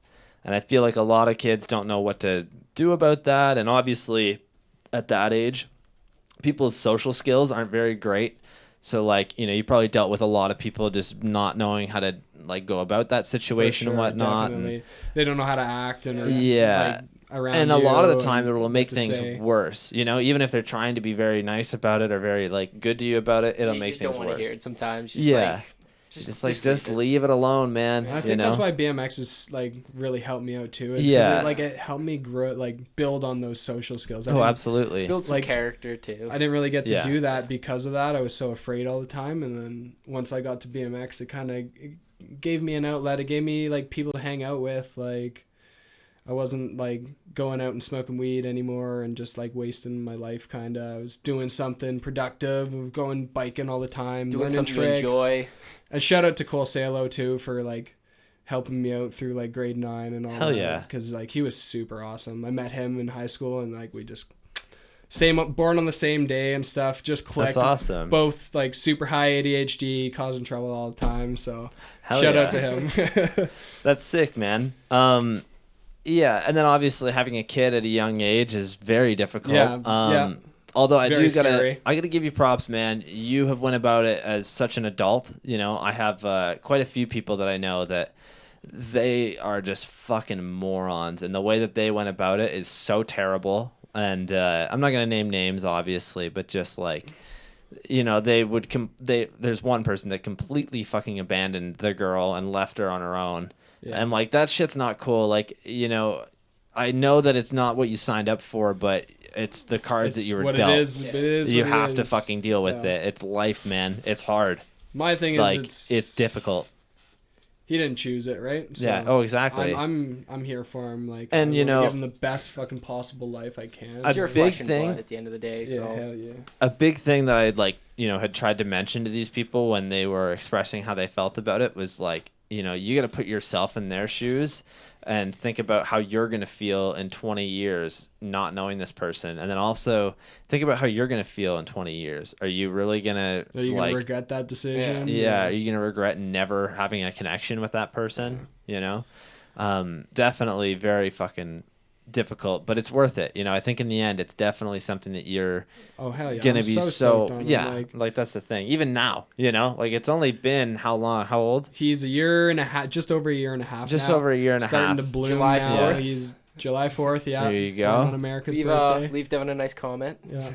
Speaker 1: And I feel like a lot of kids don't know what to do about that. And obviously at that age, people's social skills aren't very great. So like, you probably dealt with a lot of people just not knowing how to like go about that situation and whatnot.
Speaker 2: Definitely. They don't know how to act and
Speaker 1: yeah.
Speaker 2: around
Speaker 1: and a lot of the time
Speaker 2: and
Speaker 1: it'll make
Speaker 2: what to
Speaker 1: things
Speaker 2: say.
Speaker 1: worse, even if they're trying to be very nice about it or very like good to you about it, it'll
Speaker 3: You
Speaker 1: make
Speaker 3: just
Speaker 1: things
Speaker 3: don't want
Speaker 1: worse.
Speaker 3: to hear it sometimes. Just
Speaker 1: Yeah.
Speaker 3: Like,
Speaker 1: Just leave it alone, man.
Speaker 2: And I think that's why BMX has like really helped me out too. Is 'cause
Speaker 1: Yeah.
Speaker 2: it helped me grow, like build on those social skills.
Speaker 1: Oh, absolutely.
Speaker 3: build some
Speaker 2: like,
Speaker 3: character too.
Speaker 2: I didn't really get to
Speaker 1: Yeah.
Speaker 2: do that because of that. I was so afraid all the time, and then once I got to BMX, it kind of gave me an outlet. It gave me like people to hang out with. Like I wasn't like going out and smoking weed anymore and just like wasting my life. Kind of, I was doing something productive, going biking all the time,
Speaker 3: Doing
Speaker 2: learning
Speaker 3: something
Speaker 2: tricks.
Speaker 3: you enjoy.
Speaker 2: And shout out to Cole Salo too for like helping me out through like grade 9 and all
Speaker 1: Hell
Speaker 2: that.
Speaker 1: yeah.
Speaker 2: Because like he was super awesome. I met him in high school and like we just born on the same day and stuff. Just clicked.
Speaker 1: That's awesome.
Speaker 2: Both like super high ADHD, causing trouble all the time. So
Speaker 1: Hell
Speaker 2: shout
Speaker 1: yeah.
Speaker 2: out to him.
Speaker 1: That's sick, man. Yeah, and then obviously having a kid at a young age is very difficult.
Speaker 2: Yeah.
Speaker 1: Although I
Speaker 2: Very
Speaker 1: do gotta
Speaker 2: scary.
Speaker 1: give you props, man. You have went about it as such an adult. I have quite a few people that I know that they are just fucking morons, and the way that they went about it is so terrible. And I'm not gonna name names, obviously, but just like, they would there's one person that completely fucking abandoned their girl and left her on her own.
Speaker 2: Yeah.
Speaker 1: And like that shit's not cool. Like, I know that it's not what you signed up for, but it's the cards that you were
Speaker 2: what
Speaker 1: dealt.
Speaker 2: It is
Speaker 1: You
Speaker 2: what it
Speaker 1: have to
Speaker 2: is.
Speaker 1: fucking deal with
Speaker 2: Yeah.
Speaker 1: it. It's life, man. It's hard.
Speaker 2: My thing
Speaker 1: Like
Speaker 2: is
Speaker 1: it's difficult.
Speaker 2: He didn't choose it, right? So
Speaker 1: Yeah. Oh, exactly.
Speaker 2: I'm here for him. Like,
Speaker 1: And,
Speaker 2: I wanna give him the best fucking possible life I can.
Speaker 1: A
Speaker 3: It's your
Speaker 1: big
Speaker 3: flesh and
Speaker 1: thing-
Speaker 3: blood at the end of the day.
Speaker 2: Yeah,
Speaker 3: So
Speaker 2: hell yeah.
Speaker 1: A big thing that I'd like, had tried to mention to these people when they were expressing how they felt about it was like, you got to put yourself in their shoes and think about how you're going to feel in 20 years not knowing this person. And then also think about how you're going to feel in 20 years. Are you really going to
Speaker 2: Are you gonna regret that decision?
Speaker 1: Yeah, are you going to regret never having a connection with that person? Definitely very fucking difficult, but it's worth it. I think in the end it's definitely something that you're
Speaker 2: Oh hell yeah.
Speaker 1: gonna
Speaker 2: I'm
Speaker 1: be
Speaker 2: so stoked on him.
Speaker 1: like that's the thing. Even now, like it's only been how long? How old?
Speaker 2: He's a year and a half, just over a year and a half.
Speaker 1: Just
Speaker 2: now.
Speaker 1: over a year and a
Speaker 2: Starting
Speaker 1: half.
Speaker 2: to bloom
Speaker 3: July
Speaker 2: now.
Speaker 3: 4th.
Speaker 2: He's July 4th. Yeah.
Speaker 1: There you go.
Speaker 2: Born on America's
Speaker 3: leave
Speaker 2: birthday.
Speaker 3: leave Devin a nice comment.
Speaker 2: Yeah.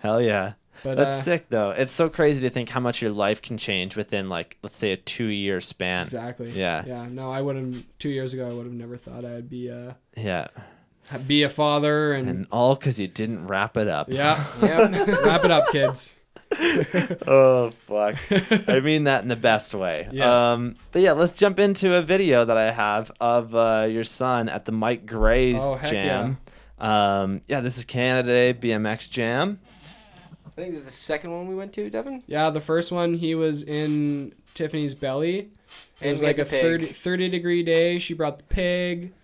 Speaker 1: Hell yeah.
Speaker 2: But
Speaker 1: That's sick though. It's so crazy to think how much your life can change within like let's say a 2-year span.
Speaker 2: Exactly.
Speaker 1: Yeah.
Speaker 2: Yeah. No, I wouldn't. 2 years ago, I would have never thought I'd be
Speaker 1: Yeah.
Speaker 2: a father and
Speaker 1: all because you didn't wrap it up.
Speaker 2: yeah.
Speaker 3: Yep.
Speaker 2: Wrap it up, kids.
Speaker 1: Oh fuck. I mean that in the best way.
Speaker 2: Yes.
Speaker 1: But yeah, let's jump into a video that I have of your son at the Mike Gray's
Speaker 2: Oh, heck
Speaker 1: jam. Yeah, this is Canada Day BMX Jam.
Speaker 3: I think this is the second one we went to, Devin.
Speaker 2: Yeah, the first one he was in Tiffany's belly. It
Speaker 3: And
Speaker 2: was
Speaker 3: we
Speaker 2: like
Speaker 3: had
Speaker 2: a
Speaker 3: the pig.
Speaker 2: 30-degree day. She brought the pig.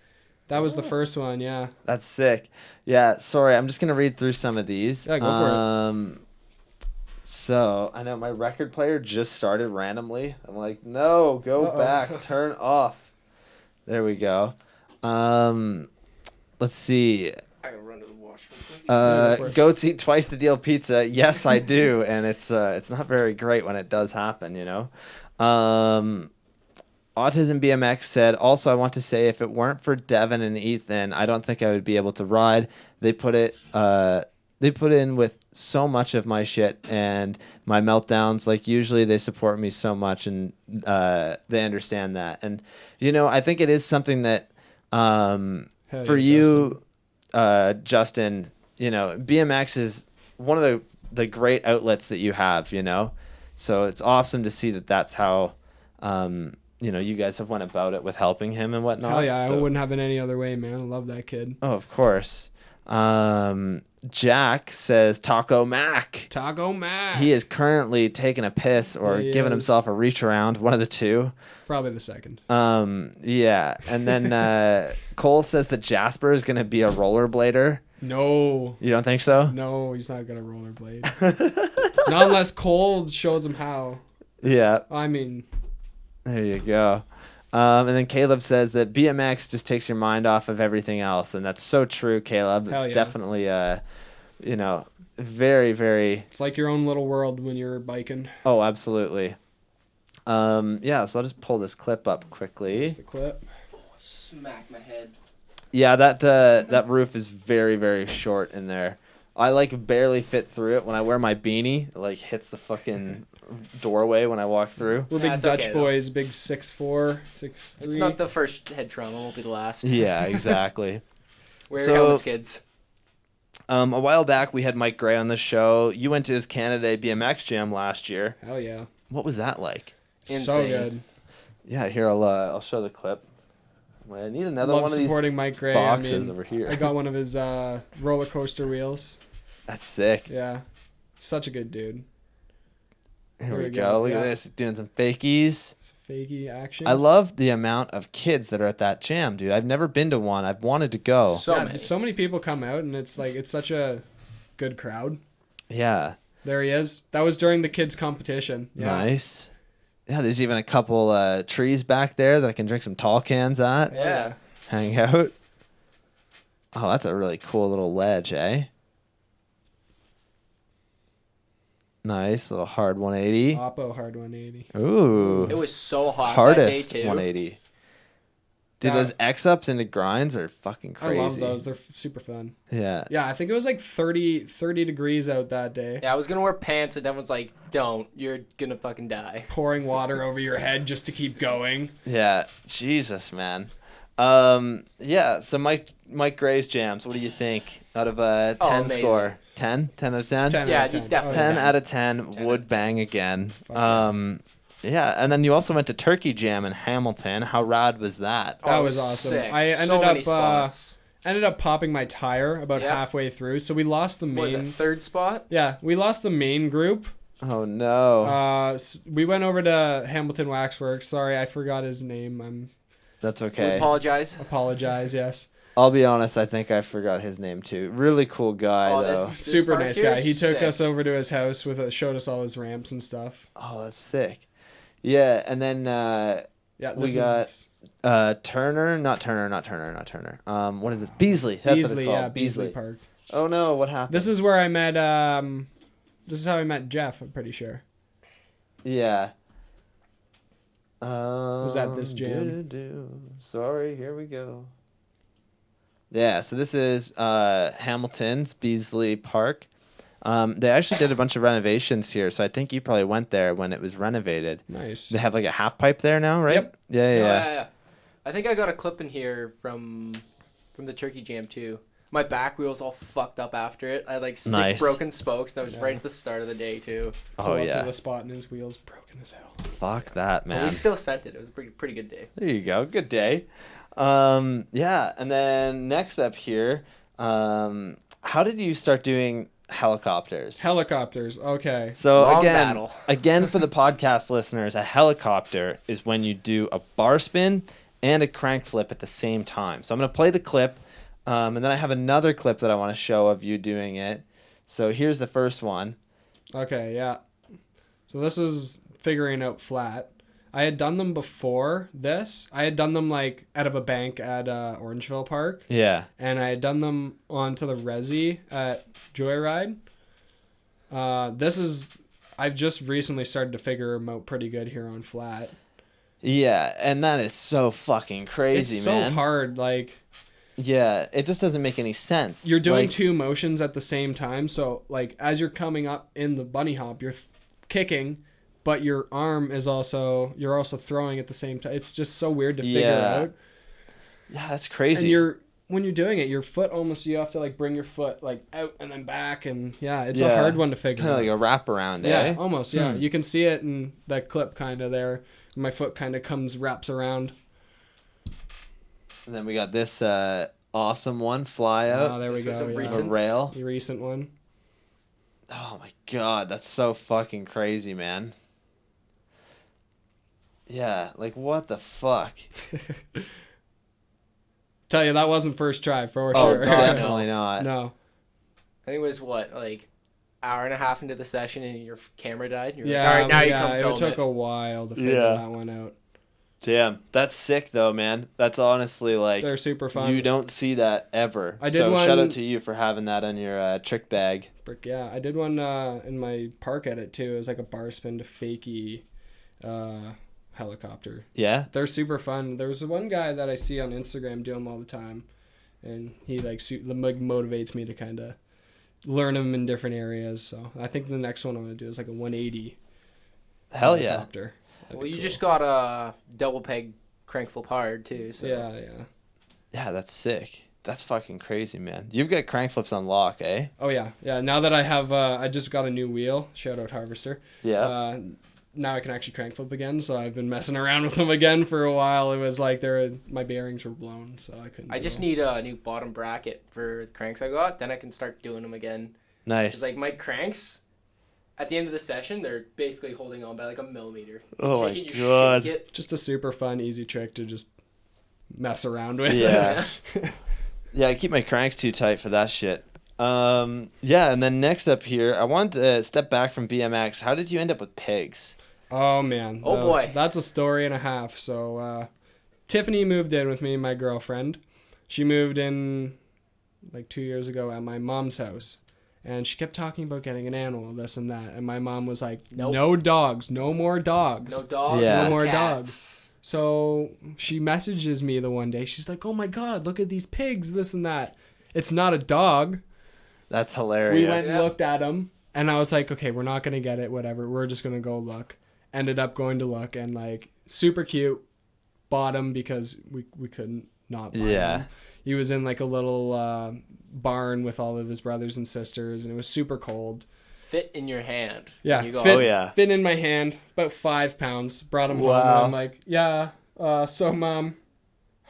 Speaker 2: That was the first one, yeah.
Speaker 1: That's sick. Yeah, sorry, I'm just gonna read through some of these.
Speaker 2: Yeah, go for
Speaker 1: it. So I know my record player just started randomly. I'm like, no, go
Speaker 2: Uh-oh.
Speaker 1: back, turn off. There we go. Let's see.
Speaker 3: I gotta run to the washroom.
Speaker 2: go for it.
Speaker 1: Goats eat twice the deal pizza. Yes, I do, and it's not very great when it does happen, Autism BMX said, also, I want to say if it weren't for Devin and Ethan, I don't think I would be able to ride. They put in with so much of my shit and my meltdowns. Like usually they support me so much and they understand that. And, I think it is something that
Speaker 2: Hell
Speaker 1: for
Speaker 2: yeah,
Speaker 1: you, Justin, BMX is one of the great outlets that you have, So it's awesome to see that that's how, you guys have went about it with helping him and whatnot.
Speaker 2: Hell yeah,
Speaker 1: so.
Speaker 2: I wouldn't have it any other way, man. I love that kid.
Speaker 1: Oh, of course. Jack says Taco Mac.
Speaker 2: Taco Mac.
Speaker 1: He is currently taking a piss or
Speaker 2: He
Speaker 1: giving
Speaker 2: is.
Speaker 1: himself a reach around, one of the two.
Speaker 2: Probably the second.
Speaker 1: Yeah. And then Cole says that Jasper is going to be a rollerblader.
Speaker 2: No.
Speaker 1: You don't think so?
Speaker 2: No, he's not gonna rollerblade. Not unless Cole shows him how.
Speaker 1: Yeah.
Speaker 2: I mean,
Speaker 1: There you go. And then Caleb says that BMX just takes your mind off of everything else, and that's so true, Caleb.
Speaker 2: Hell
Speaker 1: It's
Speaker 2: yeah.
Speaker 1: definitely, very, very.
Speaker 2: it's like your own little world when you're biking.
Speaker 1: Oh, absolutely. Yeah. So I'll just pull this clip up quickly.
Speaker 2: Here's the clip.
Speaker 3: Smack my head.
Speaker 1: Yeah, that roof is very, very short in there. I like barely fit through it. When I wear my beanie, it like hits the fucking doorway when I walk through.
Speaker 2: We're big
Speaker 3: That's
Speaker 2: Dutch
Speaker 3: okay, though.
Speaker 2: boys, big 6'4", 6'3".
Speaker 3: It's not the first head trauma. Won't be the last.
Speaker 1: Yeah, exactly.
Speaker 3: Wear
Speaker 1: So-
Speaker 3: your helmets, kids.
Speaker 1: A while back, we had Mike Gray on the show. You went to his Canada Day BMX Jam last year.
Speaker 2: Hell yeah.
Speaker 1: What was that like?
Speaker 2: So
Speaker 3: Insane.
Speaker 2: good.
Speaker 1: Yeah, here I'll show the clip. Well, I need another
Speaker 2: Love
Speaker 1: one of these
Speaker 2: supporting Mike Gray.
Speaker 1: boxes
Speaker 2: I mean,
Speaker 1: over here.
Speaker 2: I got one of his roller coaster wheels.
Speaker 1: That's sick.
Speaker 2: Yeah. Such a good dude.
Speaker 1: Here we go. Look at
Speaker 2: yeah.
Speaker 1: this. Doing some fakies.
Speaker 2: It's fakey action.
Speaker 1: I love the amount of kids that are at that jam, dude. I've never been to one. I've wanted to go.
Speaker 2: So many people come out, and it's such a good crowd.
Speaker 1: Yeah.
Speaker 2: There he is. That was during the kids' competition. Yeah.
Speaker 1: Nice. Yeah, there's even a couple trees back there that I can drink some tall cans at.
Speaker 3: Yeah.
Speaker 1: Hang out. Oh, that's a really cool little ledge, eh? Nice little hard 180.
Speaker 2: Oppo hard 180.
Speaker 1: Ooh.
Speaker 3: It was so hot
Speaker 1: Hardest
Speaker 3: that day too.
Speaker 1: 180. Dude,
Speaker 2: Yeah.
Speaker 1: those X-ups into grinds are fucking crazy.
Speaker 2: I love those. They're super fun.
Speaker 1: Yeah.
Speaker 2: Yeah, I think it was like 30 degrees out that day.
Speaker 3: Yeah, I was gonna wear pants, and everyone's like, "Don't! You're gonna fucking die."
Speaker 2: Pouring water over your head just to keep going.
Speaker 1: Yeah. Jesus, man. Yeah, so Mike Gray's jams, what do you think out of a 10
Speaker 3: amazing.
Speaker 1: score? 10? 10 out of 10?
Speaker 2: 10
Speaker 3: Yeah,
Speaker 2: out of
Speaker 3: you
Speaker 2: 10.
Speaker 3: definitely-
Speaker 1: 10
Speaker 3: 10.
Speaker 1: out of 10
Speaker 3: 10
Speaker 1: would
Speaker 3: out of 10.
Speaker 1: bang again.
Speaker 2: Fuck
Speaker 1: Yeah, and then you also went to Turkey Jam in Hamilton. How rad was that?
Speaker 2: That
Speaker 3: Oh, it
Speaker 2: was awesome.
Speaker 3: sick.
Speaker 2: I
Speaker 3: So many spots.
Speaker 2: ended up popping my tire about
Speaker 3: Yeah.
Speaker 2: halfway through, so we lost the
Speaker 3: What was it,
Speaker 2: main.
Speaker 3: third spot?
Speaker 2: Yeah, we lost the main group.
Speaker 1: Oh no.
Speaker 2: We went over to Hamilton Waxworks. Sorry, I forgot his name.
Speaker 1: That's
Speaker 3: We
Speaker 1: okay.
Speaker 3: apologize.
Speaker 2: Apologize. Yes,
Speaker 1: I'll be honest, I think I forgot his name too. Really cool guy
Speaker 3: Oh,
Speaker 1: though.
Speaker 3: This
Speaker 2: super
Speaker 3: park
Speaker 2: nice
Speaker 3: here
Speaker 2: guy.
Speaker 3: is
Speaker 2: He took
Speaker 3: sick.
Speaker 2: us over to his house showed us all his ramps and stuff.
Speaker 1: Oh, that's sick. Yeah, and then
Speaker 2: Yeah,
Speaker 1: We
Speaker 2: this
Speaker 1: got
Speaker 2: is
Speaker 1: Turner. What is it? Beasley. That's what
Speaker 2: Beasley.
Speaker 1: it's called.
Speaker 2: Yeah, Beasley Park.
Speaker 1: Oh no, what happened?
Speaker 2: This is where I met. This is how I met Jeff. I'm pretty sure.
Speaker 1: Yeah.
Speaker 2: Was at this jam.
Speaker 1: Sorry, here we go. Yeah, so this is Hamilton's Beasley Park. They actually did a bunch of renovations here, so I think you probably went there when it was renovated.
Speaker 2: Nice.
Speaker 1: They have like a half pipe there now, right?
Speaker 2: Yep.
Speaker 1: Yeah,
Speaker 3: Oh,
Speaker 1: yeah.
Speaker 3: I think I got a clip in here from the Turkey Jam too. My back wheel's all fucked up after it. I had like 6
Speaker 1: Nice.
Speaker 3: broken spokes. That was
Speaker 2: Yeah.
Speaker 3: right at the start of the day too.
Speaker 1: Oh
Speaker 2: Pull up
Speaker 1: yeah.
Speaker 2: To the spot and his wheels broken as hell.
Speaker 1: Fuck that,
Speaker 3: But
Speaker 1: man.
Speaker 3: we still sent it. It was a pretty good day.
Speaker 1: There you go. Good day. Yeah, and then next up here, how did you start doing helicopters?
Speaker 2: Helicopters. Okay.
Speaker 1: So
Speaker 3: Long
Speaker 1: again,
Speaker 3: battle.
Speaker 1: again for the podcast listeners, a helicopter is when you do a bar spin and a crank flip at the same time. So I'm going to play the clip, and then I have another clip that I want to show of you doing it. So here's the first one.
Speaker 2: Okay. Yeah. So this is figuring out flat. I had done them before this. I had done them like out of a bank at Orangeville Park.
Speaker 1: Yeah.
Speaker 2: And I had done them onto the Resi at Joyride. I've just recently started to figure them out pretty good here on flat.
Speaker 1: Yeah, and that is so fucking crazy,
Speaker 2: It's
Speaker 1: man.
Speaker 2: so hard. Like,
Speaker 1: Yeah, it just doesn't make any sense.
Speaker 2: you're doing
Speaker 1: Like,
Speaker 2: two motions at the same time. So, like, as you're coming up in the bunny hop, you're kicking, but your arm is you're also throwing at the same time. It's just so weird to figure
Speaker 1: Yeah.
Speaker 2: out.
Speaker 1: Yeah, that's crazy.
Speaker 2: And when you're doing it, your foot you have to like bring your foot like out and then back, and yeah, it's a
Speaker 1: Yeah.
Speaker 2: hard one to figure
Speaker 1: kind of
Speaker 2: out.
Speaker 1: like a wraparound,
Speaker 2: Yeah,
Speaker 1: eh?
Speaker 2: almost. Yeah, you can see it in that clip kind of there. My foot kind of wraps around.
Speaker 1: And then we got this awesome one. Fly out.
Speaker 2: Oh, there we
Speaker 3: This was
Speaker 2: go.
Speaker 3: a
Speaker 2: Yeah.
Speaker 3: recent-
Speaker 1: A rail.
Speaker 2: The recent one.
Speaker 1: Oh my god, that's so fucking crazy, man. Yeah, like what the fuck?
Speaker 2: Tell you, that wasn't first try for
Speaker 1: Oh,
Speaker 2: sure.
Speaker 1: definitely not.
Speaker 2: No.
Speaker 3: I think it was what, like hour and a half into the session and your camera died. You're
Speaker 2: Yeah,
Speaker 3: like, all right, now you
Speaker 2: yeah,
Speaker 3: come film
Speaker 2: it took
Speaker 3: it.
Speaker 2: a while to figure
Speaker 1: Yeah.
Speaker 2: that one out.
Speaker 1: Damn, that's sick though, man. That's honestly like
Speaker 2: They're super fun.
Speaker 1: you don't see that ever.
Speaker 2: I did
Speaker 1: so
Speaker 2: one-
Speaker 1: shout out to you for having that on your trick bag.
Speaker 2: Yeah, I did one in my park edit too. It was like a bar spin to fakie helicopter.
Speaker 1: Yeah.
Speaker 2: They're super fun. There's one guy that I see on Instagram do them all the time, and he like motivates me to kind of learn them in different areas. So I think the next one I'm gonna do is like a 180.
Speaker 1: Hell yeah.
Speaker 2: Helicopter. That'd
Speaker 3: Well,
Speaker 2: be
Speaker 3: you
Speaker 2: cool.
Speaker 3: just got a double peg crank flip hard too. So.
Speaker 2: Yeah.
Speaker 1: Yeah, that's sick. That's fucking crazy, man. You've got crank flips on lock, eh?
Speaker 2: Oh yeah. Now that I have, I just got a new wheel. Shout out Harvester.
Speaker 1: Yeah.
Speaker 2: Now I can actually crank flip again. So I've been messing around with them again for a while. It was like my bearings were blown, so I couldn't.
Speaker 3: I just need a new bottom bracket for the cranks I got. Then I can start doing them again.
Speaker 1: Nice.
Speaker 3: It's like my cranks, at the end of the session, they're basically holding on by like a millimeter. You
Speaker 1: Oh my
Speaker 3: take it, you
Speaker 1: God.
Speaker 3: shake it.
Speaker 2: just a super fun, easy trick to just mess around with.
Speaker 1: Yeah. Yeah, I keep my cranks too tight for that shit. Yeah, and then next up here, I wanted to step back from BMX. How did you end up with pigs?
Speaker 2: Oh man.
Speaker 3: Oh, boy.
Speaker 2: That's a story and a half. So Tiffany moved in with me, my girlfriend. She moved in like 2 years ago at my mom's house. And she kept talking about getting an animal, this and that. And my mom was like,
Speaker 3: Nope.
Speaker 2: no dogs, no more dogs.
Speaker 3: No dogs,
Speaker 1: Yeah.
Speaker 3: no
Speaker 2: No more
Speaker 3: cats.
Speaker 2: So she messages me the one day. She's like, oh my God, look at these pigs, this and that. It's not a dog.
Speaker 1: That's
Speaker 2: We
Speaker 1: hilarious.
Speaker 2: went and looked at them. And I was like, okay, we're not going to get it, whatever. We're just going to go look. Ended up going to look and like super cute. Bought him because we couldn't not buy
Speaker 1: Yeah.
Speaker 2: him. He was in like a little barn with all of his brothers and sisters, and it was super cold.
Speaker 3: Fit in your hand.
Speaker 2: Yeah,
Speaker 3: when you go,
Speaker 2: fit,
Speaker 1: Oh, yeah.
Speaker 2: fit in my hand, about 5 pounds. Brought him home,
Speaker 1: Wow.
Speaker 2: and I'm like, yeah. So mom,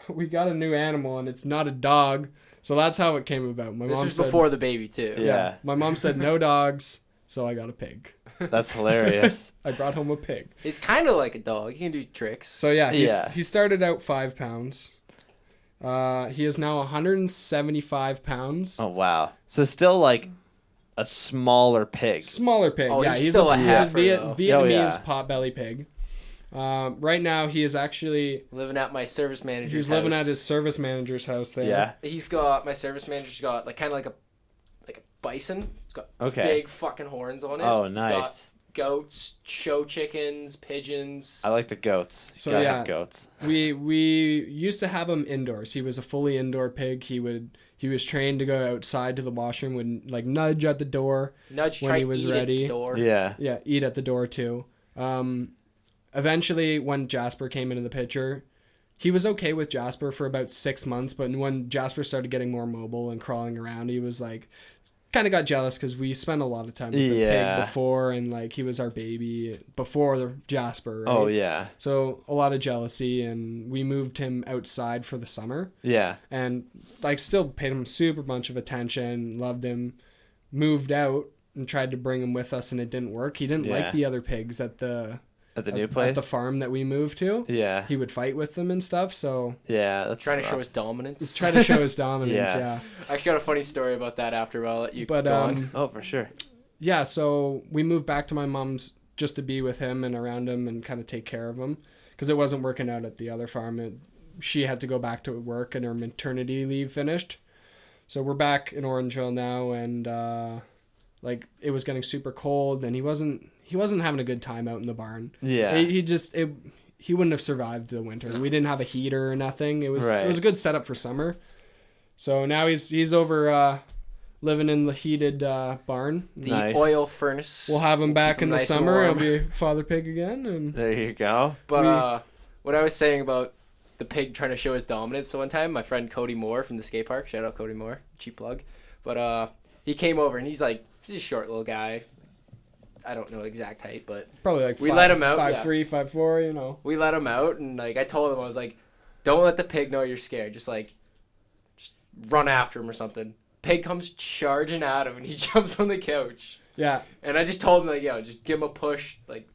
Speaker 2: we got a new animal, and it's not a dog. So that's how it came about. My
Speaker 3: This
Speaker 2: mom
Speaker 3: was
Speaker 2: said,
Speaker 3: before the baby too.
Speaker 1: Yeah.
Speaker 2: my mom said no dogs, so I got a pig.
Speaker 1: That's hilarious.
Speaker 2: I brought home a pig.
Speaker 3: He's kind of like a dog. He can do tricks.
Speaker 2: So yeah,
Speaker 1: Yeah.
Speaker 2: he started out 5 pounds. He is now 175 pounds.
Speaker 1: Oh, wow. So still like a smaller pig.
Speaker 2: Smaller pig.
Speaker 3: Oh,
Speaker 2: yeah,
Speaker 3: he's still a heifer, though.
Speaker 2: Vietnamese
Speaker 1: Oh, yeah.
Speaker 2: potbelly pig. Right now, he is actually
Speaker 3: Living at my service manager's
Speaker 2: he's
Speaker 3: house.
Speaker 2: living at his service manager's house there.
Speaker 1: Yeah.
Speaker 3: He's got my service manager's got like kind of like a bison. It's got
Speaker 1: Okay.
Speaker 3: big fucking horns on it.
Speaker 1: Oh,
Speaker 3: He's
Speaker 1: nice.
Speaker 3: got goats, show chickens, pigeons.
Speaker 1: I like the goats. You
Speaker 2: So,
Speaker 1: gotta
Speaker 2: yeah.
Speaker 1: have goats.
Speaker 2: We used to have him indoors. He was a fully indoor pig. He was trained to go outside to the washroom, would like nudge at the door.
Speaker 3: Nudge,
Speaker 2: when
Speaker 3: try
Speaker 2: he was
Speaker 3: eat
Speaker 2: ready.
Speaker 3: at the door.
Speaker 1: Yeah.
Speaker 2: Yeah, eat at the door too. Eventually, when Jasper came into the picture, he was okay with Jasper for about 6 months. But when Jasper started getting more mobile and crawling around, he was like, kind of got jealous because we spent a lot of time with the
Speaker 1: Yeah.
Speaker 2: pig before, and like he was our baby before the Jasper. Right?
Speaker 1: Oh, yeah.
Speaker 2: So a lot of jealousy, and we moved him outside for the summer,
Speaker 1: Yeah.
Speaker 2: and like still paid him super bunch of attention, loved him. Moved out and tried to bring him with us, and it didn't work. He didn't
Speaker 1: Yeah.
Speaker 2: like the other pigs at the
Speaker 1: At the new place?
Speaker 2: at the farm that we moved to.
Speaker 1: Yeah.
Speaker 2: He would fight with them and stuff. So
Speaker 1: Yeah. That's
Speaker 3: Trying to show
Speaker 1: rough.
Speaker 3: his dominance.
Speaker 2: he's trying to show his dominance.
Speaker 1: Yeah.
Speaker 2: yeah.
Speaker 3: I actually got a funny story about that after. I'll let you
Speaker 2: But
Speaker 3: go on.
Speaker 1: Oh, for sure.
Speaker 2: yeah. So we moved back to my mom's just to be with him and around him and kind of take care of him because it wasn't working out at the other farm. She had to go back to work and her maternity leave finished. So we're back in Orangeville now, and like it was getting super cold, and he wasn't having a good time out in the barn.
Speaker 1: Yeah.
Speaker 2: He wouldn't have survived the winter. We didn't have a heater or nothing. It was
Speaker 1: Right.
Speaker 2: it was a good setup for summer. So now he's over living in the heated barn.
Speaker 3: The
Speaker 1: Nice.
Speaker 3: oil furnace.
Speaker 2: We'll have him back
Speaker 3: keep
Speaker 2: in
Speaker 3: him
Speaker 2: the
Speaker 3: nice and
Speaker 2: summer. He'll
Speaker 3: warm.
Speaker 2: be father pig again, and
Speaker 1: There you go.
Speaker 3: But what I was saying about the pig trying to show his dominance, the one time my friend Cody Moore from the skate park, shout out Cody Moore, cheap plug. But he came over and he's a short little guy. I don't know exact height, but
Speaker 2: probably like
Speaker 3: We let him out,
Speaker 2: 5'3", 5'4", you know.
Speaker 3: we let him out and like I told him, I was like, don't let the pig know you're scared. Just run after him or something. Pig comes charging at him, and he jumps on the couch.
Speaker 2: Yeah.
Speaker 3: And I just told him, like, yo, just give him a push. Like,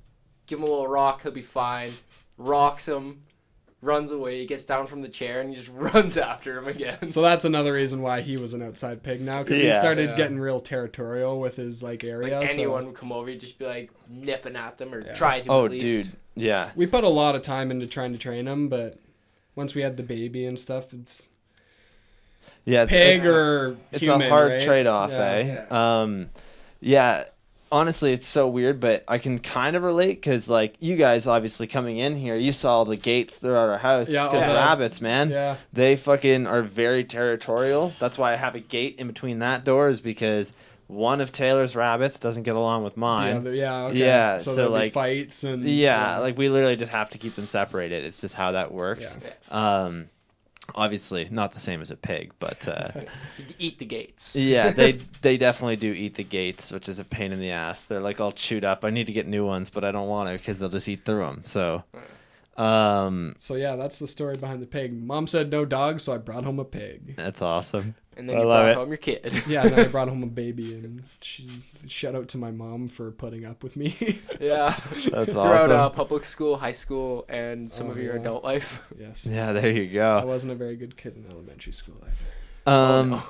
Speaker 3: give him a little rock. He'll be fine. Rocks him. Runs away. He gets down from the chair, and he just runs after him again.
Speaker 2: So that's another reason why he was an outside pig now, because he started getting real territorial with his, like, area.
Speaker 3: Like, anyone would come over, he'd just be, like, nipping at them or try to at least.
Speaker 1: Dude. Yeah.
Speaker 2: We put a lot of time into trying to train him, but once we had the baby and stuff, it's...
Speaker 1: Yeah,
Speaker 2: pig or
Speaker 1: it's
Speaker 2: human,
Speaker 1: a hard
Speaker 2: right?
Speaker 1: trade-off,
Speaker 2: Yeah.
Speaker 1: Yeah, honestly, it's so weird, but I can kind of relate because, like, you guys obviously coming in here, you saw all the gates throughout our house because rabbits, man.
Speaker 2: Yeah.
Speaker 1: They fucking are very territorial. That's why I have a gate in between that doors because one of Taylor's rabbits doesn't get along with mine.
Speaker 2: Okay. So there'll
Speaker 1: like
Speaker 2: be fights and...
Speaker 1: like we literally just have to keep them separated. It's just how that works.
Speaker 3: Yeah.
Speaker 1: Obviously, not the same as a pig, but
Speaker 3: eat the gates.
Speaker 1: yeah, they definitely do eat the gates, which is a pain in the ass. They're like all chewed up. I need to get new ones, but I don't want to because they'll just eat through them. So,
Speaker 2: so yeah, that's the story behind the pig. Mom said no dog, so I brought home a pig.
Speaker 1: That's awesome.
Speaker 3: And then you brought home your kid.
Speaker 2: Yeah, and then I brought home a baby, and shout out to my mom for putting up with me.
Speaker 3: Yeah,
Speaker 1: that's
Speaker 3: throughout
Speaker 1: awesome.
Speaker 3: public school, high school, and some of your adult life.
Speaker 2: Yes.
Speaker 1: Yeah, there you go.
Speaker 2: I wasn't a very good kid in elementary school either.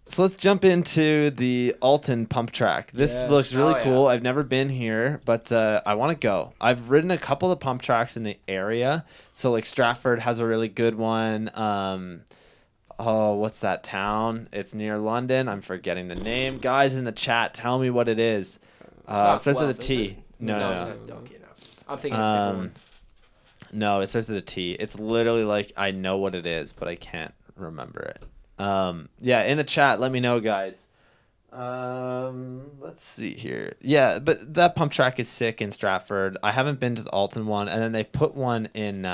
Speaker 1: So let's jump into the Alton pump track. This looks really cool. I've never been here, but I want to go. I've ridden a couple of pump tracks in the area. So like Stratford has a really good one. What's that town? It's near London. I'm forgetting the name. Guys in the chat, tell me what it is. It starts with a T. No.
Speaker 3: It's not okay, no. I'm thinking of a different one.
Speaker 1: No, it starts with a T. It's literally like I know what it is, but I can't remember it. Yeah, in the chat, let me know, guys. Let's see here. Yeah, but that pump track is sick in Stratford. I haven't been to the Alton one, and then they put one in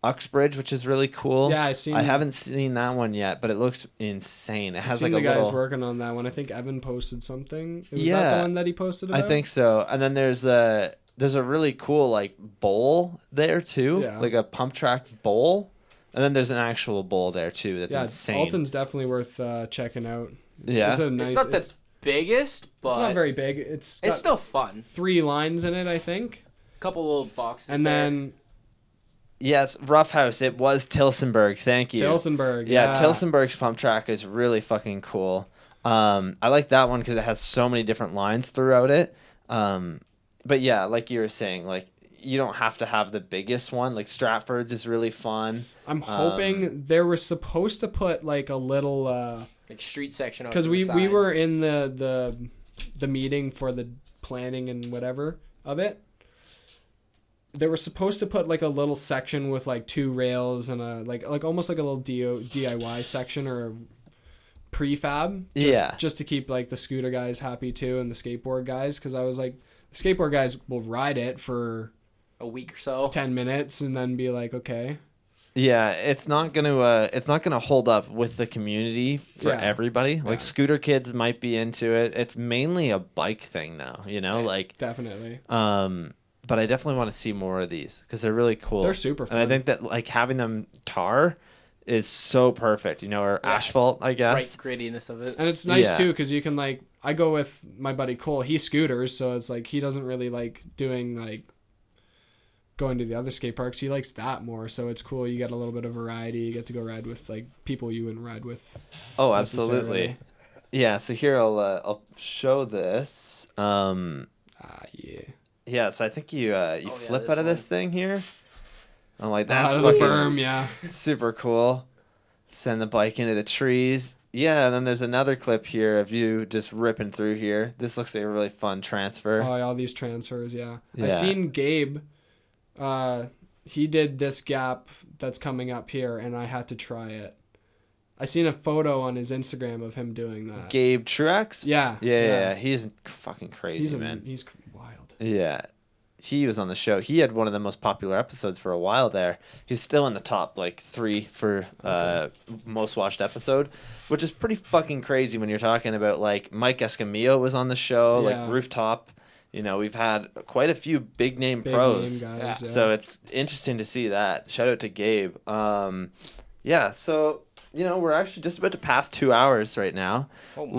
Speaker 1: Uxbridge, which is really cool.
Speaker 2: Yeah,
Speaker 1: I haven't seen that one yet, but it looks insane. It has like
Speaker 2: the guys
Speaker 1: little...
Speaker 2: working on that one. I think Evan posted something. Was that the one that he posted about?
Speaker 1: I think so. And then there's a really cool like bowl there too, like a pump track bowl. And then there's an actual bowl there too. That's insane.
Speaker 2: Alton's definitely worth checking out.
Speaker 1: It's
Speaker 3: not the biggest, but
Speaker 2: it's not very big. It's
Speaker 3: still fun.
Speaker 2: 3 lines in it, I think.
Speaker 3: A couple little boxes.
Speaker 2: And then.
Speaker 1: Yes, Ruffhouse. It was Tilsonburg. Thank you.
Speaker 2: Tilsonburg.
Speaker 1: Yeah, Tilsonburg's pump track is really fucking cool. I like that one because it has so many different lines throughout it. But yeah, like you were saying, like you don't have to have the biggest one. Like Stratford's is really fun.
Speaker 2: I'm hoping they were supposed to put like a little
Speaker 3: like street section on
Speaker 2: because we were in the meeting for the planning and whatever of it. They were supposed to put like a little section with like 2 rails and a like almost like a little DIY section or a prefab. Just to keep like the scooter guys happy too and the skateboard guys, because I was like, the skateboard guys will ride it for
Speaker 3: a week or so,
Speaker 2: 10 minutes, and then be like, okay.
Speaker 1: Yeah, it's not gonna hold up with the community for everybody. Like scooter kids might be into it. It's mainly a bike thing now, like
Speaker 2: definitely.
Speaker 1: But I definitely want to see more of these because they're really cool.
Speaker 2: They're super fun.
Speaker 1: And I think that like having them tar is so perfect, or asphalt, I guess.
Speaker 3: Right, grittiness of it.
Speaker 2: And it's nice too because you can like, I go with my buddy Cole. He scooters, so it's like he doesn't really like doing like going to the other skate parks. He likes that more, so it's cool. You get a little bit of variety. You get to go ride with like people you wouldn't ride with.
Speaker 1: Oh, absolutely. Yeah. So here I'll show this. Yeah, so I think you flip out of this thing here. I'm like, that's fucking
Speaker 2: berm,
Speaker 1: super cool. Send the bike into the trees. Yeah, and then there's another clip here of you just ripping through here. This looks like a really fun transfer.
Speaker 2: Oh, all these transfers, yeah. I seen Gabe. He did this gap that's coming up here, and I had to try it. I seen a photo on his Instagram of him doing that.
Speaker 1: Gabe Truex?
Speaker 2: Yeah.
Speaker 1: He's fucking crazy, man.
Speaker 2: He's wild.
Speaker 1: Yeah. He was on the show. He had one of the most popular episodes for a while there. He's still in the top, 3 for most watched episode, which is pretty fucking crazy when you're talking about, Mike Escamillo was on the show, Rooftop. We've had quite a few big name pros.
Speaker 2: Name guys,
Speaker 1: So it's interesting to see that. Shout out to Gabe. So we're actually just about to pass 2 hours right now.
Speaker 3: Oh my.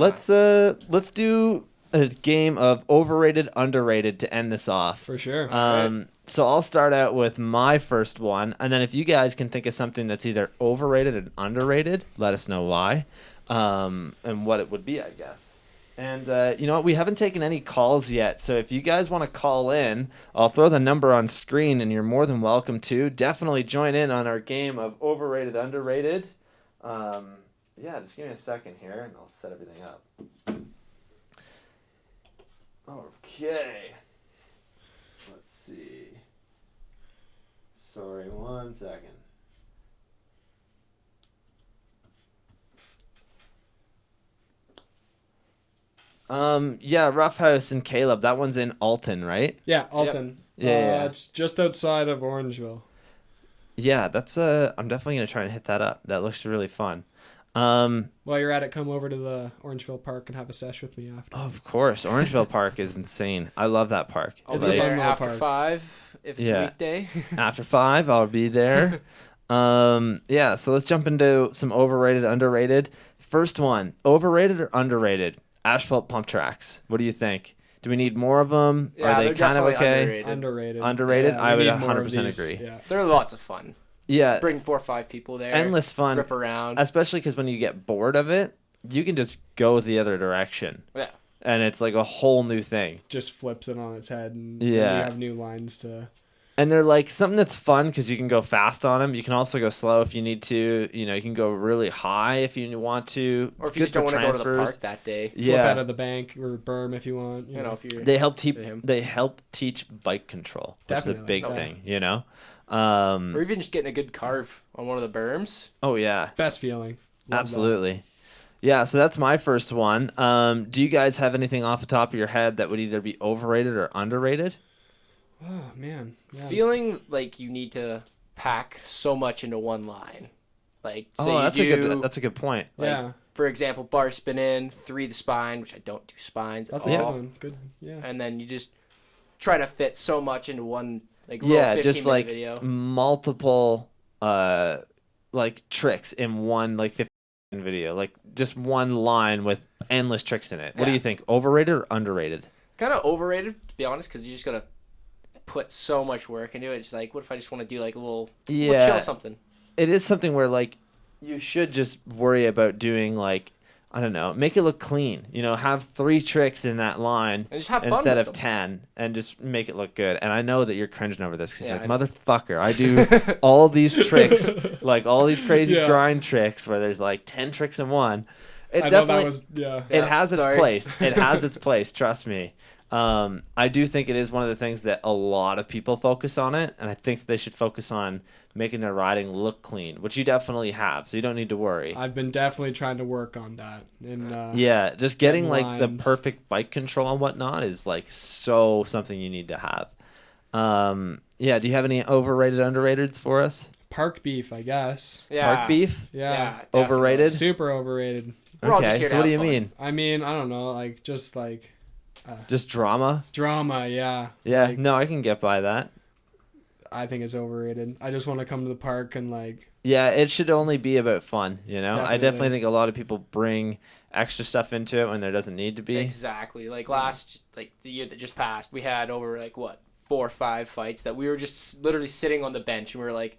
Speaker 1: Let's do a game of overrated, underrated to end this off.
Speaker 2: For sure.
Speaker 1: So I'll start out with my first one, and then if you guys can think of something that's either overrated and underrated, let us know why, and what it would be, I guess. And you know what? We haven't taken any calls yet, so if you guys want to call in, I'll throw the number on screen, and you're more than welcome to. Definitely join in on our game of overrated, underrated. Yeah, just give me a second here, and I'll set everything up. Okay. Let's see. Sorry, 1 second. Yeah, Ruffhouse and Caleb. That one's in Alton, right?
Speaker 2: Yeah, Alton.
Speaker 1: Yeah.
Speaker 2: It's just outside of Orangeville.
Speaker 1: Yeah, that's I'm definitely gonna try and hit that up. That looks really fun.
Speaker 2: While you're at it, come over to the Orangeville Park and have a sesh with me after.
Speaker 1: Of course, Orangeville Park is insane. I love that park.
Speaker 3: I'll
Speaker 2: It's
Speaker 3: be
Speaker 2: a fun
Speaker 3: there
Speaker 2: little
Speaker 3: after
Speaker 2: park.
Speaker 3: 5 if it's
Speaker 1: Yeah.
Speaker 3: a weekday.
Speaker 1: After 5, I'll be there. Yeah, so let's jump into some overrated, underrated. First one, overrated or underrated? Asphalt pump tracks. What do you think? Do we need more of them?
Speaker 3: Yeah,
Speaker 1: Are they
Speaker 3: they're
Speaker 1: kind of
Speaker 3: definitely
Speaker 1: okay?
Speaker 3: underrated.
Speaker 2: Underrated.
Speaker 1: Underrated?
Speaker 2: Yeah,
Speaker 1: I
Speaker 2: we
Speaker 1: would
Speaker 2: need more of
Speaker 1: 100%
Speaker 2: these.
Speaker 1: agree.
Speaker 2: Yeah.
Speaker 3: They're lots of fun.
Speaker 1: Yeah,
Speaker 3: Bring 4 or 5 people there.
Speaker 1: endless fun.
Speaker 3: Rip around.
Speaker 1: Especially because when you get bored of it, you can just go the other direction.
Speaker 3: Yeah.
Speaker 1: And it's like a whole new thing.
Speaker 2: Just flips it on its head, and
Speaker 1: Yeah.
Speaker 2: you have new lines to.
Speaker 1: And they're like something that's fun because you can go fast on them. You can also go slow if you need to. You can go really high if you want to.
Speaker 3: Or if you
Speaker 1: Good
Speaker 3: just don't
Speaker 1: for
Speaker 3: want to go to the
Speaker 1: transfers.
Speaker 3: park that day.
Speaker 2: Flip out
Speaker 1: Yeah,
Speaker 2: of the bank or berm if you want.
Speaker 3: You know, if you're...
Speaker 1: they help teach.
Speaker 3: him.
Speaker 1: They help teach bike control, which is a
Speaker 2: Definitely.
Speaker 1: big
Speaker 3: No.
Speaker 1: thing.
Speaker 3: Or even just getting a good carve on one of the berms.
Speaker 1: Oh yeah,
Speaker 2: Best feeling. Love
Speaker 1: absolutely. Yeah, so that's my first one. Do you guys have anything off the top of your head that would either be overrated or underrated?
Speaker 2: that. Oh man. Yeah.
Speaker 3: Feeling like you need to pack so much into one line. Like, say
Speaker 1: Oh,
Speaker 3: you
Speaker 1: that's a good point.
Speaker 3: like,
Speaker 2: Yeah.
Speaker 3: for example, bar spin in, 3 the spine, which I don't do spines
Speaker 2: That's
Speaker 3: at
Speaker 2: a good
Speaker 3: all.
Speaker 2: one. Good. Yeah.
Speaker 3: And then you just try to fit so much into one, like, little
Speaker 1: Yeah,
Speaker 3: 15
Speaker 1: just
Speaker 3: minute
Speaker 1: like
Speaker 3: video.
Speaker 1: multiple like tricks in one like 15 video, like just one line with endless tricks in it. What do
Speaker 3: Yeah.
Speaker 1: you think? Overrated or underrated?
Speaker 3: Kind of overrated, to be honest, because you just gotta put so much work into it. It's like, what if I just want to do like a little chill something?
Speaker 1: It is something where like you should just worry about doing like, I don't know, make it look clean. Have 3 tricks in that line
Speaker 3: And just have fun
Speaker 1: instead
Speaker 3: with
Speaker 1: of
Speaker 3: them.
Speaker 1: 10, and just make it look good. And I know that you're cringing over this because
Speaker 3: Yeah,
Speaker 1: you're
Speaker 3: I
Speaker 1: like,
Speaker 3: know.
Speaker 1: motherfucker, I do all these tricks, like all these crazy
Speaker 2: Yeah.
Speaker 1: grind tricks where there's like 10 tricks in one. It
Speaker 2: I know
Speaker 1: definitely
Speaker 2: that was. Yeah.
Speaker 1: it
Speaker 3: Yeah,
Speaker 1: has its
Speaker 3: sorry.
Speaker 1: place. It has its place. Trust me. I do think it is one of the things that a lot of people focus on it, and I think they should focus on making their riding look clean, which you definitely have, so you don't need to worry.
Speaker 2: I've been definitely trying to work on that. And
Speaker 1: Yeah, just getting like the
Speaker 2: lines.
Speaker 1: perfect bike control and whatnot is like something you need to have. Yeah, do you have any overrated, underrateds for us?
Speaker 2: Park beef, I guess.
Speaker 3: Yeah.
Speaker 1: Park beef?
Speaker 2: Yeah.
Speaker 3: definitely.
Speaker 1: Overrated?
Speaker 2: Super overrated.
Speaker 3: We're all just
Speaker 1: Okay,
Speaker 3: here to
Speaker 1: so what do you
Speaker 3: have fun.
Speaker 1: mean?
Speaker 2: I mean, I don't know, like just like
Speaker 1: Just drama?
Speaker 2: drama. Yeah.
Speaker 1: Yeah,
Speaker 2: Like,
Speaker 1: no, I can get by that.
Speaker 2: I think it's overrated. I just want to come to the park and like.
Speaker 1: Yeah, it should only be about fun, I
Speaker 2: Definitely.
Speaker 1: definitely think a lot of people bring extra stuff into it when there doesn't need to be.
Speaker 3: Exactly. Like the year that just passed, we had over like 4 or 5 fights that we were just literally sitting on the bench and we were like,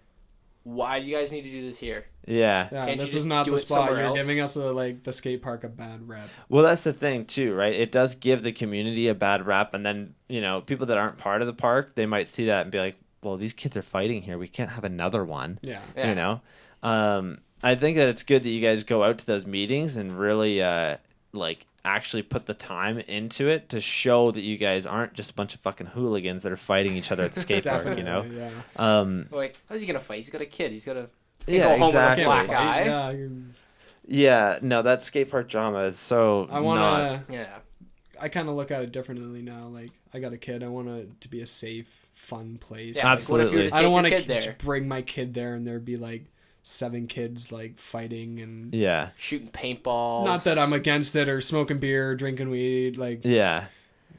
Speaker 3: why do you guys need to do this here?
Speaker 1: Yeah.
Speaker 2: Yeah,
Speaker 3: Can't you
Speaker 2: this is
Speaker 3: just
Speaker 2: not
Speaker 3: do
Speaker 2: the
Speaker 3: it
Speaker 2: spot.
Speaker 3: somewhere
Speaker 2: You're
Speaker 3: else?
Speaker 2: giving us the skate park a bad rep.
Speaker 1: Well, that's the thing too, right? It does give the community a bad rap, and then people that aren't part of the park, they might see that and be like, "Well, these kids are fighting here. We can't have another one."
Speaker 2: Yeah.
Speaker 3: Yeah.
Speaker 1: I think that it's good that you guys go out to those meetings and really actually put the time into it to show that you guys aren't just a bunch of fucking hooligans that are fighting each other at the skate park.
Speaker 2: Definitely. Yeah.
Speaker 3: Like, how's he gonna fight? He's got a kid. He's got to
Speaker 1: Yeah,
Speaker 3: go home
Speaker 1: exactly.
Speaker 3: with a black
Speaker 2: Fight,
Speaker 3: eye.
Speaker 2: Yeah.
Speaker 1: Yeah, no, that skate park drama is so
Speaker 2: I want
Speaker 1: not.
Speaker 2: to.
Speaker 3: Yeah.
Speaker 2: I kind of look at it differently now. Like, I got a kid. I want it to be a safe, fun place.
Speaker 3: Yeah, like, what if you were
Speaker 1: Absolutely.
Speaker 3: to
Speaker 2: I
Speaker 3: take
Speaker 2: don't
Speaker 3: your
Speaker 2: want
Speaker 3: kid
Speaker 2: to
Speaker 3: there,
Speaker 2: bring my kid there and there'd be like 7 kids like fighting and.
Speaker 1: Yeah,
Speaker 3: shooting paintballs?
Speaker 2: Not that I'm against it or smoking beer, or drinking weed. Like,
Speaker 1: yeah,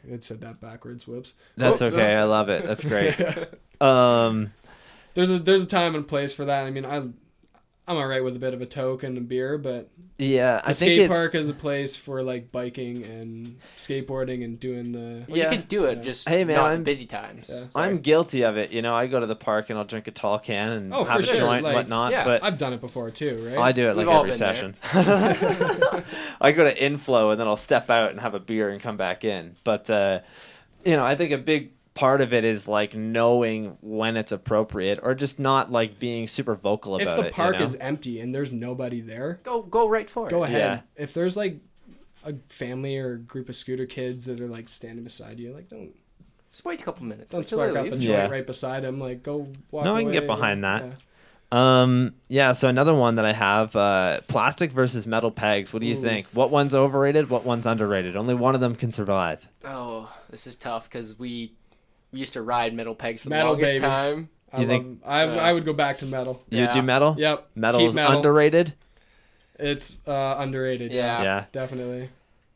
Speaker 2: it said that backwards. Whoops.
Speaker 1: that's
Speaker 2: Oh,
Speaker 1: okay. I love it. That's great. Um,
Speaker 2: There's a time and place for that. I mean, I'm alright with a bit of a toke and a beer, but
Speaker 1: Yeah,
Speaker 2: the
Speaker 1: I think
Speaker 2: skate
Speaker 1: it's
Speaker 2: park is a place for like biking and skateboarding and doing the.
Speaker 3: Well,
Speaker 1: Yeah.
Speaker 3: you can do it,
Speaker 2: Yeah.
Speaker 3: just
Speaker 1: Hey, man,
Speaker 3: not
Speaker 1: I'm-
Speaker 3: in busy times.
Speaker 2: Yeah.
Speaker 3: Sorry.
Speaker 1: I'm guilty of it. You know, I go to the park and I'll drink a tall can and
Speaker 2: Oh,
Speaker 1: have
Speaker 2: for
Speaker 1: a
Speaker 2: sure.
Speaker 1: joint
Speaker 2: Like,
Speaker 1: and whatnot.
Speaker 3: yeah,
Speaker 1: but
Speaker 2: I've done it before too, right?
Speaker 1: I do it like
Speaker 3: We've all
Speaker 1: every
Speaker 3: been there.
Speaker 1: session. I go to inflow and then I'll step out and have a beer and come back in. But you know, I think a big part of it is like knowing when it's appropriate, or just not like being super vocal
Speaker 2: If
Speaker 1: about
Speaker 2: the
Speaker 1: it.
Speaker 2: park
Speaker 1: you know?
Speaker 2: is empty and there's nobody there,
Speaker 3: Go right for it.
Speaker 2: go ahead.
Speaker 1: Yeah.
Speaker 2: If there's like a family or a group of scooter kids that are like standing beside you, like don't
Speaker 3: Just wait a couple minutes.
Speaker 2: don't
Speaker 3: Wait till they
Speaker 2: spark up a
Speaker 3: leave.
Speaker 2: joint
Speaker 1: Yeah.
Speaker 2: right beside them. Like go walk.
Speaker 1: No, I can get
Speaker 2: away,
Speaker 1: behind that.
Speaker 2: Yeah.
Speaker 1: Yeah, so another one that I have, plastic versus metal pegs. What do you
Speaker 2: Ooh.
Speaker 1: think? What one's overrated? What one's underrated? Only one of them can survive.
Speaker 3: Oh, this is tough because we used to ride metal pegs for
Speaker 2: Metal,
Speaker 3: the longest
Speaker 2: baby.
Speaker 3: time.
Speaker 1: You think-
Speaker 2: I would go back to metal.
Speaker 1: You
Speaker 3: Yeah.
Speaker 1: do metal?
Speaker 2: Yep.
Speaker 1: Metal
Speaker 2: Keep
Speaker 1: is
Speaker 2: metal.
Speaker 1: underrated?
Speaker 2: It's underrated.
Speaker 3: Yeah.
Speaker 1: Yeah.
Speaker 2: Definitely.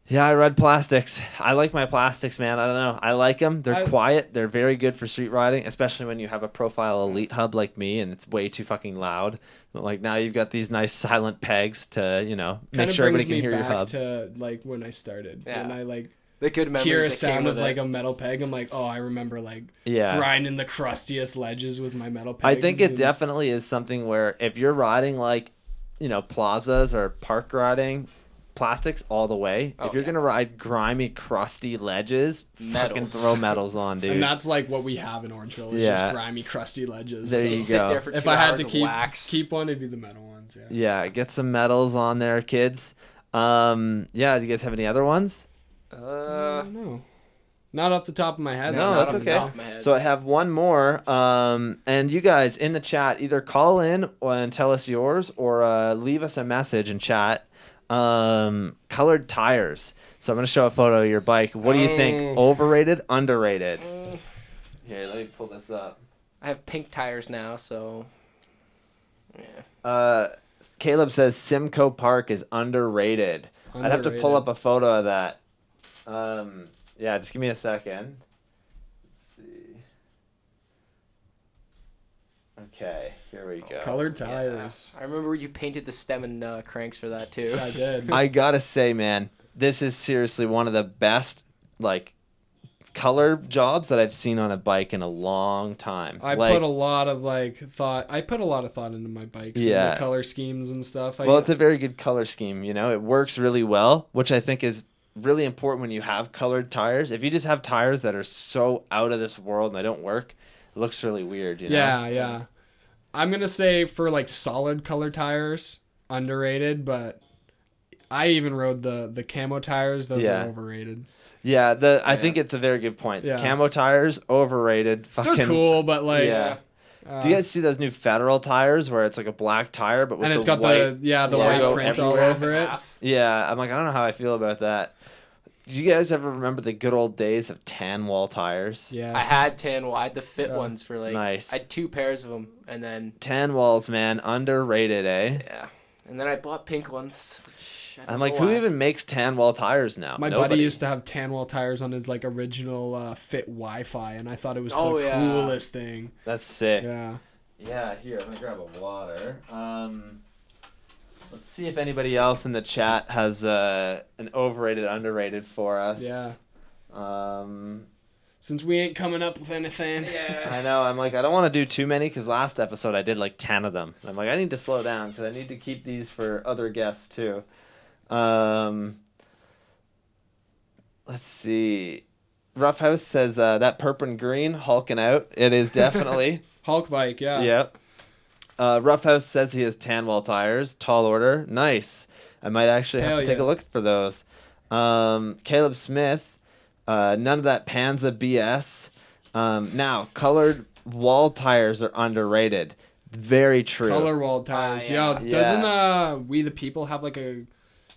Speaker 1: Yeah, I read plastics. I like my plastics, man. I don't know. I like them. They're quiet. They're very good for street riding, especially when you have a profile elite hub like me and it's way too fucking loud. But like now you've got these nice silent pegs to, you know, make
Speaker 2: Kind of
Speaker 1: sure
Speaker 2: brings
Speaker 1: everybody can
Speaker 2: me
Speaker 1: hear your
Speaker 2: back
Speaker 1: hub.
Speaker 2: to like when I started.
Speaker 3: Yeah.
Speaker 2: When I like
Speaker 3: The good memories
Speaker 2: hear a
Speaker 3: that came
Speaker 2: sound of
Speaker 3: with
Speaker 2: like
Speaker 3: it.
Speaker 2: a metal peg, I'm like, oh, I remember like
Speaker 1: Yeah.
Speaker 2: grinding the crustiest ledges with my metal
Speaker 1: I
Speaker 2: pegs.
Speaker 1: think it
Speaker 2: and-
Speaker 1: definitely is something where if you're riding like, you know, plazas or park riding, plastics all the way.
Speaker 3: Oh,
Speaker 1: if you're
Speaker 3: yeah.
Speaker 1: gonna ride grimy, crusty ledges, fucking
Speaker 3: Metals.
Speaker 1: throw metals on, dude.
Speaker 2: And that's like what we have in Orangeville. It's
Speaker 1: Yeah.
Speaker 2: just grimy, crusty ledges.
Speaker 1: There
Speaker 2: So
Speaker 1: you
Speaker 3: Sit
Speaker 1: go.
Speaker 3: there for
Speaker 2: if
Speaker 3: 2
Speaker 2: I had
Speaker 3: hours
Speaker 2: to
Speaker 3: of
Speaker 2: keep
Speaker 3: wax.
Speaker 2: one, it'd be the metal ones. Yeah.
Speaker 1: Yeah, get some metals on there, kids. Yeah, do you guys have any other ones?
Speaker 2: No. Not off the top of my head.
Speaker 1: No,
Speaker 3: not
Speaker 1: that's
Speaker 3: off the
Speaker 1: okay.
Speaker 3: top of my head.
Speaker 1: So I have one more. And you guys in the chat, either call in and tell us yours, or leave us a message in chat. Colored tires. So I'm gonna show a photo of your bike. What do you think?
Speaker 2: Oh.
Speaker 1: Overrated, underrated? Here, let me pull this up.
Speaker 3: I have pink tires now, so yeah.
Speaker 1: Caleb says Simcoe Park is underrated. I'd have to pull up a photo of that. Yeah, just give me a second. Let's see. Okay, here we go.
Speaker 2: Colored tires.
Speaker 3: I remember you painted the stem and cranks for that too.
Speaker 2: I did.
Speaker 1: I gotta say, man, this is seriously one of the best, like, color jobs that I've seen on a bike in a long time.
Speaker 2: I
Speaker 1: like,
Speaker 2: put a lot of thought. I put a lot of thought into my bikes.
Speaker 1: Yeah.
Speaker 2: And the color schemes and stuff.
Speaker 1: well, it's a very good color scheme. You know, it works really well, which I think is really important when you have colored tires. If you just have tires that are so out of this world and they don't work, it looks really weird. You know?
Speaker 2: Yeah. I'm gonna say for like solid color tires, underrated. But I even rode the camo tires. Those
Speaker 1: Yeah.
Speaker 2: are overrated.
Speaker 1: Yeah, I think it's a very good point.
Speaker 2: Yeah.
Speaker 1: Camo tires, overrated. Fucking
Speaker 2: They're cool, but like,
Speaker 1: Yeah. Do you guys see those new Federal tires where it's like a black tire but with
Speaker 2: and it's
Speaker 1: the
Speaker 2: got
Speaker 1: white?
Speaker 2: the
Speaker 3: Yeah,
Speaker 2: white
Speaker 1: go
Speaker 2: print all
Speaker 1: everywhere.
Speaker 2: over it.
Speaker 1: Yeah, I'm like, I don't know how I feel about that. Do you guys ever remember the good old days of tan wall tires?
Speaker 2: Yes.
Speaker 3: I had I had the fit
Speaker 2: Yeah.
Speaker 3: ones for like
Speaker 1: Nice.
Speaker 3: I had 2 pairs of them, and then
Speaker 1: Tan walls, man, underrated, eh?
Speaker 3: yeah, and then I bought pink ones. Which I don't
Speaker 1: I'm
Speaker 3: know
Speaker 1: like, who
Speaker 3: why.
Speaker 1: even makes tan wall tires now?
Speaker 2: My
Speaker 1: Nobody.
Speaker 2: buddy used to have tan wall tires on his like original Fit Wi-Fi, and I thought it was
Speaker 3: Oh,
Speaker 2: the
Speaker 3: yeah.
Speaker 2: coolest thing.
Speaker 1: That's sick.
Speaker 2: Yeah.
Speaker 1: Yeah, here, I'm gonna grab a water. Let's see if anybody else in the chat has an overrated, underrated for us.
Speaker 2: Yeah.
Speaker 1: Um,
Speaker 2: Since we ain't coming up with anything.
Speaker 1: I know. I'm like, I don't want to do too many because last episode I did like 10 of them. I'm like, I need to slow down because I need to keep these for other guests too. Let's see. Ruffhouse says that purple and green hulking out. It is definitely.
Speaker 2: Hulk bike, yeah.
Speaker 1: Yep. Ruffhouse says he has tan wall tires. Tall order. Nice. I might actually have
Speaker 2: Hell
Speaker 1: to take
Speaker 2: yeah.
Speaker 1: a look for those. Caleb Smith. None of that Panza BS. Now, colored wall tires are underrated. Very true.
Speaker 2: Color wall tires.
Speaker 3: yeah.
Speaker 2: Yo, doesn't We the People have like a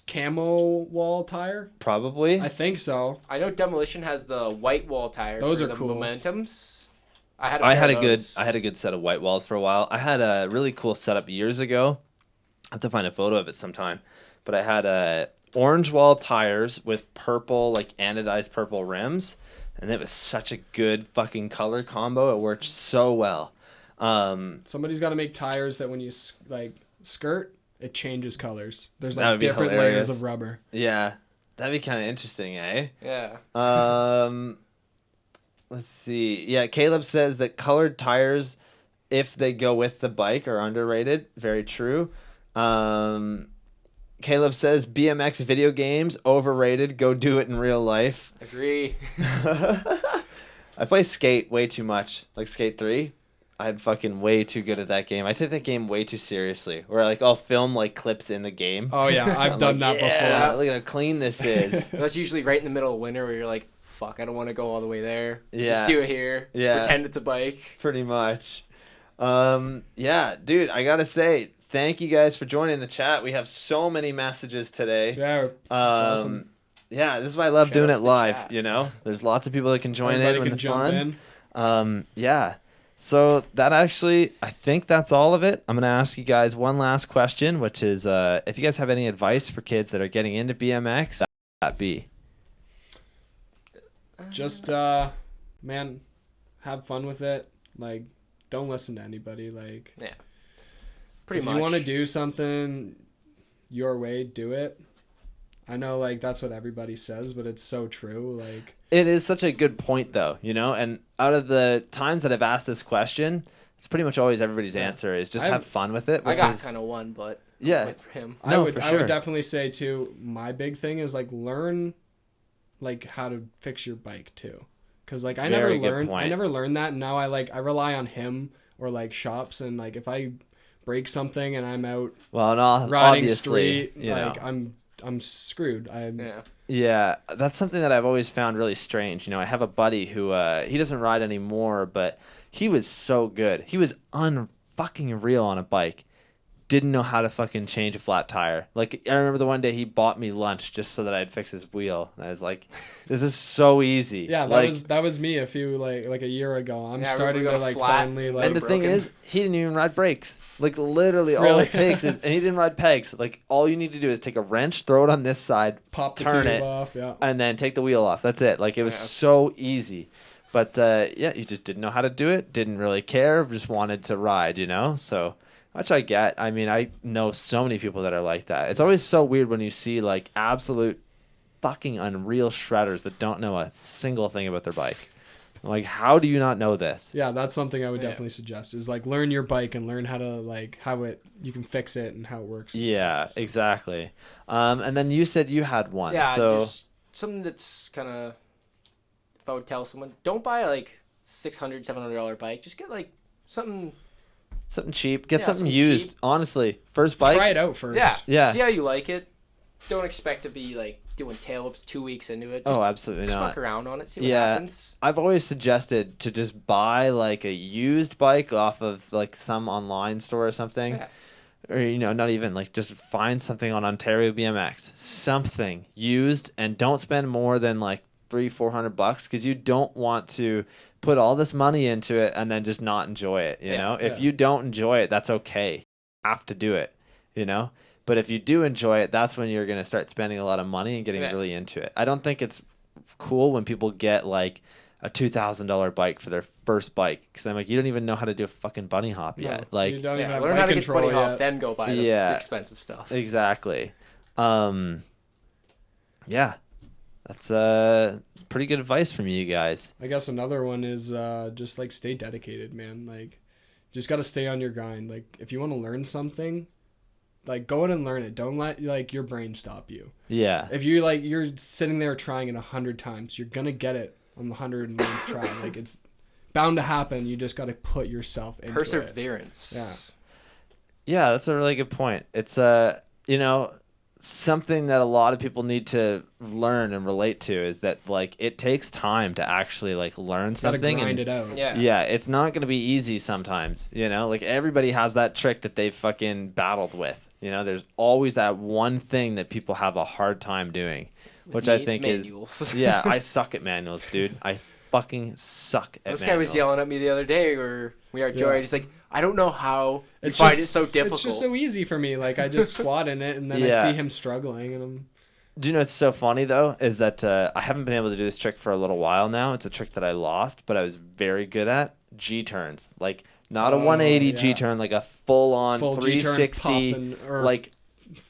Speaker 2: camo wall tire?
Speaker 1: Probably.
Speaker 2: I think so.
Speaker 3: I know Demolition has the white wall tires.
Speaker 2: Those
Speaker 3: for
Speaker 2: are
Speaker 3: the
Speaker 2: cool.
Speaker 3: Momentums. I
Speaker 1: I had
Speaker 3: pair
Speaker 1: a good set of white walls for a while. I had a really cool setup years ago. I have to find a photo of it sometime. But I had orange wall tires with purple, like anodized purple rims, and it was such a good fucking color combo. It worked so well.
Speaker 2: Somebody's got to make tires that when you like skirt, it changes colors. There's
Speaker 1: That would
Speaker 2: like
Speaker 1: be
Speaker 2: different
Speaker 1: hilarious.
Speaker 2: layers of rubber.
Speaker 1: Yeah, that'd be kind of interesting, eh?
Speaker 3: Yeah.
Speaker 1: Let's see. Yeah, Caleb says that colored tires, if they go with the bike, are underrated. Very true. Caleb says BMX video games overrated. Go do it in real life.
Speaker 3: Agree.
Speaker 1: I play Skate way too much, like Skate 3. I'm fucking way too good at that game. I take that game way too seriously. Where like I'll film like clips in the game.
Speaker 2: Oh yeah, I've done that
Speaker 1: Yeah,
Speaker 2: before.
Speaker 1: look at how clean this is.
Speaker 3: That's usually right in the middle of winter where you're like, fuck, I don't want to go all the way there.
Speaker 1: Yeah.
Speaker 3: Just do it here.
Speaker 1: Yeah.
Speaker 3: Pretend it's a bike.
Speaker 1: Pretty much. Yeah, dude, I gotta say, thank you guys for joining the chat. We have so many messages today.
Speaker 2: Yeah, that's awesome.
Speaker 1: Yeah, this is why I love
Speaker 3: Shout
Speaker 1: doing
Speaker 3: out
Speaker 1: it
Speaker 3: to the
Speaker 1: live,
Speaker 3: chat.
Speaker 1: you know? There's lots of people that can join
Speaker 2: Everybody
Speaker 1: in when
Speaker 2: can
Speaker 1: it's
Speaker 2: jump
Speaker 1: fun.
Speaker 2: in.
Speaker 1: Yeah. So that actually, I think that's all of it. I'm going to ask you guys one last question, which is if you guys have any advice for kids that are getting into BMX, that be?
Speaker 2: Just man, have fun with it. Like, don't listen to anybody. Like,
Speaker 3: Yeah. Pretty
Speaker 2: if
Speaker 3: much.
Speaker 2: you want to do something your way, do it. I know, like, that's what everybody says, but it's so true. Like,
Speaker 1: It is such a good point, though, you know? And out of the times that I've asked this question, it's pretty much always everybody's answer is just have fun with it.
Speaker 3: I
Speaker 1: Which
Speaker 3: got
Speaker 1: is,
Speaker 3: kind of one, but
Speaker 1: Yeah.
Speaker 3: wait for him.
Speaker 1: No,
Speaker 2: I
Speaker 1: for
Speaker 2: would
Speaker 1: sure.
Speaker 2: definitely say too, my big thing is like learn like how to fix your bike too. Cause like I
Speaker 1: Very good
Speaker 2: never
Speaker 1: point.
Speaker 2: learned that, and now I rely on him or like shops, and like if I break something and I'm out
Speaker 1: well, and
Speaker 2: riding
Speaker 1: obviously,
Speaker 2: street,
Speaker 1: you know.
Speaker 2: like I'm screwed.
Speaker 3: Yeah.
Speaker 1: Yeah, that's something that I've always found really strange. You know, I have a buddy who he doesn't ride anymore, but he was so good. He was unfucking real on a bike. Didn't know how to fucking change a flat tire. Like I remember the one day he bought me lunch just so that I'd fix his wheel. And I was like, this is so easy.
Speaker 2: Yeah,
Speaker 1: like,
Speaker 2: that was me a few like a year ago. I'm
Speaker 3: Yeah, I
Speaker 2: starting
Speaker 3: remember
Speaker 2: to
Speaker 3: we got a
Speaker 2: like
Speaker 3: flat
Speaker 2: finally
Speaker 3: and
Speaker 2: like
Speaker 1: and the thing
Speaker 3: broken.
Speaker 1: is, he didn't even ride brakes. Like literally, all
Speaker 2: Really?
Speaker 1: it takes is, and he didn't ride pegs. Like all you need to do is take a wrench, throw it on this side,
Speaker 2: pop the
Speaker 1: turn
Speaker 2: tube
Speaker 1: it,
Speaker 2: off. Yeah.
Speaker 1: and then take the wheel off. That's it. Like it was
Speaker 3: Yeah.
Speaker 1: so easy. But yeah, you just didn't know how to do it. Didn't really care. Just wanted to ride, you know. So, which I get. I mean, I know so many people that are like that. It's always so weird when you see like absolute fucking unreal shredders that don't know a single thing about their bike. Like, how do you not know this?
Speaker 2: Yeah, that's something I would
Speaker 3: Yeah.
Speaker 2: definitely suggest is like learn your bike and learn how to like you can fix it and how it works. and
Speaker 1: Yeah,
Speaker 2: stuff, so.
Speaker 1: exactly. And then you said you had one.
Speaker 3: Yeah,
Speaker 1: so
Speaker 3: just something that's kind of, if I would tell someone, don't buy like $600, $700 bike. Just get like something.
Speaker 1: something cheap. Get
Speaker 3: Yeah,
Speaker 1: something
Speaker 3: something
Speaker 1: used.
Speaker 3: cheap.
Speaker 1: Honestly, first bike.
Speaker 2: Try it out first.
Speaker 3: Yeah.
Speaker 1: Yeah.
Speaker 3: See how you like it. Don't expect to be like doing tail whips 2 weeks into it. Just,
Speaker 1: Oh, absolutely
Speaker 3: just
Speaker 1: not.
Speaker 3: fuck around on it. See what
Speaker 1: Yeah.
Speaker 3: happens.
Speaker 1: I've always suggested to just buy like a used bike off of like some online store or something.
Speaker 3: Yeah.
Speaker 1: Or, you know, not even like just find something on Ontario BMX, something used, and don't spend more than like $300-400 because you don't want to put all this money into it and then just not enjoy it. You
Speaker 3: Yeah,
Speaker 1: know, if
Speaker 2: yeah.
Speaker 1: you don't enjoy it, that's okay. You have to do it, you know. But if you do enjoy it, that's when you're gonna start spending a lot of money and getting
Speaker 3: Yeah.
Speaker 1: really into it. I don't think it's cool when people get like a $2,000 bike for their first bike because I'm like, you don't even know how to do a fucking bunny hop
Speaker 2: No,
Speaker 1: yet. Like,
Speaker 2: you don't even
Speaker 3: Yeah.
Speaker 2: have
Speaker 3: Learn
Speaker 2: bike
Speaker 3: how to get
Speaker 2: control
Speaker 3: bunny hop,
Speaker 2: yet.
Speaker 3: then go buy the
Speaker 1: Yeah.
Speaker 3: expensive stuff.
Speaker 1: exactly. Yeah, that's pretty good advice from you guys.
Speaker 2: I guess another one is just like stay dedicated, man. Like, just gotta stay on your grind. Like, if you want to learn something, like go in and learn it. Don't let like your brain stop you.
Speaker 1: Yeah,
Speaker 2: If you like you're sitting there trying it 100 times, you're gonna get it on the 101st try. Like it's bound to happen. You just gotta put yourself into it.
Speaker 3: Perseverance.
Speaker 2: Yeah.
Speaker 1: yeah, that's a really good point. It's you know, something that a lot of people need to learn and relate to is that like it takes time to actually like learn
Speaker 2: Gotta
Speaker 1: something
Speaker 2: grind
Speaker 1: and
Speaker 2: it out.
Speaker 3: Yeah.
Speaker 1: yeah, it's not going to be easy sometimes, you know? Like everybody has that trick that they've fucking battled with. You know, there's always that one thing that people have a hard time doing, which
Speaker 3: Me,
Speaker 1: I
Speaker 3: it's
Speaker 1: think
Speaker 3: manuals.
Speaker 1: is yeah, I suck at manuals, dude. I fucking suck at
Speaker 3: This
Speaker 1: manuals.
Speaker 3: guy was yelling at me the other day where we are at Joyride.
Speaker 2: Yeah.
Speaker 3: He's like, I don't know how you
Speaker 2: It's
Speaker 3: find
Speaker 2: just-
Speaker 3: it so difficult.
Speaker 2: It's just so easy for me. Like I just squat in it, and then
Speaker 1: Yeah.
Speaker 2: I see him struggling, and I'm
Speaker 1: Do you know what's so funny though is that I haven't been able to do this trick for a little while now. It's a trick that I lost, but I was very good at G turns, like Not a
Speaker 2: Oh,
Speaker 1: 180
Speaker 2: yeah.
Speaker 1: G-turn, like a full-on
Speaker 2: Full G-turn
Speaker 1: 360,
Speaker 2: popping, or
Speaker 1: like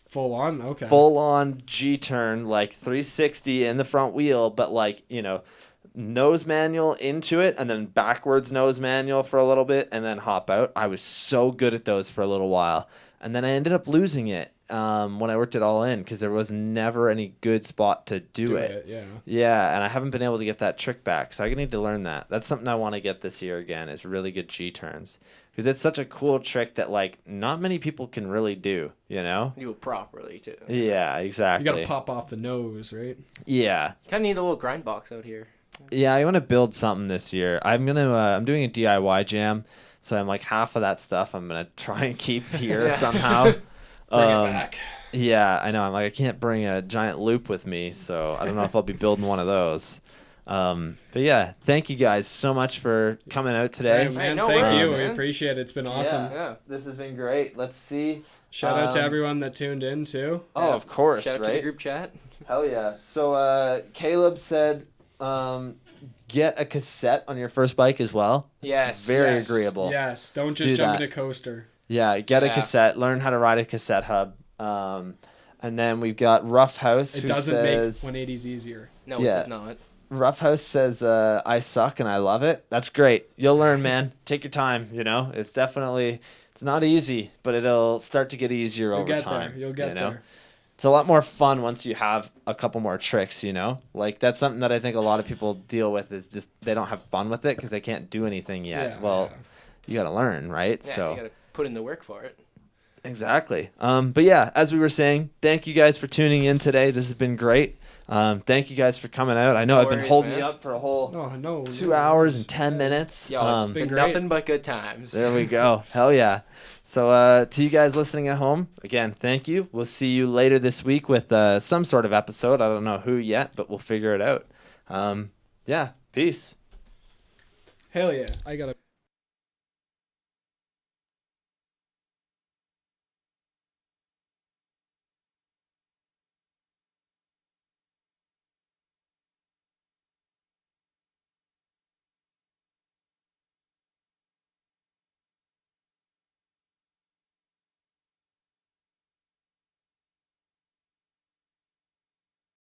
Speaker 2: full on. Okay.
Speaker 1: full-on G-turn, like 360 in the front wheel, but like, nose manual into it and then backwards nose manual for a little bit and then hop out. I was so good at those for a little while. And then I ended up losing it when I worked it all in because there was never any good spot to do it.
Speaker 2: Yeah.
Speaker 1: Yeah, and I haven't been able to get that trick back, so I need to learn that. That's something I want to get this year again, is really good G-turns. Because it's such a cool trick that, like, not many people can really do, you know?
Speaker 3: Do it properly, too.
Speaker 1: Yeah, exactly.
Speaker 2: You got to pop off the nose, right?
Speaker 1: Yeah.
Speaker 3: Kind of need a little grind box out here.
Speaker 1: Yeah, I want to build something this year. I'm doing a DIY jam, so I'm like half of that stuff I'm gonna try and keep here
Speaker 3: Yeah.
Speaker 1: somehow.
Speaker 2: Bring it back.
Speaker 1: Yeah, I know. I'm like, I can't bring a giant loop with me, so I don't know if I'll be building one of those. But yeah, thank you guys so much for coming out today.
Speaker 2: Hey, man,
Speaker 3: no
Speaker 2: thank
Speaker 3: worries,
Speaker 2: you.
Speaker 3: man.
Speaker 2: We appreciate it. It's been awesome.
Speaker 3: Yeah.
Speaker 1: This has been great. Let's see.
Speaker 2: Shout out to
Speaker 1: Um,
Speaker 2: everyone that tuned in too.
Speaker 1: Oh,
Speaker 3: Yeah.
Speaker 1: of course,
Speaker 3: Shout out to the
Speaker 1: right?
Speaker 3: group chat.
Speaker 1: Hell yeah. So Caleb said get a cassette on your first bike as well.
Speaker 3: Yes.
Speaker 1: Very
Speaker 2: Yes.
Speaker 1: agreeable.
Speaker 2: Yes, don't just
Speaker 1: Do
Speaker 2: jump
Speaker 1: that.
Speaker 2: in a coaster.
Speaker 1: Yeah, get a
Speaker 3: Yeah.
Speaker 1: cassette. Learn how to ride a cassette hub. And then we've got Ruffhouse,
Speaker 2: It
Speaker 1: who
Speaker 2: doesn't
Speaker 1: says,
Speaker 2: make 180s easier.
Speaker 3: No,
Speaker 1: Yeah.
Speaker 3: it does not.
Speaker 1: Ruffhouse says, I suck and I love it. That's great. You'll learn, man. Take your time, It's definitely, it's not easy, but it'll start to get easier
Speaker 2: You'll
Speaker 1: over
Speaker 2: get
Speaker 1: time.
Speaker 2: there. You'll get there.
Speaker 1: It's a lot more fun once you have a couple more tricks, Like, that's something that I think a lot of people deal with is just they don't have fun with it because they can't do anything yet.
Speaker 2: Yeah,
Speaker 1: You got to learn, right?
Speaker 3: Yeah,
Speaker 1: So
Speaker 3: you gotta put in the work for it.
Speaker 1: Exactly. But yeah, as we were saying, thank you guys for tuning in today. This has been great. Thank you guys for coming out. I know
Speaker 3: No
Speaker 1: I've been
Speaker 3: worries,
Speaker 1: holding
Speaker 3: man.
Speaker 1: you up for a whole
Speaker 2: No.
Speaker 1: 2 hours and 10 minutes.
Speaker 3: Yo, it's
Speaker 2: been
Speaker 3: been
Speaker 2: great.
Speaker 3: nothing but good times.
Speaker 1: There we go. Hell yeah. So to you guys listening at home, again, thank you. We'll see you later this week with some sort of episode. I don't know who yet, but we'll figure it out. Yeah, peace.
Speaker 2: Hell yeah. I got to